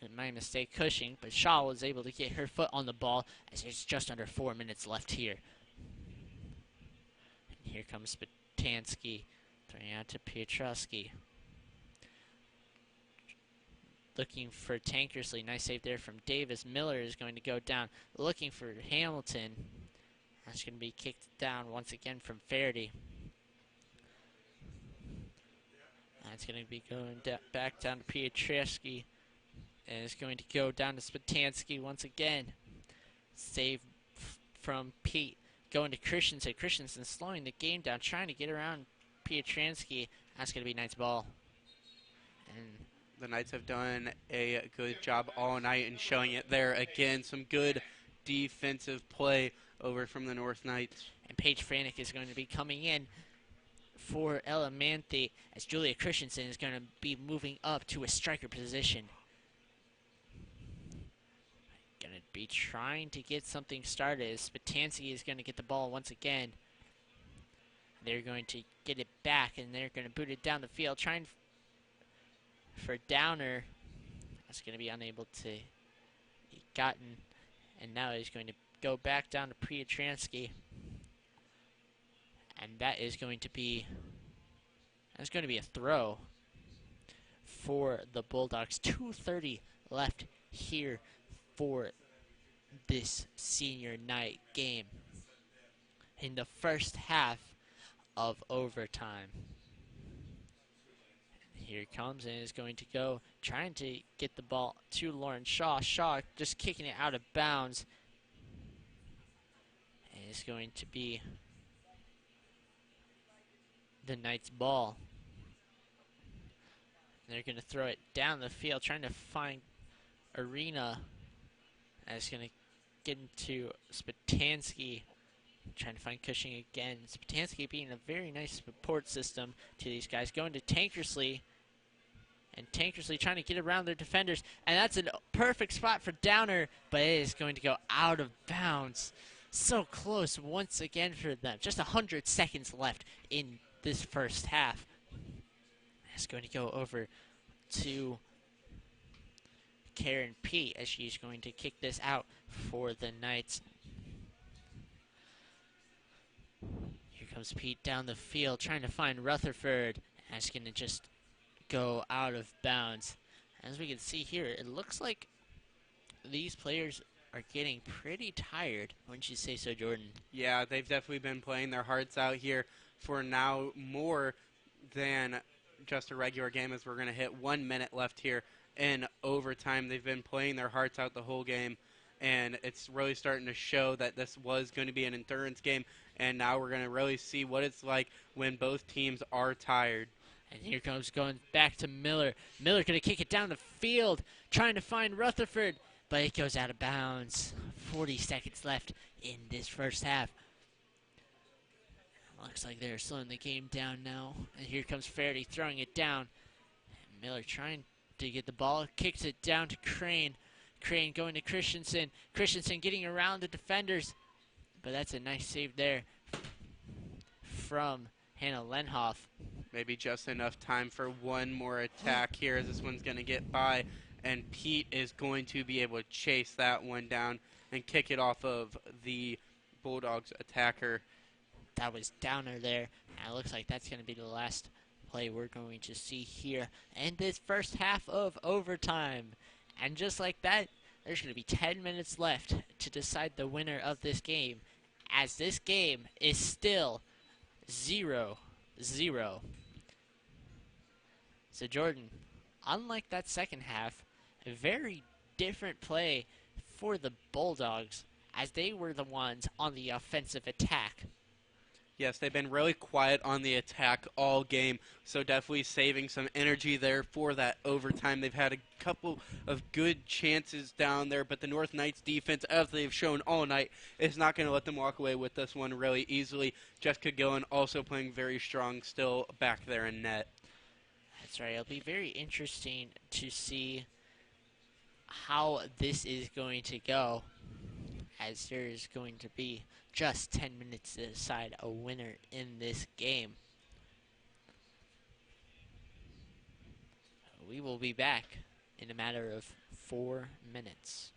Speaker 4: It might mistake Cushing, but Shaw was able to get her foot on the ball as there's just under 4 minutes left here. And here comes Spitansky, throwing out to Pietrowski. Looking for Tankersley. Nice save there from Davis. Miller is going to go down, looking for Hamilton. That's going to be kicked down once again from Faraday. That's going to be going back down to Pietrowski. And it's going to go down to Spatansky once again. Save from Pete. Going to Christensen. Christensen slowing the game down, trying to get around Pietrowski. That's going to be Knight's ball. And
Speaker 5: the Knights have done a good job all night and showing it there again. Some good defensive play over from the North Knights.
Speaker 4: And Paige Franek is going to be coming in for Elamanthe as Julia Christensen is going to be moving up to a striker position. Going to be trying to get something started as Spatansky is going to get the ball once again. They're going to get it back and they're going to boot it down the field, trying for Downer. That's going to be unable to be gotten. And now he's going to go back down to Pietrowski. And that's going to be a throw for the Bulldogs. 2:30 left here for this senior night game in the first half of overtime. Here it comes and is going to go trying to get the ball to Lauren Shaw. Shaw just kicking it out of bounds. And it's going to be the Knights' ball. They're going to throw it down the field, trying to find Arena. And it's going to get into Spatansky, trying to find Cushing again. Spatansky being a very nice support system to these guys. Going to Tankersley. And Tankersley trying to get around their defenders. And that's a perfect spot for Downer, but it is going to go out of bounds. So close once again for them. Just 100 seconds left in this first half. It's going to go over to Karen Pete as she's going to kick this out for the Knights. Here comes Pete down the field trying to find Rutherford. And it's going to just go out of bounds. As we can see here, it looks like these players are getting pretty tired. Wouldn't you say so, Jordan?
Speaker 5: Yeah, they've definitely been playing their hearts out here for now more than just a regular game, as we're going to hit 1 minute left here in overtime. They've been playing their hearts out the whole game, and it's really starting to show that this was going to be an endurance game, and now we're going to really see what it's like when both teams are tired.
Speaker 4: And here comes going back to Miller. Miller going to kick it down the field, trying to find Rutherford, but it goes out of bounds. 40 seconds left in this first half. Looks like they're slowing the game down now. And here comes Faraday throwing it down. And Miller trying to get the ball, kicks it down to Crane. Crane going to Christensen. Christensen getting around the defenders. But that's a nice save there from Hannah Lenhoff.
Speaker 5: Maybe just enough time for one more attack here, as this one's going to get by. And Pete is going to be able to chase that one down and kick it off of the Bulldogs attacker.
Speaker 4: That was Downer there. And it looks like that's going to be the last play we're going to see here in this first half of overtime. And just like that, there's going to be 10 minutes left to decide the winner of this game, as this game is still 0-0. So Jordan, unlike that second half, a very different play for the Bulldogs, as they were the ones on the offensive attack.
Speaker 5: Yes, they've been really quiet on the attack all game, so definitely saving some energy there for that overtime. They've had a couple of good chances down there, but the North Knights defense, as they've shown all night, is not going to let them walk away with this one really easily. Jessica Gillen also playing very strong still back there in net.
Speaker 4: That's right. It'll be very interesting to see how this is going to go, as there is going to be just 10 minutes to decide a winner in this game. We will be back in a matter of 4 minutes.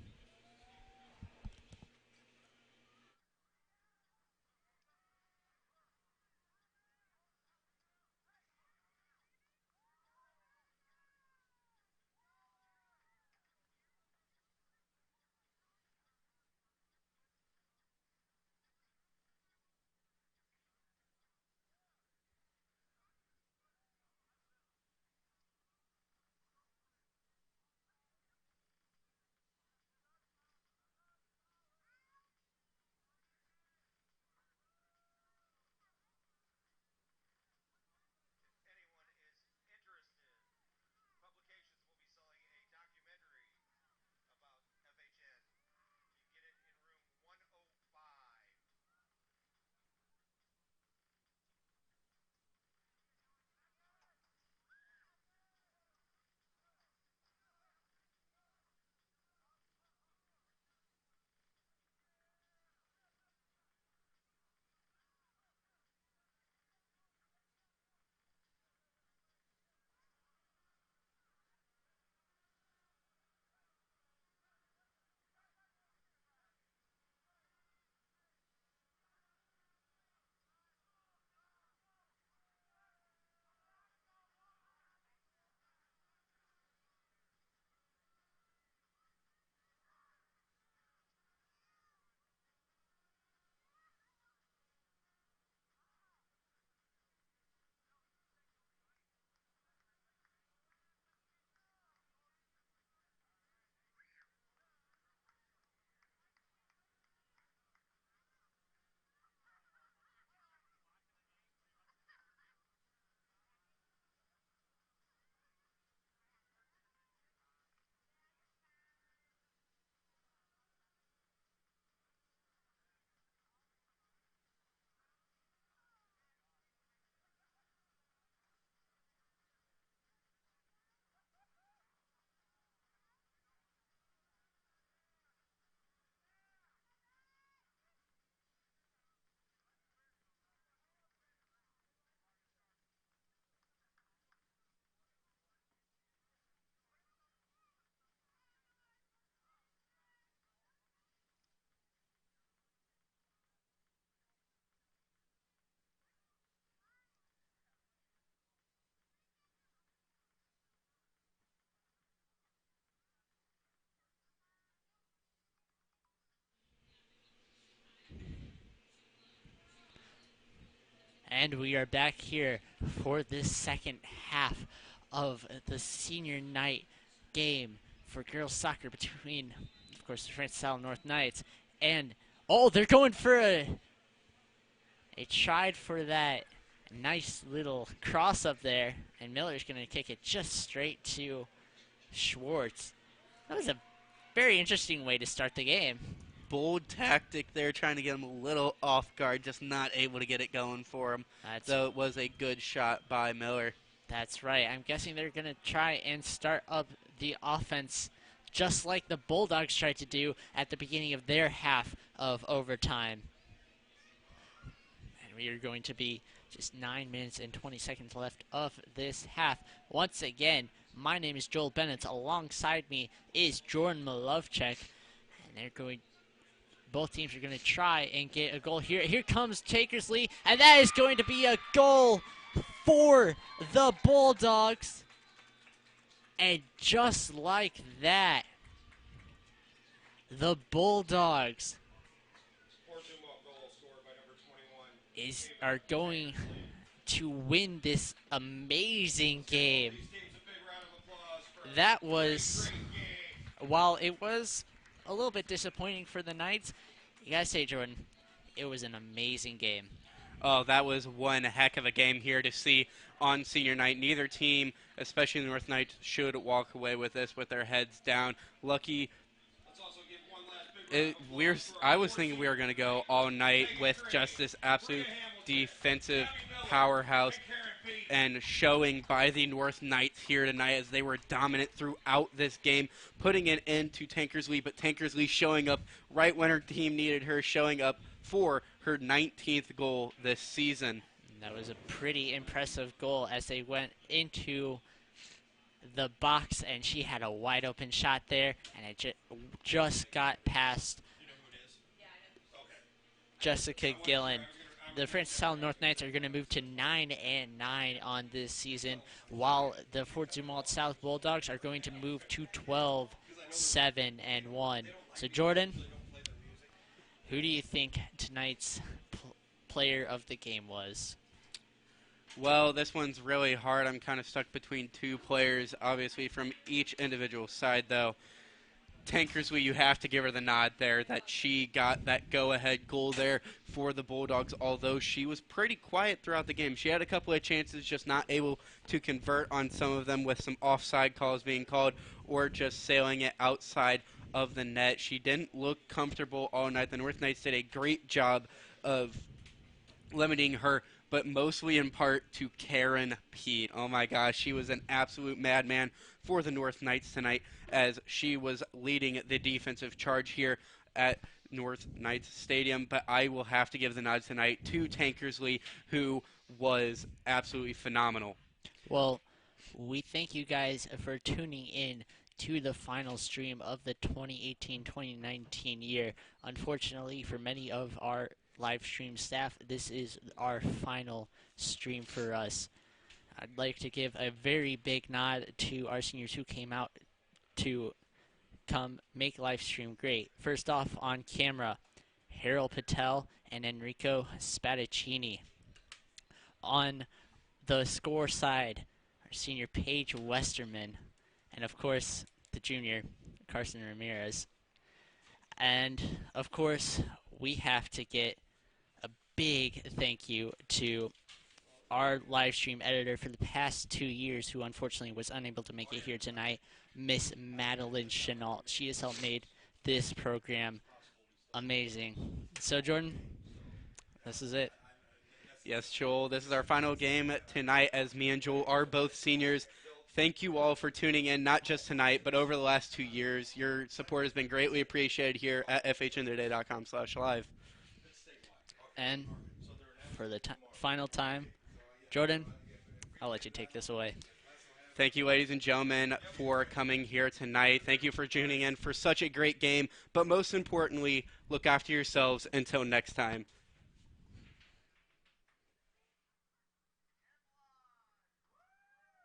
Speaker 4: And we are back here for this second half of the senior night game for girls soccer between, of course, the French Salle North Knights and, oh, they're going for they tried for that nice little cross up there, and Miller's going to kick it just straight to Schwartz. That was a very interesting way to start the game.
Speaker 5: Bold tactic there, trying to get him a little off guard, just not able to get it going for him. So it was a good shot by Miller.
Speaker 4: That's right. I'm guessing they're going to try and start up the offense just like the Bulldogs tried to do at the beginning of their half of overtime. And we are going to be just 9 minutes and 20 seconds left of this half. Once again, my name is Joel Bennett. Alongside me is Jordan Malovchek. And they're going, both teams are going to try and get a goal here. Here comes Tankersley, and that is going to be a goal for the Bulldogs. And just like that, the Bulldogs are going to win this amazing game. That was, while it was a little bit disappointing for the Knights, you gotta say, Jordan, it was an amazing game.
Speaker 5: Oh, that was one heck of a game here to see on senior night. Neither team, especially the North Knights, should walk away with this with their heads down. Lucky. I was thinking we were going to go all night with just this absolute defensive powerhouse, and showing by the North Knights here tonight as they were dominant throughout this game, putting it into Tankersley, but Tankersley showing up right when her team needed her, showing up for her 19th goal this season.
Speaker 4: That was a pretty impressive goal as they went into the box, and she had a wide open shot there, and it just got past Jessica Gillen. The French Salle North Knights are going to move to 9-9 on this season, while the Fort Zumwalt South Bulldogs are going to move to 12-7-1. So Jordan, who do you think tonight's player of the game was?
Speaker 5: Well, this one's really hard. I'm kind of stuck between two players, obviously, from each individual side, though. Tankersley, you have to give her the nod there that she got that go-ahead goal there for the Bulldogs, although she was pretty quiet throughout the game. She had a couple of chances, just not able to convert on some of them with some offside calls being called or just sailing it outside of the net. She didn't look comfortable all night. The North Knights did a great job of limiting her, but mostly in part to Karen Pete. Oh my gosh, she was an absolute madman for the North Knights tonight as she was leading the defensive charge here at North Knights Stadium. But I will have to give the nod tonight to Tankersley, who was absolutely phenomenal.
Speaker 4: Well, we thank you guys for tuning in to the final stream of the 2018-2019 year. Unfortunately, for many of our live stream staff, this is our final stream for us. I'd like to give a very big nod to our seniors who came out to come make live stream great. First off on camera, Harold Patel and Enrico Spadaccini. On the score side, our senior Paige Westerman, and of course the junior Carson Ramirez. And of course, we have to get a big thank you to our live stream editor for the past 2 years, who unfortunately was unable to make it here tonight, Miss Madeline Chenault. She has helped made this program amazing. So Jordan, this is it.
Speaker 5: Yes, Joel, this is our final game tonight, as me and Joel are both seniors. Thank you all for tuning in, not just tonight, but over the last 2 years. Your support has been greatly appreciated here at FHNtoday.com/live.
Speaker 4: And for the final time, Jordan, I'll let you take this away.
Speaker 5: Thank you, ladies and gentlemen, for coming here tonight. Thank you for tuning in for such a great game. But most importantly, look after yourselves until next time.